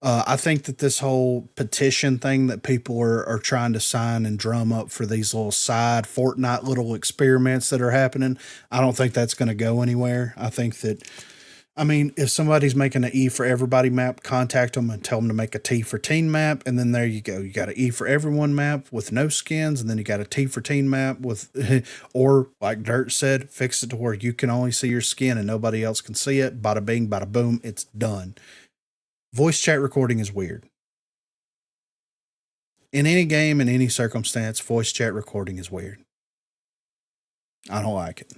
I think that this whole petition thing that people are trying to sign and drum up for these little side Fortnite little experiments that are happening, I don't think that's going to go anywhere. I think that, I mean, if somebody's making an E for everybody map, contact them and tell them to make a T for teen map. And then there you go. You got an E for everyone map with no skins. And then you got a T for teen map with, or like Dirt said, fix it to where you can only see your skin and nobody else can see it. Bada bing, bada boom. It's done. Voice chat recording is weird. In any game, in any circumstance, voice chat recording is weird. I don't like it.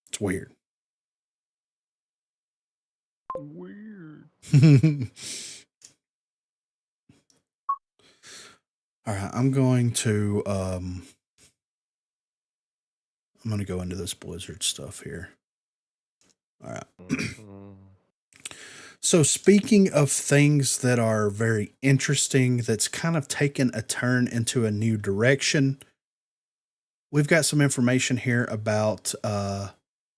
It's weird. Weird. All right, I'm going to go into this Blizzard stuff here. All right. So speaking of things that are very interesting, that's kind of taken a turn into a new direction, we've got some information here about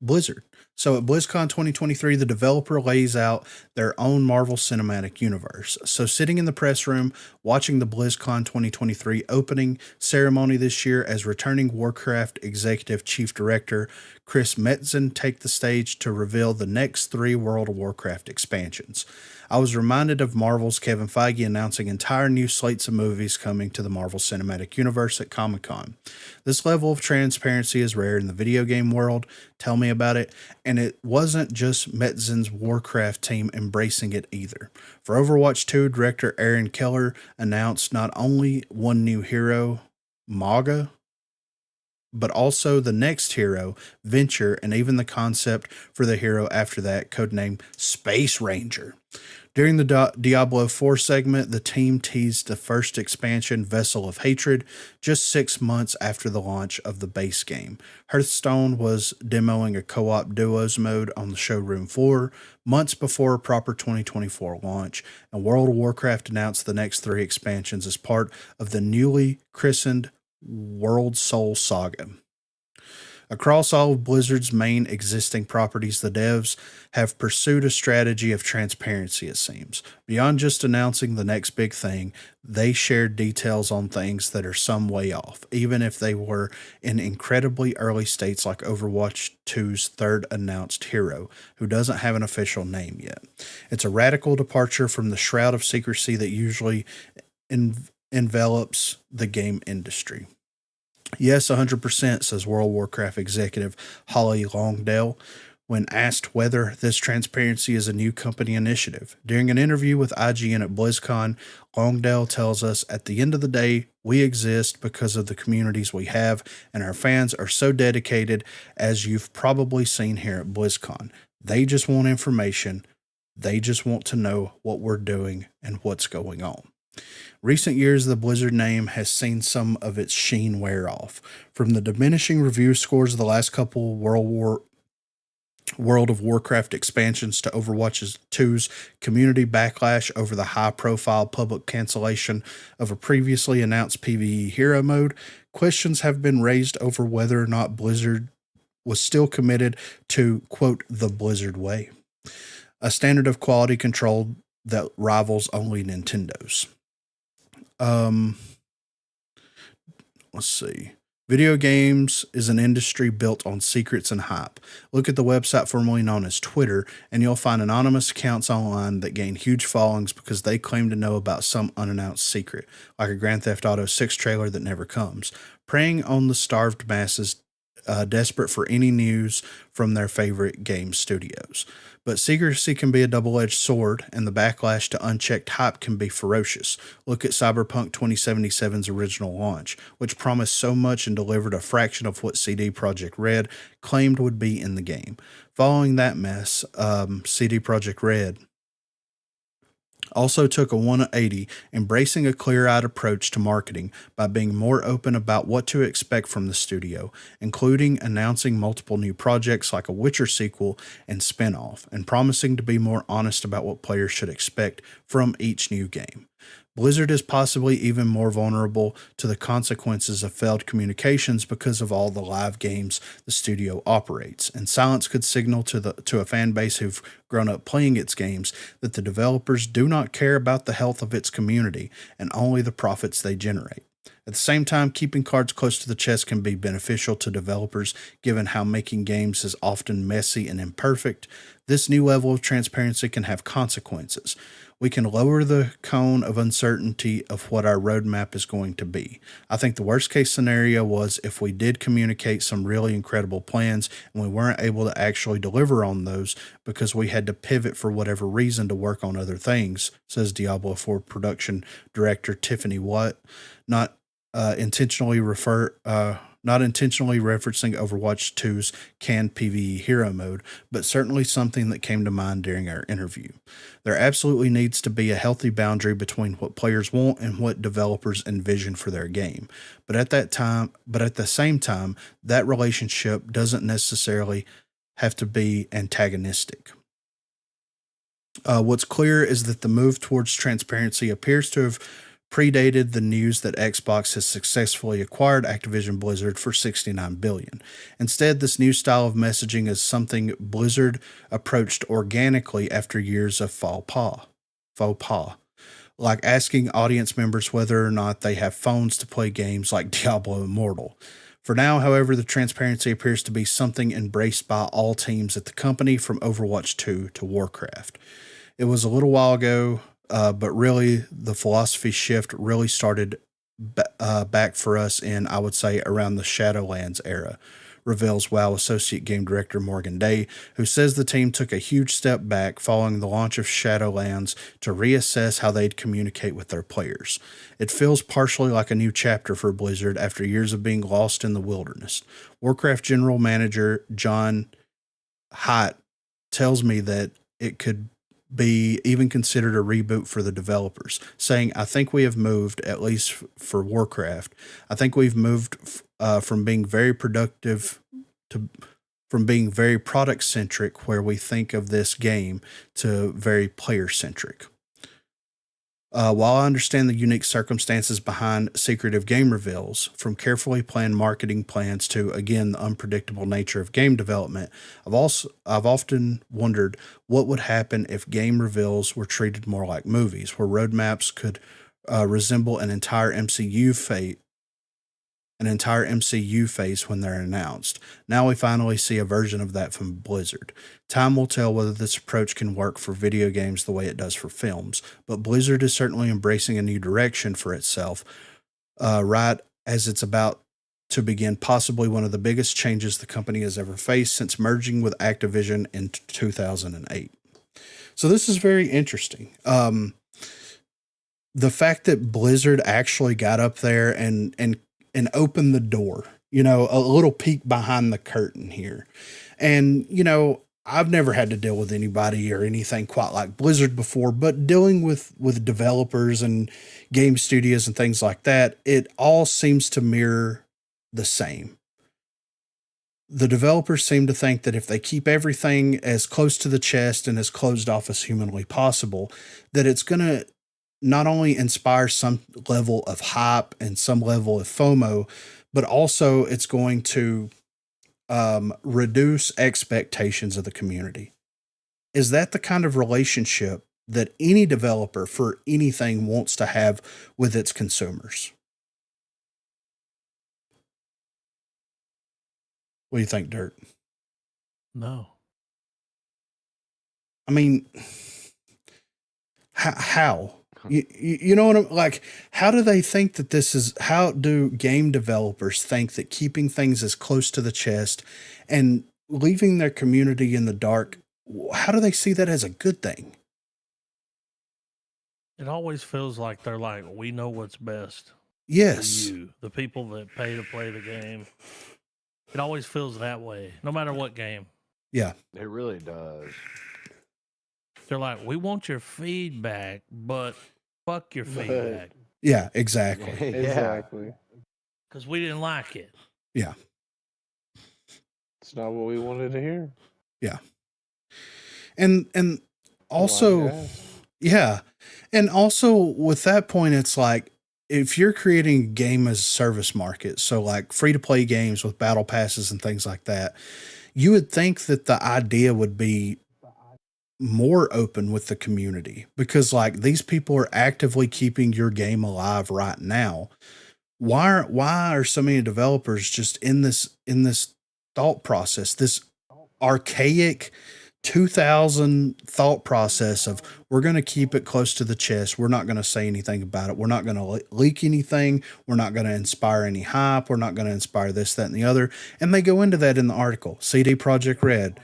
Blizzard. So at BlizzCon 2023, the developer lays out their own Marvel Cinematic Universe. So sitting in the press room, watching the BlizzCon 2023 opening ceremony this year as returning Warcraft Executive Chief Director Chris Metzen take the stage to reveal the next 3 World of Warcraft expansions. I was reminded of Marvel's Kevin Feige announcing entire new slates of movies coming to the Marvel Cinematic Universe at Comic-Con. This level of transparency is rare in the video game world. Tell me about it. And it wasn't just Metzen's Warcraft team embracing it either. For Overwatch 2, director Aaron Keller announced not only one new hero, Maga, but also the next hero, Venture, and even the concept for the hero after that, codenamed Space Ranger. During the Diablo 4 segment, the team teased the first expansion, Vessel of Hatred, just 6 months after the launch of the base game. Hearthstone was demoing a co-op duos mode on the showroom floor months before a proper 2024 launch, and World of Warcraft announced the next 3 expansions as part of the newly christened World Soul Saga. Across all of Blizzard's main existing properties, the devs have pursued a strategy of transparency, it seems. Beyond just announcing the next big thing, they shared details on things that are some way off, even if they were in incredibly early states like Overwatch 2's third announced hero, who doesn't have an official name yet. It's a radical departure from the shroud of secrecy that usually envelops the game industry. Yes, 100%, says World of Warcraft executive Holly Longdale, when asked whether this transparency is a new company initiative. During an interview with IGN at BlizzCon, Longdale tells us, at the end of the day, we exist because of the communities we have, and our fans are so dedicated, as you've probably seen here at BlizzCon. They just want information. They just want to know what we're doing and what's going on. Recent years, the Blizzard name has seen some of its sheen wear off. From the diminishing review scores of the last couple World of Warcraft expansions to Overwatch 2's community backlash over the high-profile public cancellation of a previously announced PvE hero mode, questions have been raised over whether or not Blizzard was still committed to, quote, the Blizzard way, a standard of quality control that rivals only Nintendo's. Let's see. Video games is an industry built on secrets and hype. Look at the website formerly known as Twitter, and you'll find anonymous accounts online that gain huge followings because they claim to know about some unannounced secret, like a Grand Theft Auto 6 trailer that never comes, preying on the starved masses desperate for any news from their favorite game studios. But secrecy can be a double-edged sword, and the backlash to unchecked hype can be ferocious. Look at Cyberpunk 2077's original launch, which promised so much and delivered a fraction of what CD Projekt Red claimed would be in the game. Following that mess, CD Projekt Red also took a 180, embracing a clear-eyed approach to marketing by being more open about what to expect from the studio, including announcing multiple new projects like a Witcher sequel and spin-off, and promising to be more honest about what players should expect from each new game. Blizzard is possibly even more vulnerable to the consequences of failed communications because of all the live games the studio operates, and silence could signal to a fan base who've grown up playing its games that the developers do not care about the health of its community and only the profits they generate. At the same time, keeping cards close to the chest can be beneficial to developers given how making games is often messy and imperfect. This new level of transparency can have consequences. We can lower the cone of uncertainty of what our roadmap is going to be. I think the worst case scenario was if we did communicate some really incredible plans and we weren't able to actually deliver on those because we had to pivot for whatever reason to work on other things, says Diablo 4 production director Tiffany Watt, not intentionally referencing Overwatch 2's canned PvE hero mode, but certainly something that came to mind during our interview. There absolutely needs to be a healthy boundary between what players want and what developers envision for their game. But at the same time, that relationship doesn't necessarily have to be antagonistic. What's clear is that the move towards transparency appears to have predated the news that Xbox has successfully acquired Activision Blizzard for $69 billion. Instead, this new style of messaging is something Blizzard approached organically after years of faux pas, like asking audience members whether or not they have phones to play games like Diablo Immortal. For now, however, the transparency appears to be something embraced by all teams at the company, from Overwatch 2 to Warcraft. It was a little while ago, but really the philosophy shift really started back for us in, I would say, around the Shadowlands era, reveals WoW Associate Game Director Morgan Day, who says the team took a huge step back following the launch of Shadowlands to reassess how they'd communicate with their players. It feels partially like a new chapter for Blizzard after years of being lost in the wilderness. Warcraft General Manager John Haidt tells me that it could be even considered a reboot for the developers, saying, I think we have moved, at least for Warcraft, I think we've moved from being very productive to from being very product centric, where we think of this game, to very player centric. While I understand the unique circumstances behind secretive game reveals, from carefully planned marketing plans to, again, the unpredictable nature of game development, I've often wondered what would happen if game reveals were treated more like movies, where roadmaps could resemble an entire MCU phase when they're announced. Now we finally see a version of that from Blizzard. Time will tell whether this approach can work for video games the way it does for films, but Blizzard is certainly embracing a new direction for itself, right as it's about to begin possibly one of the biggest changes the company has ever faced since merging with Activision in 2008. So this is very interesting. The fact that Blizzard actually got up there and open the door, a little peek behind the curtain here. And, I've never had to deal with anybody or anything quite like Blizzard before, but dealing with developers and game studios and things like that, it all seems to mirror the same. The developers seem to think that if they keep everything as close to the chest and as closed off as humanly possible, that it's going to not only inspire some level of hype and some level of FOMO, but also it's going to reduce expectations of the community. Is that the kind of relationship that any developer for anything wants to have with its consumers? What do you think, Dirt? No. I mean, how? You know what I'm like? How do they think that this is? How do game developers think that keeping things as close to the chest and leaving their community in the dark, how do they see that as a good thing? It always feels like they're like, we know what's best Yes. for you, the people that pay to play the game. It always feels that way, no matter what game. Yeah. It really does. They're like, we want your feedback, but fuck your feedback. Yeah, exactly. Yeah. Exactly. Because we didn't like it. Yeah. It's not what we wanted to hear. Yeah. And also, yeah. And also with that point, it's like, if you're creating a game as a service market, so like free to play games with battle passes and things like that, you would think that the idea would be more open with the community, because like these people are actively keeping your game alive right now. Why are so many developers just in this thought process, this archaic 2000 thought process of, we're going to keep it close to the chest. We're not going to say anything about it. We're not going to leak anything. We're not going to inspire any hype. We're not going to inspire this, that, and the other. And they go into that in the article. CD Projekt Red.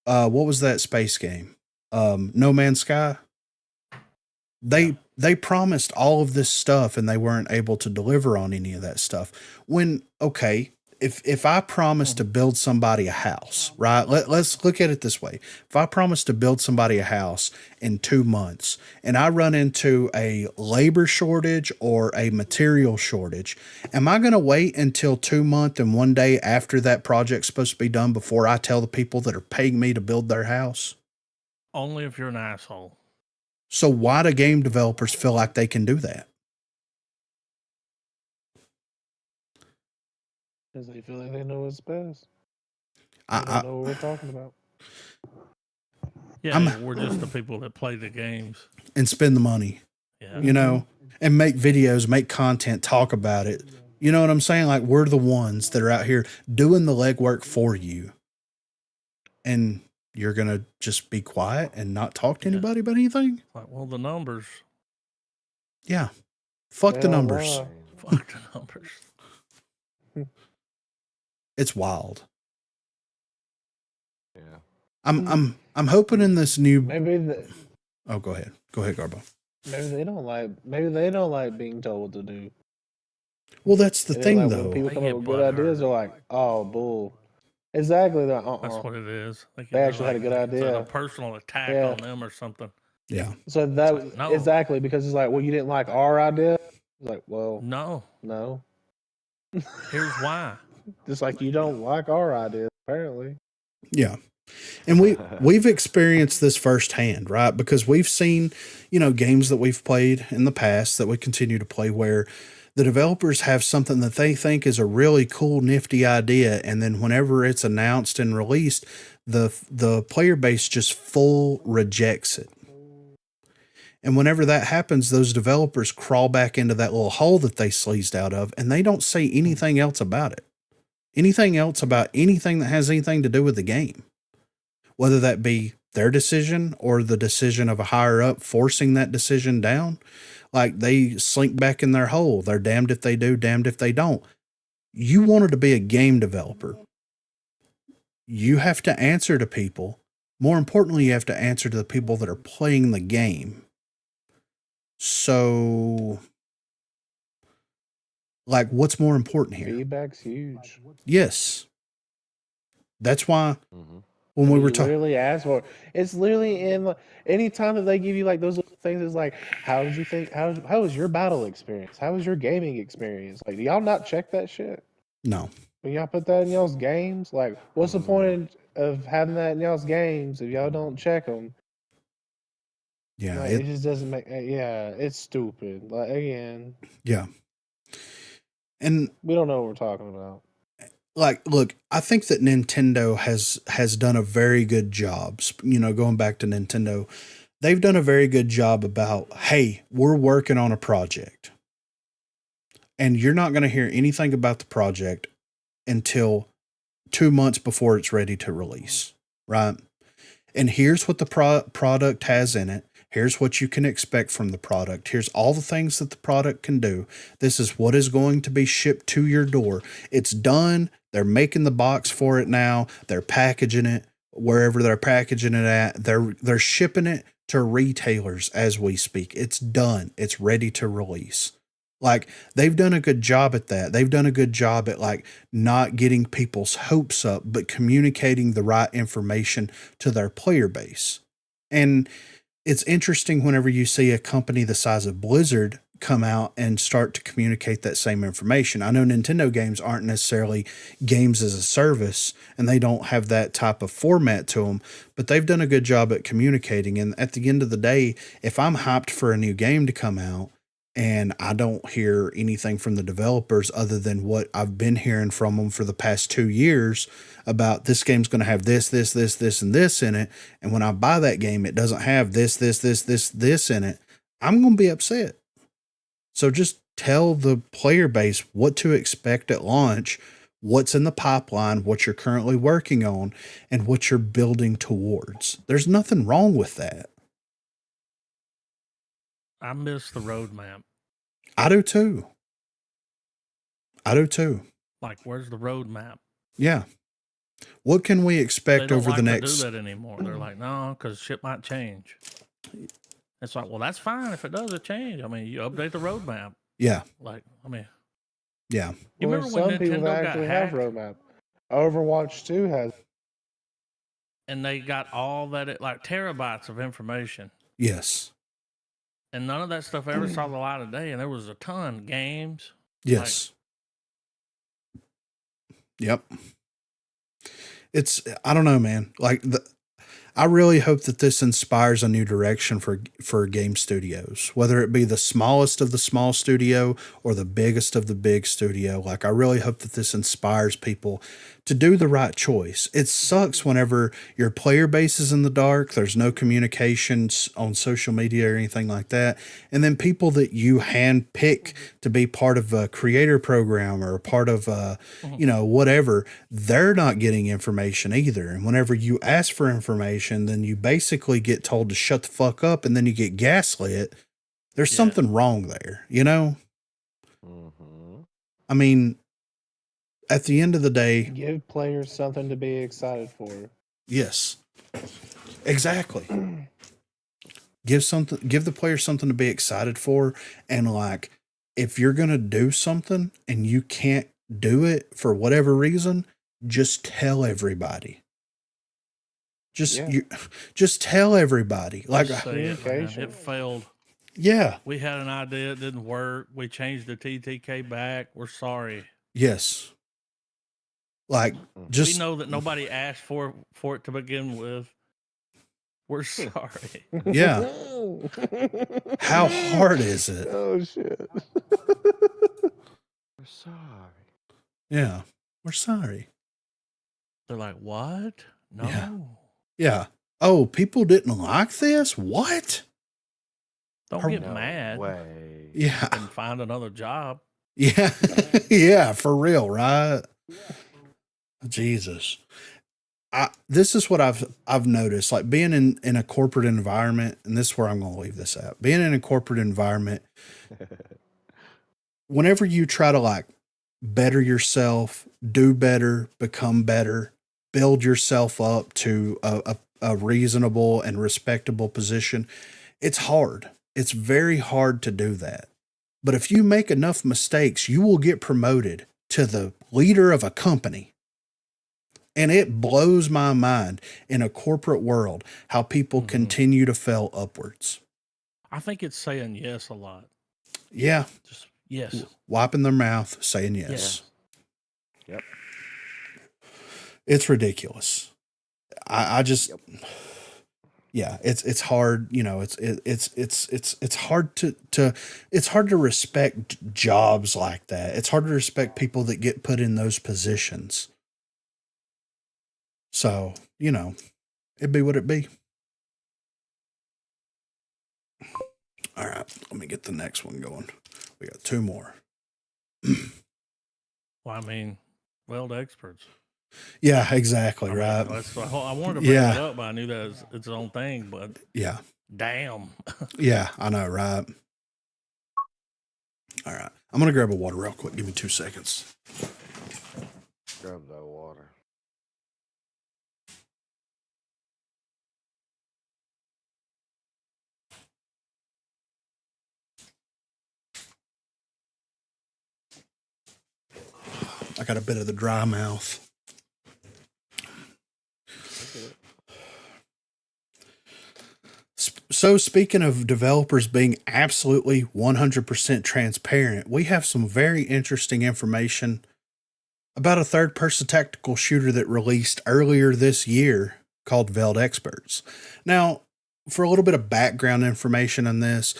What was that space game? No Man's Sky. They promised all of this stuff and they weren't able to deliver on any of that stuff. When, okay, if I promise to build somebody a house, right? Let's look at it this way. If I promise to build somebody a house in 2 months and I run into a labor shortage or a material shortage, am I going to wait until 2 months and 1 day after that project's supposed to be done before I tell the people that are paying me to build their house? Only if you're an asshole. So why do game developers feel like they can do that? Because they feel like they know what's best. They I, don't I know what we're talking about. Yeah, I'm we're just the people that play the games. and spend the money, Yeah. you know, and make videos, make content, talk about it. You know what I'm saying? Like we're the ones that are out here doing the legwork for you. And you're going to just be quiet and not talk to Yeah. anybody about anything? Like, well, the numbers. Yeah. Fuck They the don't numbers. lie. Fuck the numbers. It's wild. Yeah. I'm hoping in this new. Maybe the, Oh, go ahead. Go ahead, Garbo. maybe they don't like. Maybe they don't like being told what to do. Well, that's the And thing, like when though. people They come get up with good ideas, butthurt. they're like, "Oh, bull." Exactly. They're like, That's what it is. They actually had a good It's like a idea. personal attack Yeah. on them or something. Yeah. So that like, no. exactly because it's like, well, you didn't like our idea. It's like, well, No. no. Here's why. Just like you don't like our idea, apparently. Yeah. And we've experienced this firsthand, right? Because we've seen, games that we've played in the past that we continue to play where the developers have something that they think is a really cool, nifty idea. And then whenever it's announced and released, the player base just full rejects it. And whenever that happens, those developers crawl back into that little hole that they sleazed out of, and they don't say anything else about it. Anything else about anything that has anything to do with the game. Whether that be their decision or the decision of a higher up forcing that decision down, like they slink back in their hole. They're damned if they do, damned if they don't. You wanted to be a game developer. You have to answer to people. More importantly, you have to answer to the people that are playing the game. So, like, what's more important here? Feedback's huge. Yes. That's why Mhm. when we were You talking, literally ask for it. It's literally in any time that they give you like those little things. It's like, how did you think? How was your battle experience? How was your gaming experience? Like, do y'all not check that shit? no. When y'all put that in y'all's games, like, what's the point of having that in y'all's games if y'all don't check them? Yeah. Like, it just doesn't make. Yeah, it's stupid. Like again, Yeah. And we don't know what we're talking about. like, look, I think that Nintendo has done a very good job. Going back to Nintendo, they've done a very good job about, hey, we're working on a project. And you're not going to hear anything about the project until 2 months before it's ready to release, right? And here's what the product has in it. Here's what you can expect from the product. Here's all the things that the product can do. This is what is going to be shipped to your door. It's done. They're making the box for it now. They're packaging it wherever they're packaging it at. They're shipping it to retailers as we speak. It's done. It's ready to release. Like, they've done a good job at that. They've done a good job at like not getting people's hopes up, but communicating the right information to their player base. And it's interesting whenever you see a company the size of Blizzard come out and start to communicate that same information. I know Nintendo games aren't necessarily games as a service and they don't have that type of format to them, but they've done a good job at communicating. And at the end of the day, if I'm hyped for a new game to come out and I don't hear anything from the developers other than what I've been hearing from them for the past 2 years about this game's going to have this, and this in it. And when I buy that game, it doesn't have this in it. I'm going to be upset. So just tell the player base what to expect at launch, what's in the pipeline, what you're currently working on, and what you're building towards. There's nothing wrong with that. I miss the roadmap. I do too. Like, where's the roadmap? Yeah. What can we They expect don't over like the to next? do that anymore. They're like, no, because shit might change. It's like, well, that's fine if it does a change. I mean, you update the roadmap. Yeah. Like, I mean, Yeah. you Well, remember when some people Nintendo got actually have hacked roadmap. Overwatch 2 has. and they got all that, like terabytes of information, Yes. and none of that stuff ever saw the light of day. And there was a ton games. Yes. Yep. It's, I don't know, man. Like I really hope that this inspires a new direction for game studios, whether it be the smallest of the small studio or the biggest of the big studio. Like, I really hope that this inspires people to do the right choice. It sucks whenever your player base is in the dark, there's no communications on social media or anything like that, and then people that you hand pick to be part of a creator program or part of whatever, they're not getting information either. And whenever you ask for information, then you basically get told to shut the fuck up, and then you get gaslit. There's something wrong there, I mean, at the end of the day, Give players something to be excited for. yes, exactly. Give the player something to be excited for. And like, if you're going to do something and you can't do it for whatever reason, just tell everybody. Just tell everybody. Like, Just say it, man. It failed. yeah, We had an idea, it didn't work. We changed the TTK back. We're sorry. yes. Like, We just know that nobody asked for it to begin with. We're sorry. yeah. How hard is it? Oh shit. We're sorry. Yeah, we're sorry. They're like, what? No. Yeah. Yeah. Oh, people didn't like this? What? Don't get No mad way. Yeah. and find another job. Yeah. Yeah, for real, right? Jesus. This is what I've noticed, like being in a corporate environment, and this is where I'm going to leave this at. Being in a corporate environment, whenever you try to like better yourself, do better, become better, build yourself up to a reasonable and respectable position, it's hard. It's very hard to do that. But if you make enough mistakes, you will get promoted to the leader of a company. And it blows my mind in a corporate world how people continue to fail upwards. I think it's saying yes a lot. Yeah. Just yes. Wiping their mouth, saying yes. Yep. It's ridiculous. I just, yeah, it's hard. It's hard it's hard to respect jobs like that. It's hard to respect people that get put in those positions. So, it'd be what it be. All right, let me get the next one going. We got two more. Well, I mean, weld experts. Yeah, exactly. I mean, right. that's the whole, I wanted to bring it up, but I knew that was its own thing. But Yeah. damn. Yeah, I know, right? All right. I'm going to grab a water real quick. Give me 2 seconds. Grab that water. I got a bit of the dry mouth. So speaking of developers being absolutely 100% transparent, we have some very interesting information about a third-person tactical shooter that released earlier this year called Veld Experts. Now, for a little bit of background information on this,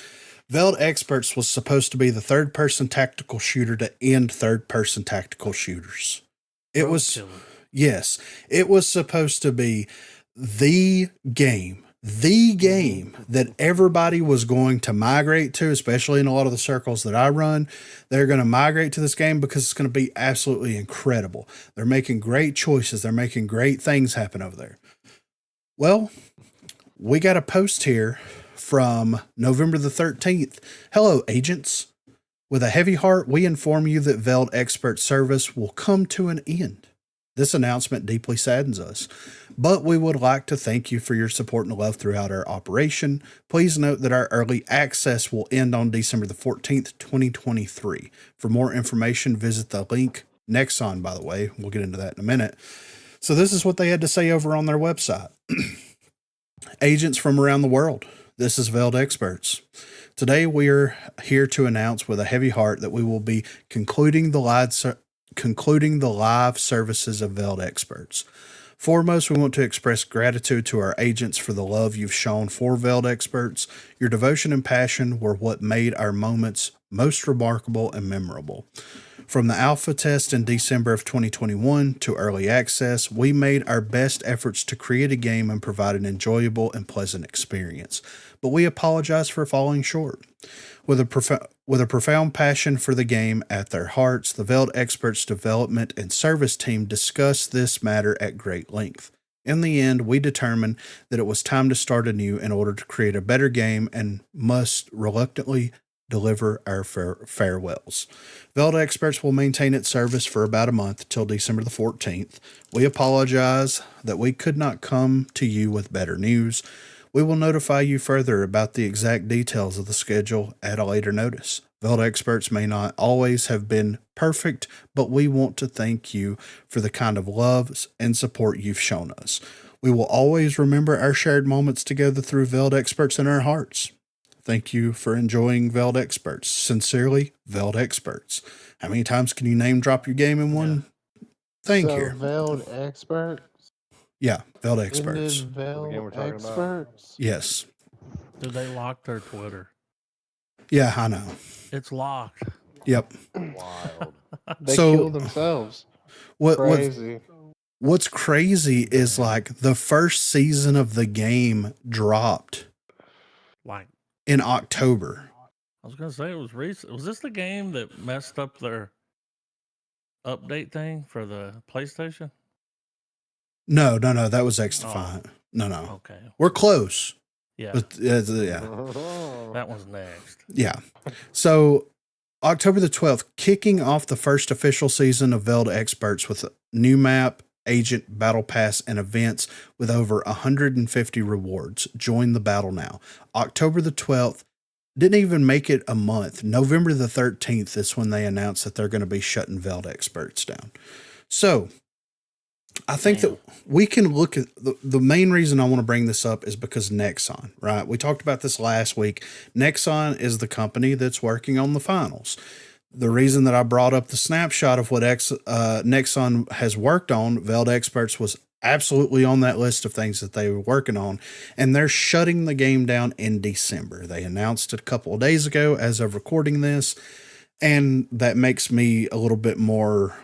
Veld Experts was supposed to be the third-person tactical shooter to end third-person tactical shooters. It was, yes, it was supposed to be the game that everybody was going to migrate to, especially in a lot of the circles that I run. They're going to migrate to this game because it's going to be absolutely incredible. They're making great choices. They're making great things happen over there. Well, we got a post here from November the 13th. Hello, agents. With a heavy heart, we inform you that Veld Expert service will come to an end. This announcement deeply saddens us, but we would like to thank you for your support and love throughout our operation. Please note that our early access will end on December the 14th, 2023. For more information, visit the link next on, by the way. We'll get into that in a minute. So this is what they had to say over on their website. Agents from around the world. This is Veld Experts. Today we are here to announce with a heavy heart that we will be concluding the live services of Veld Experts. Foremost, we want to express gratitude to our agents for the love you've shown for Veld Experts. Your devotion and passion were what made our moments most remarkable and memorable. From the alpha test in December of 2021 to early access, we made our best efforts to create a game and provide an enjoyable and pleasant experience. But we apologize for falling short. With a profound passion for the game at their hearts, the Veld Experts development and service team discussed this matter at great length. In the end, we determined that it was time to start anew in order to create a better game and must reluctantly deliver our farewells. Veld Experts will maintain its service for about a month till December the 14th. We apologize that we could not come to you with better news. We will notify you further about the exact details of the schedule at a later notice. Veld Experts may not always have been perfect, but we want to thank you for the kind of love and support you've shown us. We will always remember our shared moments together through Veld Experts in our hearts. Thank you for enjoying Veld Experts. Sincerely, Veld Experts. How many times can you name drop your game in one thing here? Veld Experts? Yeah, Veld Experts. Veld we're talking about? Experts? Yes. Did they lock their Twitter? Yeah, I know. It's locked. Yep. Wild. They So- killed themselves. What's Crazy. crazy is like the first season of the game dropped Like, in October. I was gonna say it was recent. Was this the game that messed up their update thing for the PlayStation? No, that was X Defiant. No. Okay. We're close. Yeah. But yeah. That one's next. Yeah. So October the 12th, kicking off the first official season of Veld Experts with a new map, agent, battle pass, and events with over 150 rewards. Join the battle now. October the 12th, didn't even make it a month. November the 13th is when they announced that they're going to be shutting Veld Experts down. So I think that we can look at the main reason I want to bring this up is because Nexon, right? We talked about this last week. Nexon is the company that's working on the finals. The reason that I brought up the snapshot of what Nexon has worked on, Veld Experts was absolutely on that list of things that they were working on, and they're shutting the game down in December. They announced it a couple of days ago as of recording this, and that makes me a little bit more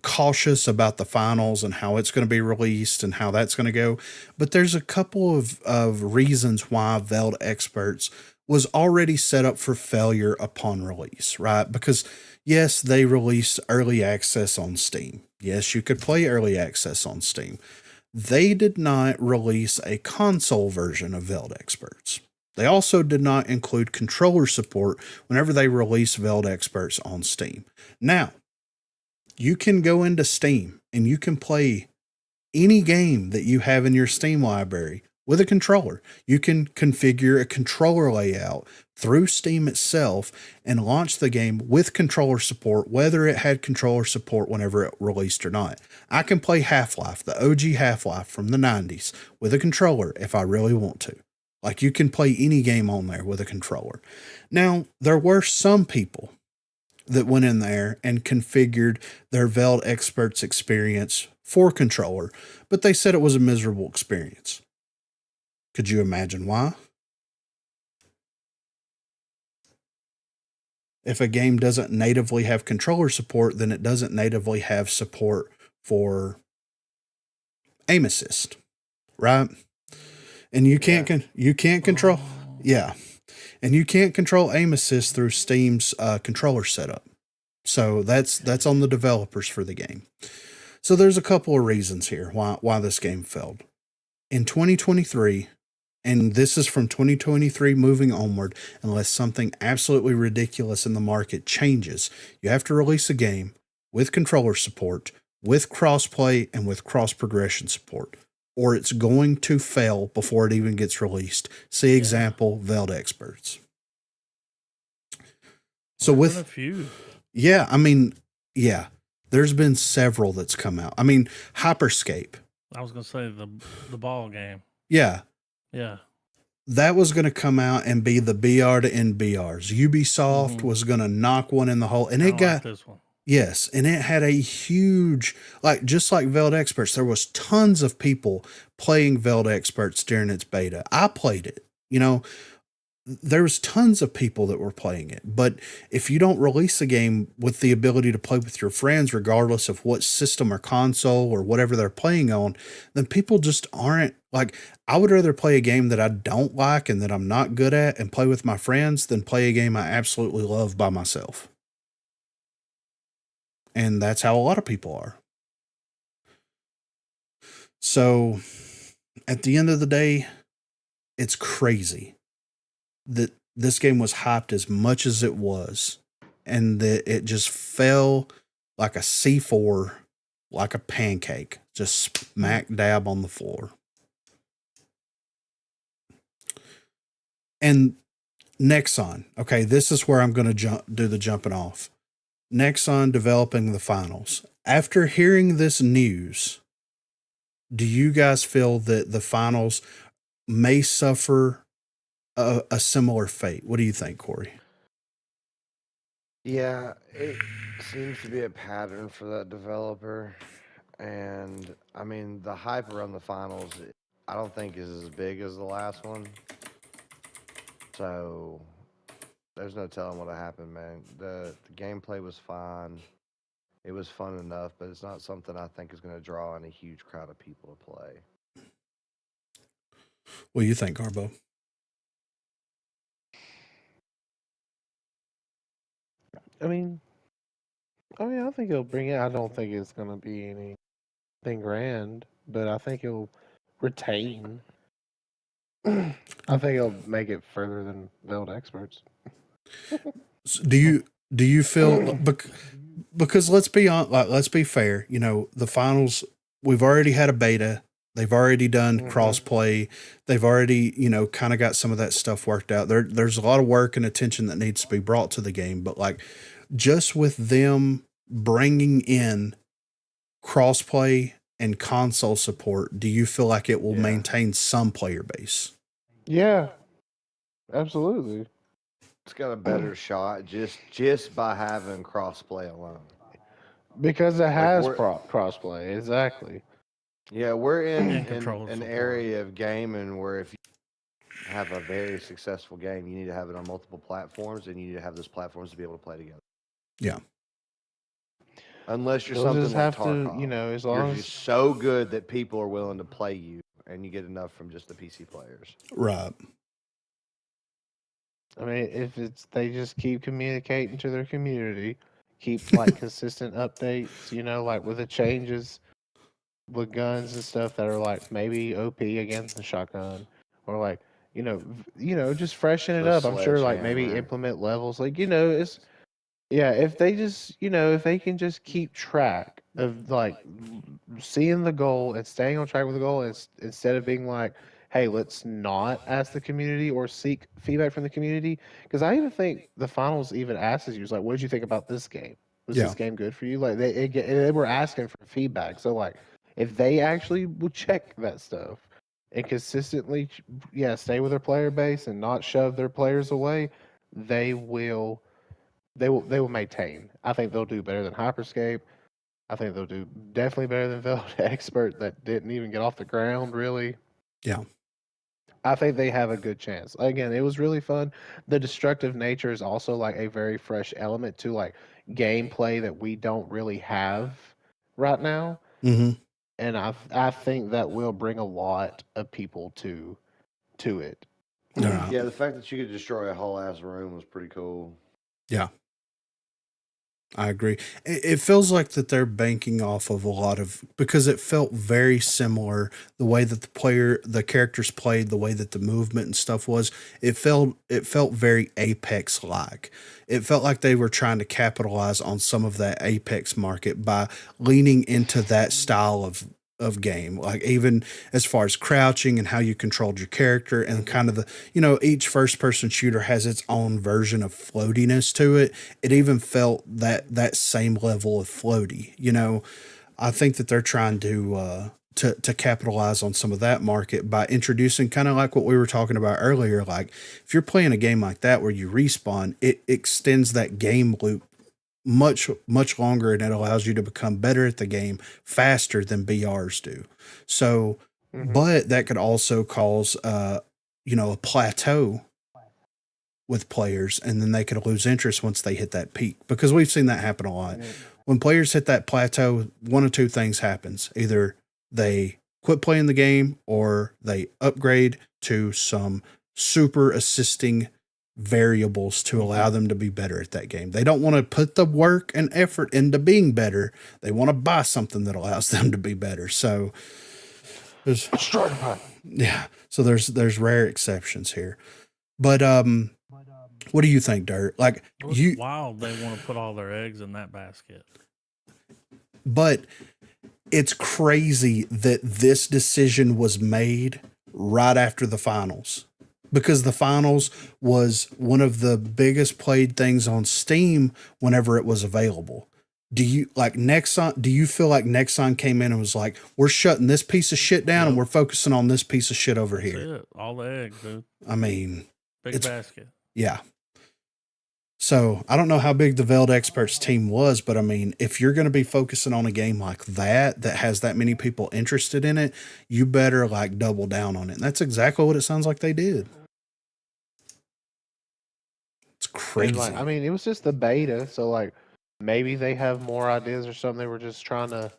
cautious about the finals and how it's going to be released and how that's going to go. But there's a couple of reasons why Veld Experts was already set up for failure upon release, right? Because yes, they released early access on Steam. Yes, you could play early access on Steam. They did not release a console version of Veld Experts. They also did not include controller support whenever they released Veld Experts on Steam. Now, you can go into Steam and you can play any game that you have in your Steam library with a controller. You can configure a controller layout through Steam itself and launch the game with controller support, whether it had controller support whenever it released or not. I can play Half-Life, the OG Half-Life from the 90s, with a controller if I really want to. Like, you can play any game on there with a controller. Now, there were some people that went in there and configured their Veld Experts experience for controller, but they said it was a miserable experience. Could you imagine why? If a game doesn't natively have controller support, then it doesn't natively have support for aim assist, right? And you can't control, and you can't control aim assist through Steam's controller setup. So that's on the developers for the game. So there's a couple of reasons here why this game failed. In 2023, and this is from 2023 moving onward, unless something absolutely ridiculous in the market changes, you have to release a game with controller support, with crossplay, and with cross progression support, or it's going to fail before it even gets released. See example, Veld Experts. So There's been a few. There's been several that's come out. I mean, Hyperscape. I was gonna say the ball game. Yeah. Yeah. That was going to come out and be the BR to NBRs. Ubisoft was going to knock one in the hole, and I it don't got like this one. Yes, and it had a huge, like, just like Veiled Experts, there was tons of people playing Veiled Experts during its beta. I played it. There was tons of people that were playing it. But if you don't release a game with the ability to play with your friends, regardless of what system or console or whatever they're playing on, then people just aren't like, I would rather play a game that I don't like and that I'm not good at and play with my friends than play a game I absolutely love by myself. And that's how a lot of people are. So at the end of the day, it's crazy that this game was hyped as much as it was, and that it just fell like a C4, like a pancake, just smack dab on the floor. And Nexon, okay, this is where I'm going to do the jumping off. Nexon developing the finals. After hearing this news, do you guys feel that the finals may suffer a similar fate? What do you think, Corey? Yeah, it seems to be a pattern for that developer. And I mean, the hype around the finals, I don't think is as big as the last one. So there's no telling what'll happen, man. The gameplay was fine. It was fun enough, but it's not something I think is going to draw in a huge crowd of people to play. What do you think, Garbo? I mean, I think he'll bring it. I don't think it's gonna be anything grand, but I think he'll retain. I think he'll make it further than Veiled Experts. Do you feel because let's be on, like, let's be fair, the finals, we've already had a beta, they've already done crossplay, they've already kind of got some of that stuff worked out. There's a lot of work and attention that needs to be brought to the game, but like just with them bringing in crossplay and console support, do you feel like it will maintain some player base? Yeah, absolutely. It's got a better shot just by having crossplay alone. Because it has we're- crossplay, exactly. Yeah, we're in control an support. area of gaming where if you have a very successful game, you need to have it on multiple platforms, and you need to have those platforms to be able to play together. Yeah. Unless you're They'll something just like have to, Tarkov. as long You're as just so good that people are willing to play you, and you get enough from just the PC players. Right. I mean, if they just keep communicating to their community, keep like consistent updates, like with the changes with guns and stuff that are like maybe OP against the shotgun, or like just freshen it The up. I'm sure like maybe sledgehammer. implement levels, like it's if they just if they can just keep track of like seeing the goal and staying on track with the goal, instead of being like, hey, let's not ask the community or seek feedback from the community. Because I even think the finals even asks you, like, what did you think about this game? Was Yeah. this game good for you? Like they were asking for feedback. So like, if they actually would check that stuff and consistently, stay with their player base and not shove their players away, they will maintain. I think they'll do better than Hyperscape. I think they'll do definitely better than Veiled Expert that didn't even get off the ground, really. Yeah. I think they have a good chance. Again, it was really fun. The destructive nature is also like a very fresh element to like gameplay that we don't really have right now. Mm-hmm. And I think that will bring a lot of people to it. Yeah. Yeah, the fact that you could destroy a whole ass room was pretty cool. Yeah. I agree. It feels like that they're banking off of a lot of, because it felt very similar, the way that the characters played, the way that the movement and stuff was. It felt very Apex like. It felt like they were trying to capitalize on some of that Apex market by leaning into that style of game, like even as far as crouching and how you controlled your character, and kind of the each first person shooter has its own version of floatiness to it. It even felt that same level of floaty. I think that they're trying to capitalize on some of that market by introducing, kind of like what we were talking about earlier, like if you're playing a game like that where you respawn, it extends that game loop much longer, and it allows you to become better at the game faster than BRs do. So, but that could also cause a plateau with players, and then they could lose interest once they hit that peak, because we've seen that happen a lot. When players hit that plateau, one of two things happens: either they quit playing the game, or they upgrade to some super assisting variables to allow them to be better at that game. They don't want to put the work and effort into being better. They want to buy something that allows them to be better. So there's so there's rare exceptions here. But what do you think, Dirt? Like, It's wild they want to put all their eggs in that basket. But it's crazy that this decision was made right after the finals, because the finals was one of the biggest played things on Steam whenever it was available. Do you like Nexon? Do you feel like Nexon came in and was like, we're shutting this piece of shit down and we're focusing on this piece of shit over That's here? it. All the eggs, dude. I mean, Big basket. Yeah. So I don't know how big the Veld Experts team was, but I mean, if you're going to be focusing on a game like that has that many people interested in it, you better like double down on it. And that's exactly what it sounds like they did. It's crazy. And like, I mean, it was just the beta, so like maybe they have more ideas or something. They were just trying to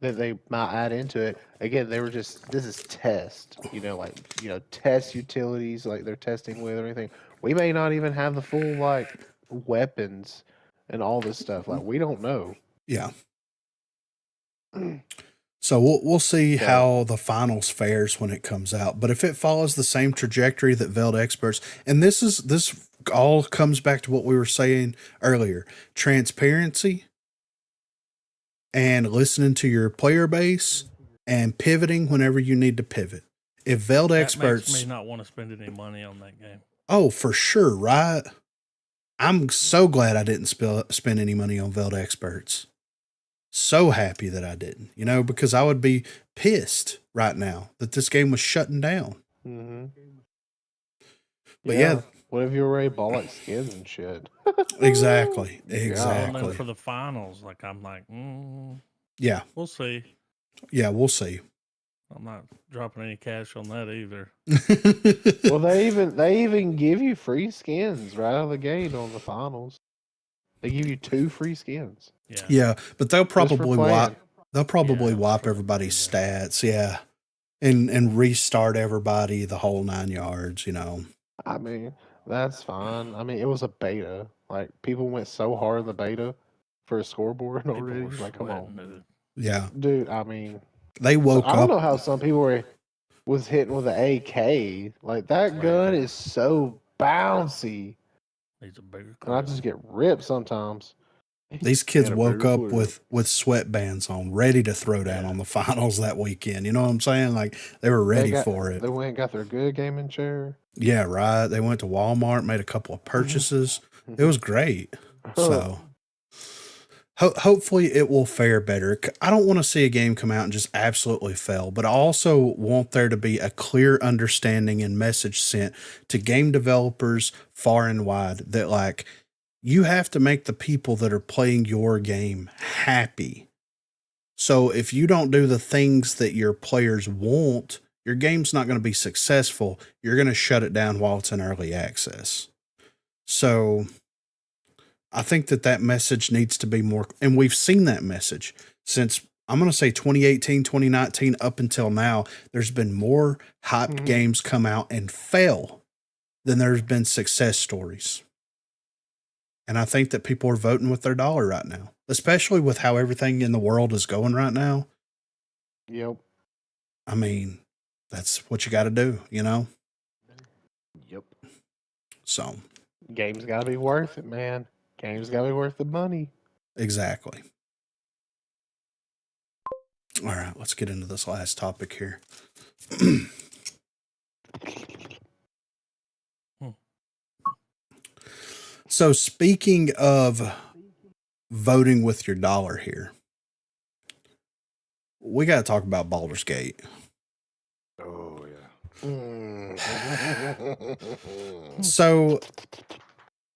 that they might add into it. Again, they were just this is test, test utilities like they're testing with or anything. We may not even have the full like weapons and all this stuff. Like we don't know. Yeah. So we'll see how the finals fares when it comes out. But if it follows the same trajectory that Veld Experts, and this all comes back to what we were saying earlier: transparency and listening to your player base and pivoting whenever you need to pivot. If Veld Experts makes me not want to spend any money on that game. Oh, for sure, right? I'm so glad I didn't spend any money on Veld Experts. So happy that I didn't, because I would be pissed right now that this game was shutting down. Mm-hmm. But yeah. What if you already bought like skins and shit? Exactly. And then for the finals, I'm like, yeah, we'll see. Yeah, we'll see. I'm not dropping any cash on that either. Well, they even give you free skins right out of the gate on the finals. They give you 2 free skins. Yeah, but they'll probably wipe everybody's stats, and restart everybody the whole 9 yards. I mean, that's fine. I mean, it was a beta. Like people went so hard in the beta for a scoreboard already. Like, come on, dude. Yeah, dude. I mean, they woke up. I don't know how some people was hitting with an AK. Like that gun is so bouncy. Needs a bigger and I just get ripped sometimes. These kids woke up with sweatbands on, ready to throw down on the finals that weekend. You know what I'm saying? Like they were ready for it. They went and got their good gaming chair. Yeah, right. They went to Walmart, made a couple of purchases. It was great. So hopefully it will fare better. I don't want to see a game come out and just absolutely fail, but I also want there to be a clear understanding and message sent to game developers far and wide that like, you have to make the people that are playing your game happy. So if you don't do the things that your players want, your game's not going to be successful. You're going to shut it down while it's in early access. So I think that message needs to be more, and we've seen that message since, I'm going to say 2018, 2019, up until now. There's been more hyped games come out and fail than there's been success stories. And I think that people are voting with their dollar right now, especially with how everything in the world is going right now. Yep. I mean, that's what you got to do, Yep. So. Games got to be worth it, man. Games got to be worth the money. Exactly. All right, let's get into this last topic here. So speaking of voting with your dollar here, we got to talk about Baldur's Gate. Oh, yeah. So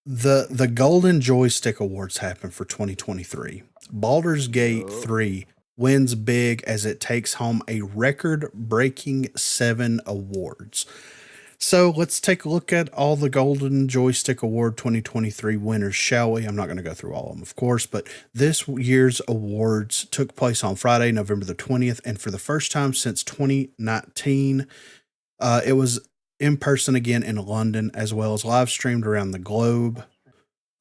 The Golden Joystick Awards happened for 2023. Baldur's Gate 3 wins big as it takes home a record-breaking 7 awards. So let's take a look at all the Golden Joystick Award 2023 winners, shall we? I'm not going to go through all of them, of course, but this year's awards took place on Friday, November the 20th, and for the first time since 2019, it was in person again in London, as well as live streamed around the globe.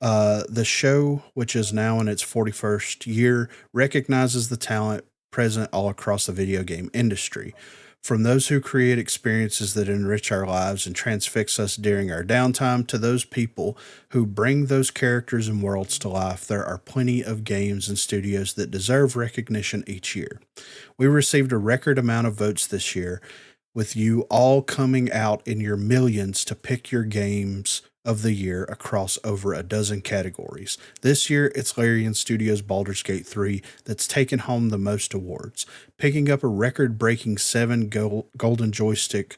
The show, which is now in its 41st year, recognizes the talent present all across the video game industry. From those who create experiences that enrich our lives and transfix us during our downtime to those people who bring those characters and worlds to life, there are plenty of games and studios that deserve recognition each year. We received a record amount of votes this year, with you all coming out in your millions to pick your games of the year across over a dozen categories. This year, it's Larian Studios' Baldur's Gate 3 that's taken home the most awards, picking up a record-breaking 7 golden joysticks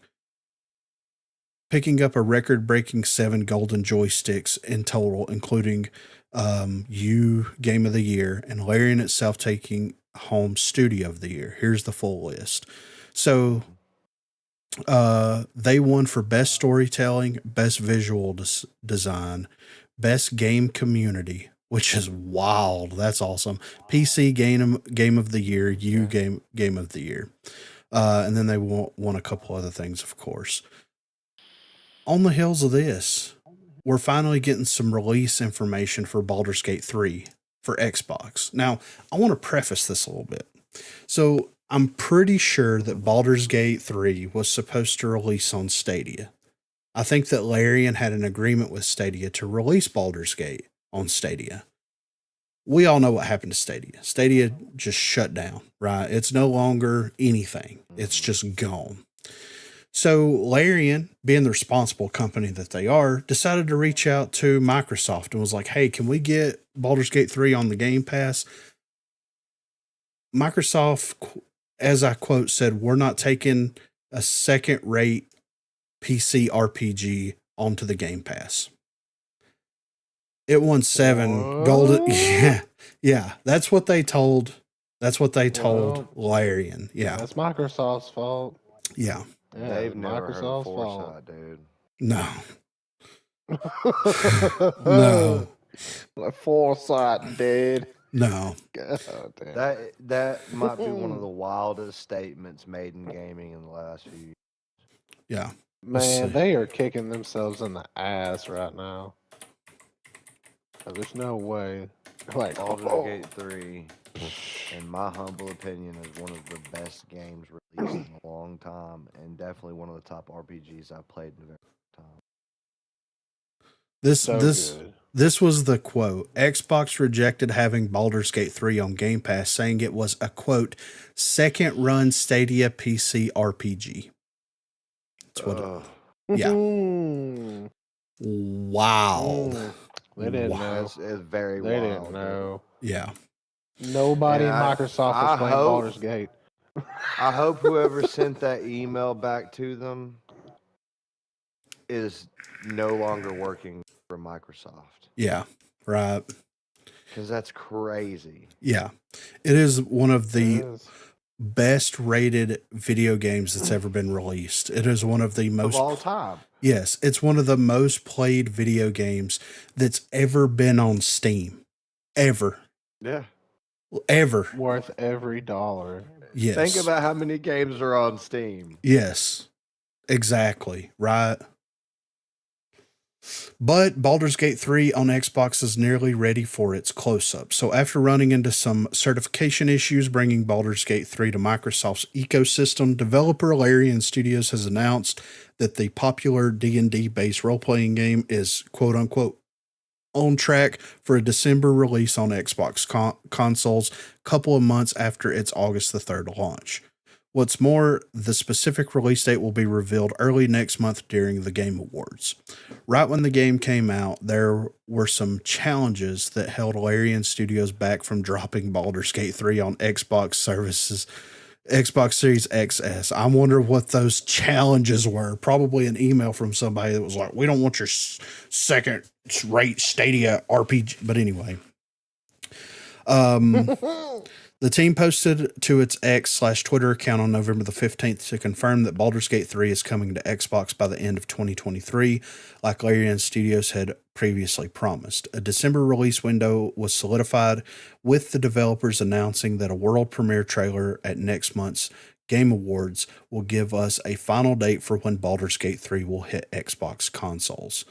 in total, including Game of the Year, and Larian itself taking home Studio of the Year. Here's the full list. So they won for best storytelling, best visual design, best game community, which is wild. That's awesome. PC game of the year, game of the year. And then they won a couple other things, of course. On the heels of this, we're finally getting some release information for Baldur's Gate 3 for Xbox. Now, I want to preface this a little bit. So I'm pretty sure that Baldur's Gate 3 was supposed to release on Stadia. I think that Larian had an agreement with Stadia to release Baldur's Gate on Stadia. We all know what happened to Stadia. Stadia just shut down, right? It's no longer anything. It's just gone. So Larian, being the responsible company that they are, decided to reach out to Microsoft and was like, hey, can we get Baldur's Gate 3 on the Game Pass? Microsoft, as I quote, said, we're not taking a second-rate PC RPG onto the Game Pass. It won 7 golden. Yeah. That's what they told. That's what they told Larian. Yeah. That's Microsoft's fault. Yeah. They've never heard of Microsoft's foresight, dude. No. No. Like foresight, dude. No. God damn. That might be one of the wildest statements made in gaming in the last few years. Yeah. Man, they are kicking themselves in the ass right now. There's no way. Like, Baldur's Gate 3, in my humble opinion, is one of the best games released in a long time, and definitely one of the top RPGs I've played in a very long time. This was the quote. Xbox rejected having Baldur's Gate 3 on Game Pass, saying it was a quote, second run Stadia PC RPG. That's what yeah. Wow. They didn't know. It's very They wild. didn't know. Yeah. Nobody in Microsoft was playing Baldur's Gate. I hope whoever sent that email back to them is no longer working for Microsoft. Yeah. Right. Because that's crazy. Yeah. It is one of the best rated video games that's ever been released. It is one of the most of all time. Yes, it's one of the most played video games that's ever been on Steam. Ever. Yeah. Ever. Worth every dollar. Yes. Think about how many games are on Steam. Yes. Exactly. Right. But Baldur's Gate 3 on Xbox is nearly ready for its close-up. So after running into some certification issues bringing Baldur's Gate 3 to Microsoft's ecosystem, developer Larian Studios has announced that the popular D&D-based role-playing game is quote-unquote on track for a December release on Xbox consoles a couple of months after its August the 3rd launch. What's more, the specific release date will be revealed early next month during the Game Awards. Right when the game came out, there were some challenges that held Larian Studios back from dropping Baldur's Gate 3 on Xbox services Xbox Series XS. I wonder what those challenges were. Probably an email from somebody that was like, "We don't want your second rate Stadia RPG." But anyway, the team posted to its X/Twitter account on November the 15th to confirm that Baldur's Gate 3 is coming to Xbox by the end of 2023, like Larian Studios had previously promised. A December release window was solidified, with the developers announcing that a world premiere trailer at next month's Game Awards will give us a final date for when Baldur's Gate 3 will hit Xbox consoles.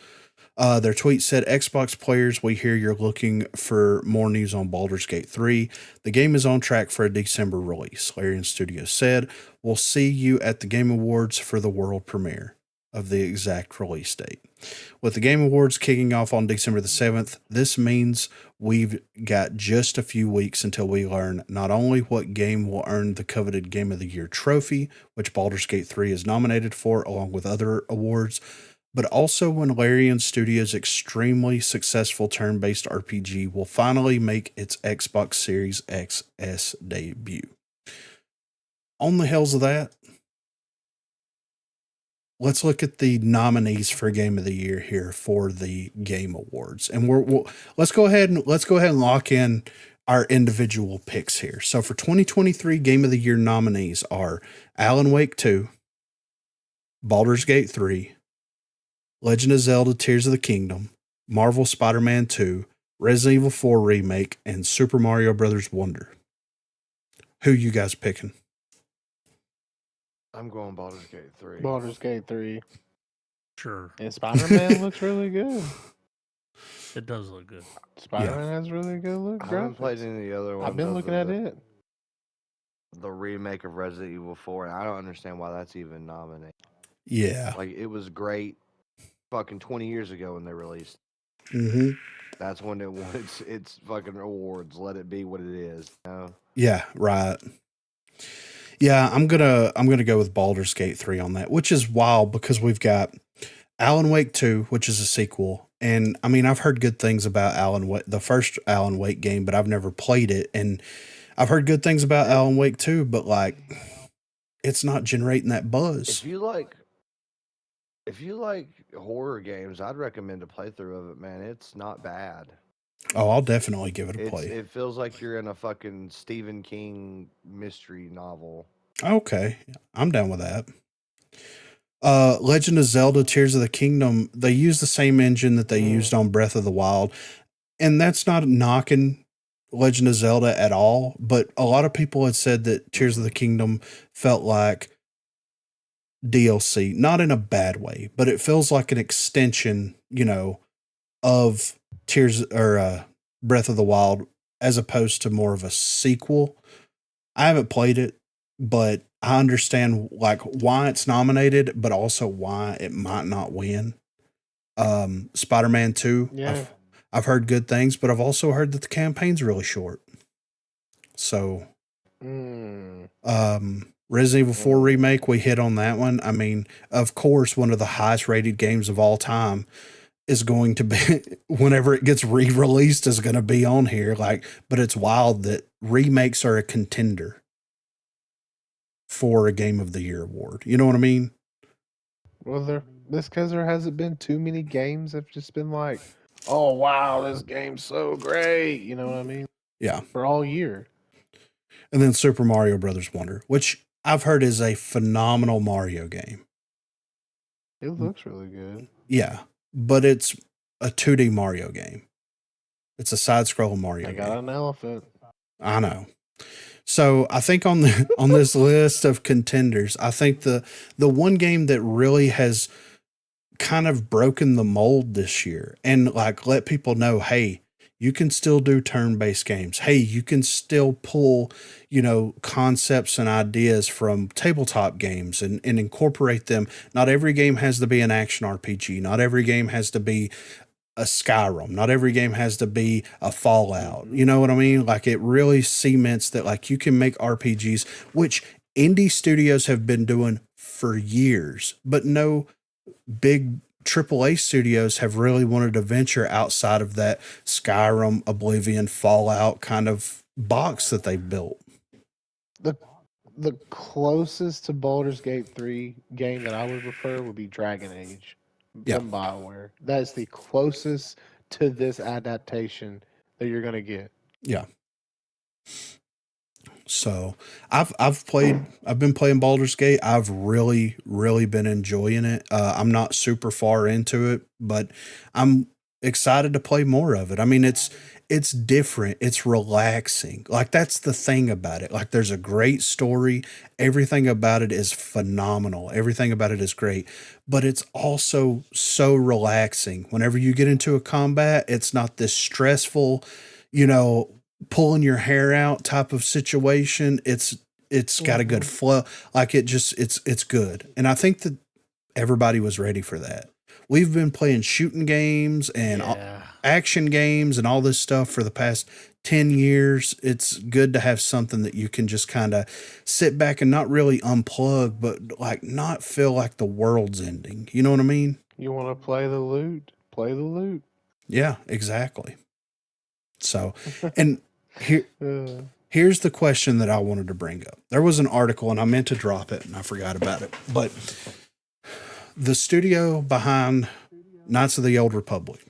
Their tweet said, Xbox players, we hear you're looking for more news on Baldur's Gate 3. The game is on track for a December release. Larian Studios said, we'll see you at the Game Awards for the world premiere of the exact release date. With the Game Awards kicking off on December the 7th, this means we've got just a few weeks until we learn not only what game will earn the coveted Game of the Year trophy, which Baldur's Gate 3 is nominated for, along with other awards, but also when Larian Studios' extremely successful turn-based RPG will finally make its Xbox Series XS debut. On the heels of that, let's look at the nominees for Game of the Year here for the Game Awards, and let's go ahead and lock in our individual picks here. So for 2023 Game of the Year nominees are Alan Wake 2, Baldur's Gate 3, Legend of Zelda Tears of the Kingdom, Marvel Spider-Man 2, Resident Evil 4 Remake, and Super Mario Bros. Wonder. Who you guys picking? I'm going Baldur's Gate 3. Baldur's Gate 3. Sure. And Spider-Man looks really good. It does look good. Spider-Man has really good look. I haven't graphics. played any of the other ones. I've been looking at it. The remake of Resident Evil 4, and I don't understand why that's even nominated. Yeah. Like, it was great fucking 20 years ago when they released. Mm-hmm. That's when it won its fucking awards. Let it be what it is. You know? Yeah, right. Yeah, I'm gonna go with Baldur's Gate 3 on that, which is wild because we've got Alan Wake 2, which is a sequel. And I mean, I've heard good things about the first Alan Wake game, but I've never played it. And I've heard good things about Alan Wake 2, but like, it's not generating that buzz. If you like horror games, I'd recommend a playthrough of it, man. It's not bad. Oh, I'll definitely give it a play. It feels like you're in a fucking Stephen King mystery novel. Okay, I'm down with that. Legend of Zelda Tears of the Kingdom, they use the same engine that they used on Breath of the Wild. And that's not knocking Legend of Zelda at all, but a lot of people had said that Tears of the Kingdom felt like DLC, not in a bad way, but it feels like an extension, of Tears or Breath of the Wild as opposed to more of a sequel. I haven't played it, but I understand like why it's nominated, but also why it might not win. Spider-Man 2. Yeah. I've heard good things, but I've also heard that the campaign's really short. So, Resident Evil 4 Remake, we hit on that one. I mean, of course, one of the highest rated games of all time is going to be, whenever it gets re-released, is going to be on here. Like, but it's wild that remakes are a contender for a Game of the Year award. You know what I mean? Well, this because there hasn't been too many games that have just been like, oh wow, this game's so great. You know what I mean? Yeah. For all year. And then Super Mario Bros. Wonder, which I've heard is a phenomenal Mario game. It looks really good. Yeah, but it's a 2D Mario game. It's a side-scrolling Mario game. I got an elephant. I know. So I think on this list of contenders, I think the one game that really has kind of broken the mold this year and like let people know, hey, you can still do turn-based games. Hey, you can still pull, concepts and ideas from tabletop games and incorporate them. Not every game has to be an action RPG. Not every game has to be a Skyrim. Not every game has to be a Fallout. You know what I mean? Like it really cements that like you can make RPGs, which indie studios have been doing for years, but no big AAA studios have really wanted to venture outside of that Skyrim, Oblivion, Fallout kind of box that they've built. The closest to Baldur's Gate 3 game that I would prefer would be Dragon Age Yeah. from BioWare. That is the closest to this adaptation that you're going to get. Yeah. So I've been playing Baldur's Gate. I've really been enjoying it. I'm not super far into it, but I'm excited to play more of it. I mean, it's different. It's relaxing. Like that's the thing about it. Like there's a great story. Everything about it is phenomenal. Everything about it is great, but it's also so relaxing. Whenever you get into a combat, it's not this stressful, you know, pulling your hair out type of situation. It's got a good flow. Like it's good. And I think that everybody was ready for that. We've been playing shooting games and action games and all this stuff for the past 10 years. It's good to have something that you can just kind of sit back and not really unplug, but like not feel like the world's ending. You know what I mean? You want to play the loot? Play the loot. Yeah, exactly. So, and here, Uh, here's the question that I wanted to bring up. There was an article and I meant to drop it and I forgot about it, but the studio behind Knights of the Old Republic,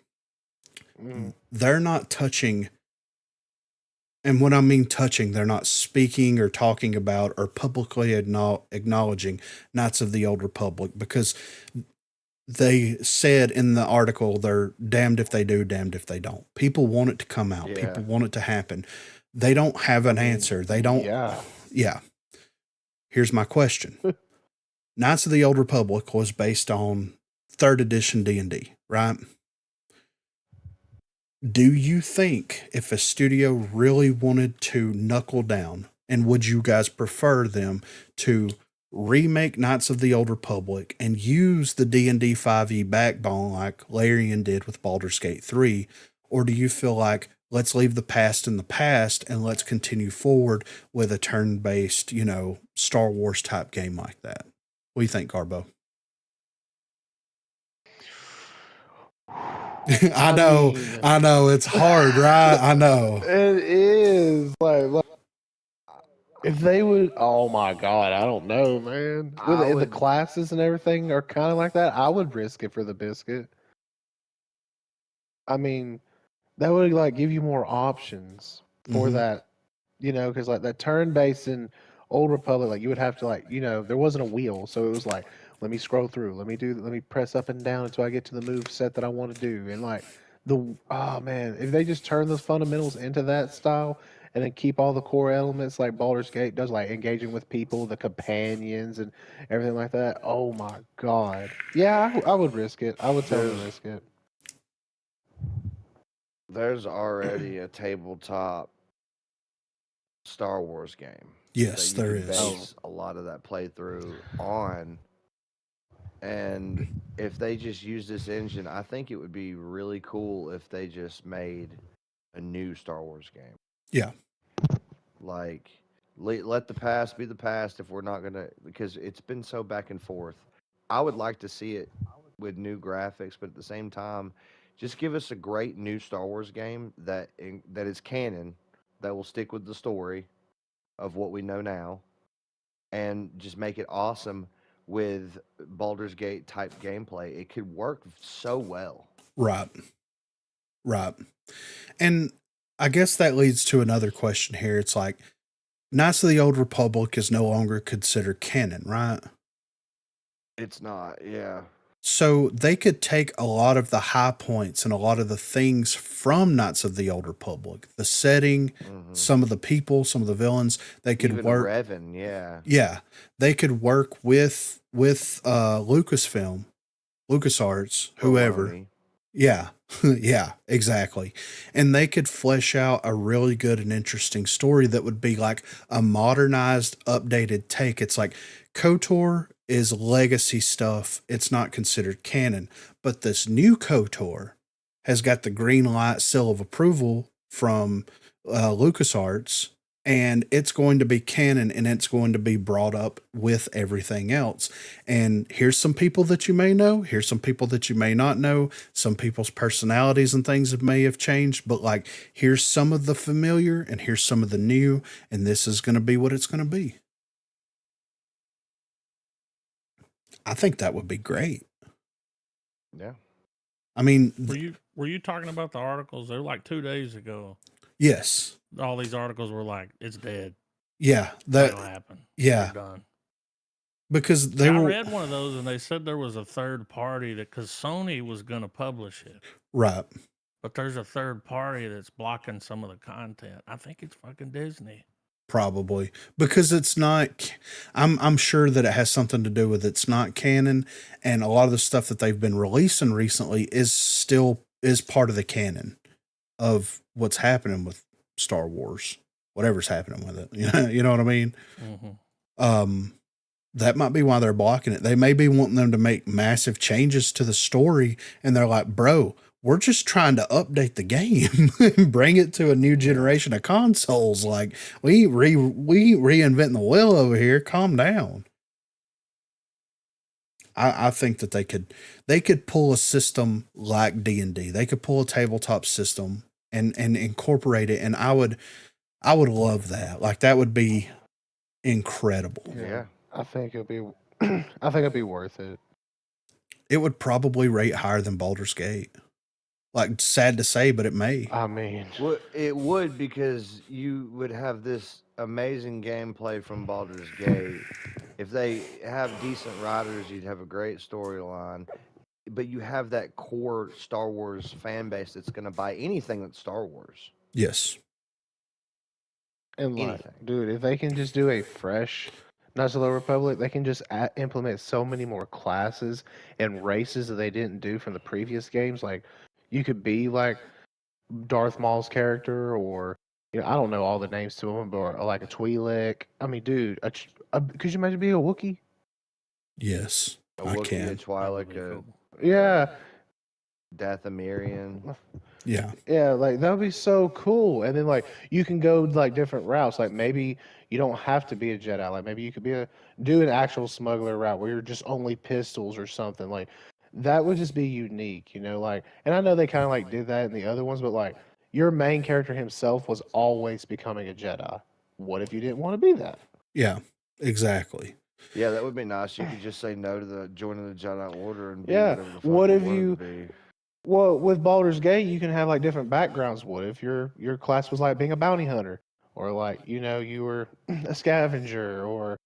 they're not touching. And when I mean touching, they're not speaking or talking about or publicly acknowledging Knights of the Old Republic, because they said in the article, they're damned if they do, damned if they don't. People want it to come out. Yeah. People want it to happen. They don't have an answer. They don't. Yeah. Here's my question. Knights of the Old Republic was based on 3rd edition D&D, right? Do you think if a studio really wanted to knuckle down, and would you guys prefer them to remake Knights of the Old Republic and use the D&D 5e backbone like Larian did with Baldur's Gate 3? Or do you feel like, let's leave the past in the past and let's continue forward with a turn-based, you know, Star Wars type game like that? What do you think, Garbo? I know it's hard, right? I know it is like if they would. Oh my god, I don't know, man. With the classes and everything are kind of like that. I would risk it for the biscuit. I mean, that would like give you more options for that, you know, because like that turn based in Old Republic, like you would have to like, you know, there wasn't a wheel, so it was like, let me scroll through, let me press up and down until I get to the move set that I want to do, and like oh man, if they just turn those fundamentals into that style and then keep all the core elements like Baldur's Gate does, like engaging with people, the companions, and everything like that. Oh my god, yeah, I would risk it. I would totally risk it. There's already a tabletop Star Wars game. Yes, that you there can is. base a lot of that playthrough on. And if they just use this engine, I think it would be really cool if they just made a new Star Wars game. Yeah. Like, let the past be the past if we're not going to, because it's been so back and forth. I would like to see it with new graphics, but at the same time, just give us a great new Star Wars game that is canon, that will stick with the story of what we know now, and just make it awesome with Baldur's Gate type gameplay. It could work so well. Right. And I guess that leads to another question here. It's like, Knights of the Old Republic is no longer considered canon, right? It's not, yeah. So they could take a lot of the high points and a lot of the things from Knights of the Old Republic, the setting, some of the people, some of the villains. They could even work. Revan, yeah. Yeah, they could work with Lucasfilm, LucasArts, whoever. Baloney. Yeah, yeah, exactly. And they could flesh out a really good and interesting story that would be like a modernized, updated take. It's like KOTOR is legacy stuff. It's not considered canon. But this new KOTOR has got the green light seal of approval from LucasArts, and it's going to be canon, and it's going to be brought up with everything else. And here's some people that you may know. Here's some people that you may not know. Some people's personalities and things may have changed, but like, here's some of the familiar and here's some of the new, and this is going to be what it's going to be. I think that would be great. Yeah. I mean, Were you talking about the articles? They're like 2 days ago. yes. All these articles were like, it's dead. Yeah. Not gonna happen. Yeah. They're done. Because they I were read one of those and they said there was a third party that because Sony was gonna publish it, right. but there's a third party that's blocking some of the content. I think it's fucking Disney. Probably because it's not. I'm sure that it has something to do with it's not canon, and a lot of the stuff that they've been releasing recently is part of the canon of what's happening with Star Wars, whatever's happening with it. You know what I mean? Mm-hmm. That might be why they're blocking it. They may be wanting them to make massive changes to the story, and they're like, bro, we're just trying to update the game and bring it to a new generation of consoles. Like, we reinventing the wheel over here. Calm down. I think that they could pull a system like D&D. They could pull a tabletop system and incorporate it, and I would love that. Like, that would be incredible. Yeah. I think it'll be. I think it'd be worth it. It would probably rate higher than Baldur's Gate. Like, sad to say, but it may. I mean, Well, it would, because you would have this amazing gameplay from Baldur's Gate. If they have decent writers, you'd have a great storyline. But you have that core Star Wars fan base that's going to buy anything that's Star Wars. Yes. and like, Anything. dude, if they can just do a fresh Knights of the Old Republic, they can just implement so many more classes and races that they didn't do from the previous games. Like, you could be like Darth Maul's character, or I don't know all the names to them, but or like a Twi'lek. I mean, dude, could you imagine being a Wookiee? Yes. A I Wookiee, a can. That would Twi'lek, be a cool. Yeah, Dathomirian. Yeah. yeah, like that would be so cool. And then like you can go like different routes. Like maybe you don't have to be a Jedi. Like maybe you could do an actual smuggler route where you're just only pistols or something. Like that would just be unique, like, and I know they kind of like did that in the other ones, but like your main character himself was always becoming a Jedi. What if you didn't want to be that? Yeah. Exactly. Yeah, that would be nice. You could just say no to the joining the Jedi Order and be Yeah, whatever the fuck what you if wanted you- to be. Well, with Baldur's Gate, you can have like different backgrounds. What if your class was like being a bounty hunter, or like you were a scavenger, or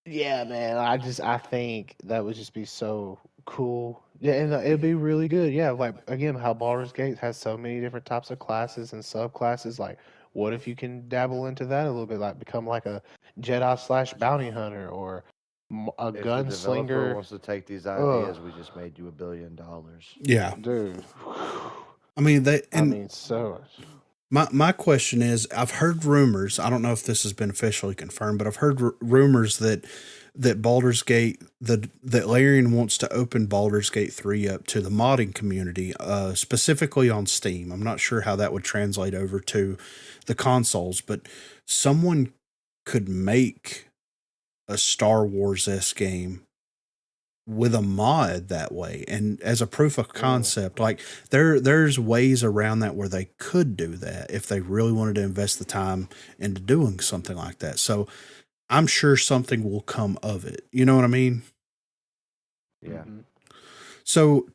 yeah, man. I think that would just be so cool. Yeah, and it'd be really good. Yeah, like again, how Baldur's Gate has so many different types of classes and subclasses. Like, what if you can dabble into that a little bit, like become like a Jedi / bounty hunter, or a If the developer gunslinger, wants to take these ideas, we just made you $1 billion. Yeah. dude. I mean, I mean, so much. my question is, I've heard rumors. I don't know if this has been officially confirmed, but I've heard rumors that Baldur's Gate, that Larian wants to open Baldur's Gate 3 up to the modding community, specifically on Steam. I'm not sure how that would translate over to the consoles, but someone could make a Star Wars-esque game with a mod that way, and as a proof of concept. Like there's ways around that where they could do that if they really wanted to invest the time into doing something like that. So I'm sure something will come of it. You know what I mean? Yeah. Mhm. So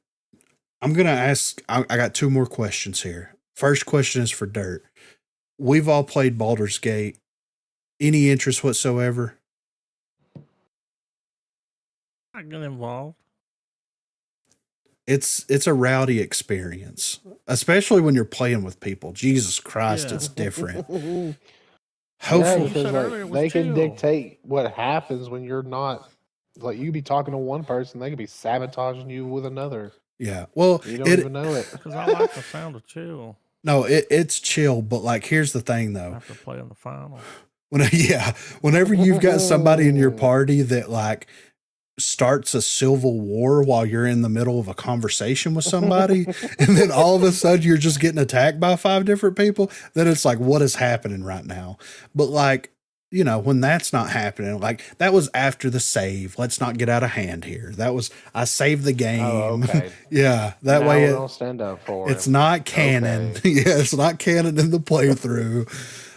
I'm gonna ask. I got 2 more questions here. First question is for Dirt. We've all played Baldur's Gate. Any interest whatsoever? I get involved. It's a rowdy experience, especially when you're playing with people. Jesus Christ, Yeah. it's different. Yeah, Hopefully, because said earlier it like, was they can chill. dictate what happens when you're not. Like you could be talking to one person, they could be sabotaging you with another. yeah. Well, You don't even know it. Because I like the sound of chill no, it's chill, but like, here's the thing though. after playing the final. Whenever you've got somebody in your party that like starts a civil war while you're in the middle of a conversation with somebody, and then all of a sudden you're just getting attacked by 5 different people, then it's like, what is happening right now? But like, when that's not happening, like that was after the save. Let's not get out of hand here. I saved the game. Oh, okay. Yeah. That Now way we don't stand up for it's him. not canon. Okay. Yeah, it's not canon in the playthrough.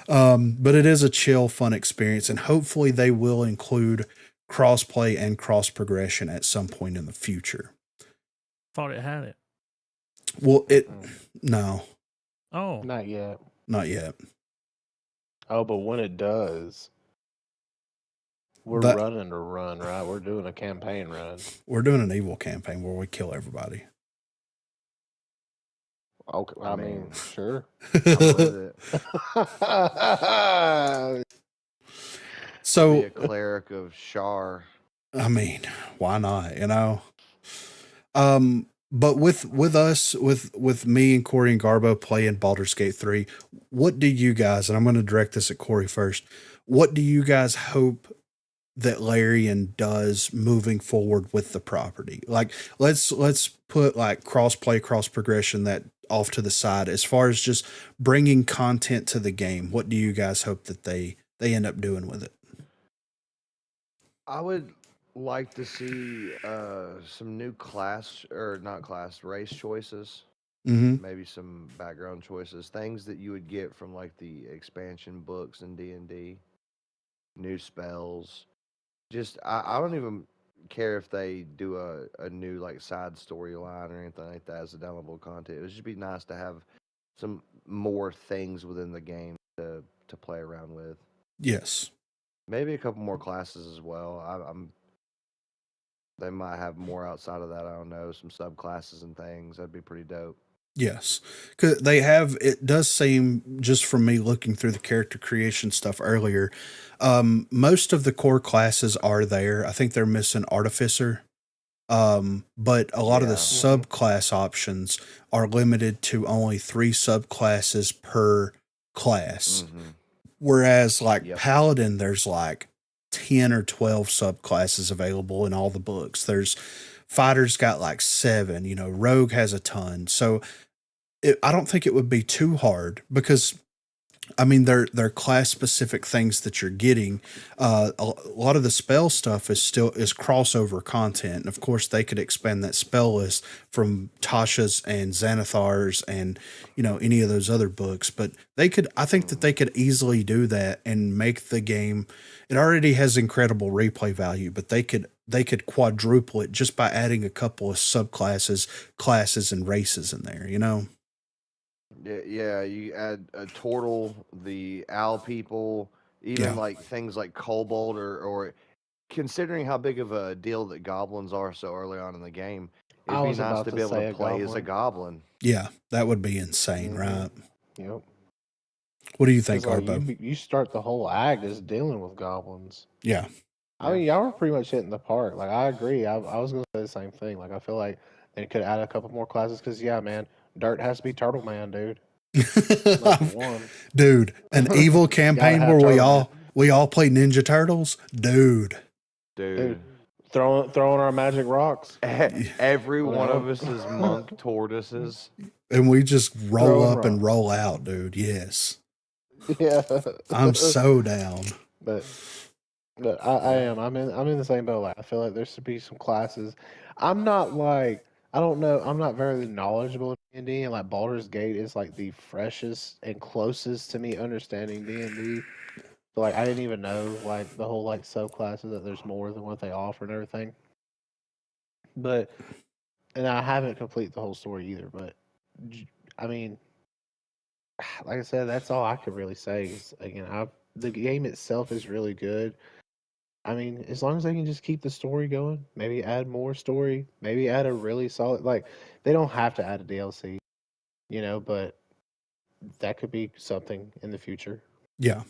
But it is a chill, fun experience, and hopefully they will include crossplay and cross progression at some point in the future. Thought it had it. Well, no, Oh, Not yet. not yet. Oh, but when it does, we're But- running a run, right? We're doing a campaign run. We're doing an evil campaign where we kill everybody. Okay, I mean, sure. I'm with it. So Be a cleric of Shar. I mean, why not? You know. But with us, with me and Corey and Garbo playing Baldur's Gate 3, what do you guys? And I'm going to direct this at Corey first. What do you guys hope that Larian does moving forward with the property? Like, let's put like cross play, cross progression that off to the side. As far as just bringing content to the game, what do you guys hope that they end up doing with it? I would like to see some new race choices. Mm-hmm. Maybe some background choices, things that you would get from like the expansion books in D&D, new spells. Just I don't even care if they do a new like side storyline or anything like that as a downloadable content. It would just be nice to have some more things within the game to play around with. Yes. Maybe a couple more classes as well. They might have more outside of that. I don't know, some subclasses and things. That'd be pretty dope. Yes, because they have. It does seem, just from me looking through the character creation stuff earlier, most of the core classes are there. I think they're missing Artificer, but a lot of the subclass options are limited to only 3 subclasses per class. Mm-hmm. Whereas like Paladin, there's like 10 or 12 subclasses available in all the books. There's Fighter's got like 7, you know, Rogue has a ton. So I don't think it would be too hard because, I mean, they're class specific things that you're getting. A lot of the spell stuff is crossover content. And of course they could expand that spell list from Tasha's and Xanathar's and, you know, any of those other books, but I think that they could easily do that and make the game, it already has incredible replay value, but they could quadruple it just by adding a couple of subclasses, classes and races in there, you know? Yeah, you add a turtle, the owl people, even like things like kobold or considering how big of a deal that goblins are so early on in the game, it'd be nice to be able to play as a goblin. Yeah, that would be insane, right? Yep. What do you think, Like, Garbo? you start the whole act as dealing with goblins. Yeah. I mean, y'all were pretty much hitting the park. Like, I agree. I was going to say the same thing. Like, I feel like they could add a couple more classes because, yeah, man, Dirt has to be Turtle Man, dude. Dude, an evil campaign where we all play Ninja Turtles, dude. Throwing our magic rocks. Every one of us is monk tortoises, and we just roll up and roll out, dude. Yes. Yeah, I'm so down. But I am. I'm in the same boat. Like, I feel like there should be some classes. I'm not like, I don't know. I'm not very knowledgeable in D&D, and like Baldur's Gate is like the freshest and closest to me understanding D&D. So like, I didn't even know like the whole like subclasses, that there's more than what they offer and everything. But, and I haven't completed the whole story either. But I mean, like I said, that's all I could really say. Is, again, the game itself is really good. I mean, as long as they can just keep the story going, maybe add more story, maybe add a really solid, like, they don't have to add a DLC, you know, but that could be something in the future. Yeah.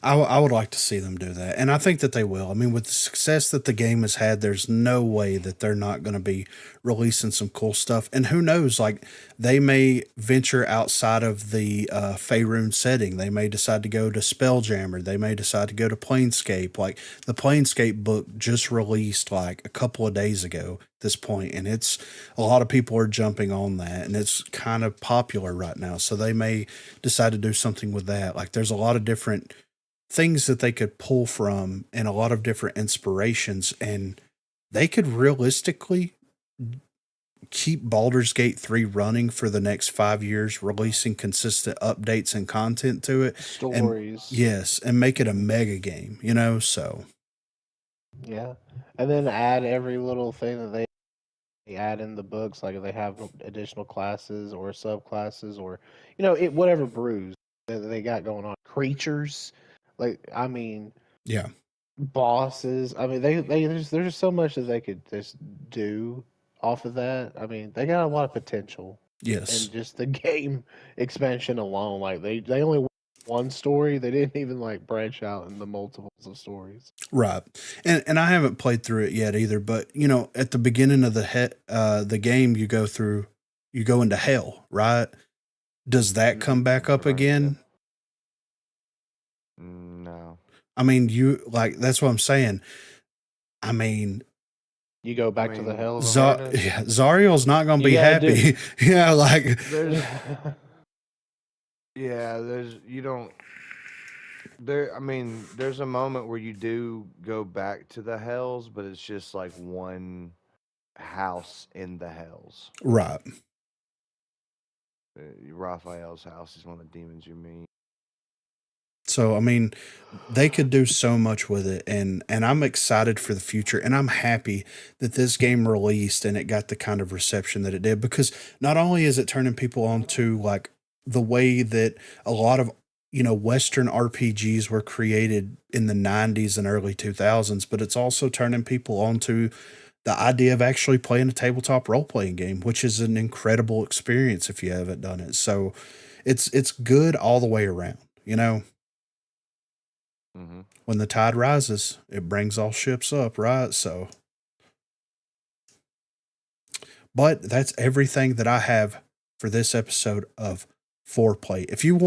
I would like to see them do that. And I think that they will. I mean, with the success that the game has had, there's no way that they're not going to be releasing some cool stuff. And who knows, like, they may venture outside of the Faerun setting. They may decide to go to Spelljammer. They may decide to go to Planescape. Like, the Planescape book just released like a couple of days ago at this point, and it's a lot of people are jumping on that, and it's kind of popular right now. So they may decide to do something with that. Like, there's a lot of different things that they could pull from and a lot of different inspirations, and they could realistically keep Baldur's Gate 3 running for the next 5 years, releasing consistent updates and content to it. Stories. And make it a mega game, you know? So Yeah, and then add every little thing that they add in the books, like if they have additional classes or subclasses or whatever brews that they got going on. Creatures, like I mean, Yeah. bosses. I mean, there's just so much that they could just do off of that. I mean, they got a lot of potential. Yes. And just the game expansion alone, like they only went one story. They didn't even like branch out in the multiples of stories. Right. And I haven't played through it yet either, but at the beginning of the game you go into hell, right? Does that come back up Right, again? No. I mean, that's what I'm saying. I mean, You go back to the hell of Zariel's not going to be happy. Yeah, like there's you don't there. I mean, there's a moment where you do go back to the hells, but it's just like one house in the hells. right. Raphael's house is one of the demons you meet. So I mean, they could do so much with it, and I'm excited for the future, and I'm happy that this game released and it got the kind of reception that it did, because not only is it turning people on to like the way that a lot of Western RPGs were created in the 90s and early 2000s, but it's also turning people on to the idea of actually playing a tabletop role-playing game, which is an incredible experience if you haven't done it. So it's good all the way around, Mm-hmm. When the tide rises, it brings all ships up, right? So, but that's everything that I have for this episode of Foreplay. If you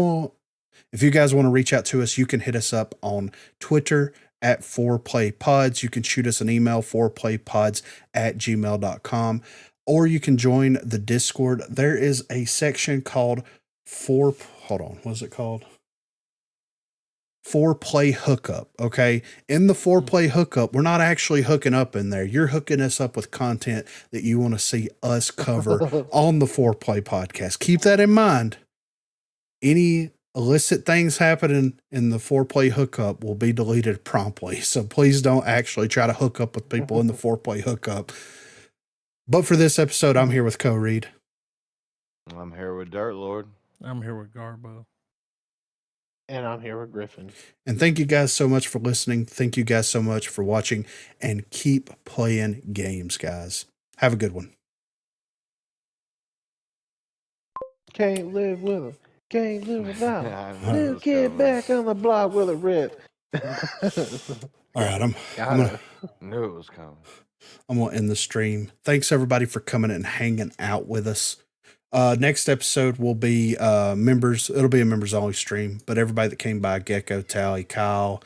guys want to reach out to us, you can hit us up on Twitter at ForePlayPods. You can shoot us an email, foreplaypods@gmail.com, or you can join the Discord. There is a section called what is it called? Foreplay hookup. Okay. In the Foreplay hookup, we're not actually hooking up in there. You're hooking us up with content that you want to see us cover on the Foreplay podcast. Keep that in mind. Any illicit things happening in the Foreplay hookup will be deleted promptly. So please don't actually try to hook up with people in the Foreplay hookup. But for this episode, I'm here with Co Reed. I'm here with Dirt Lord. I'm here with Garbo. And I'm here with Griffin. And thank you guys so much for listening. Thank you guys so much for watching, and keep playing games, guys. Have a good one. Can't live with him. Can't live without him. I knew it New was kid coming. back on the block with a rip. All right, I'm Knew it was coming. gonna end the stream. Thanks everybody for coming and hanging out with us. Next episode will be members. It'll be a members only stream, but everybody that came by, Gecko, Tally, Kyle,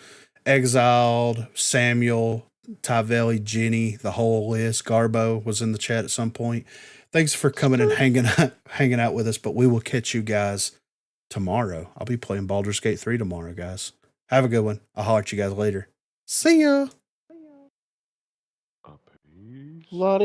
Exiled, Samuel, Tavelli, Jenny, the whole list. Garbo was in the chat at some point. Thanks for coming and hanging out with us, but we will catch you guys tomorrow. I'll be playing Baldur's Gate 3 tomorrow, guys. Have a good one. I'll holler at you guys later. See ya. Peace. Lottie.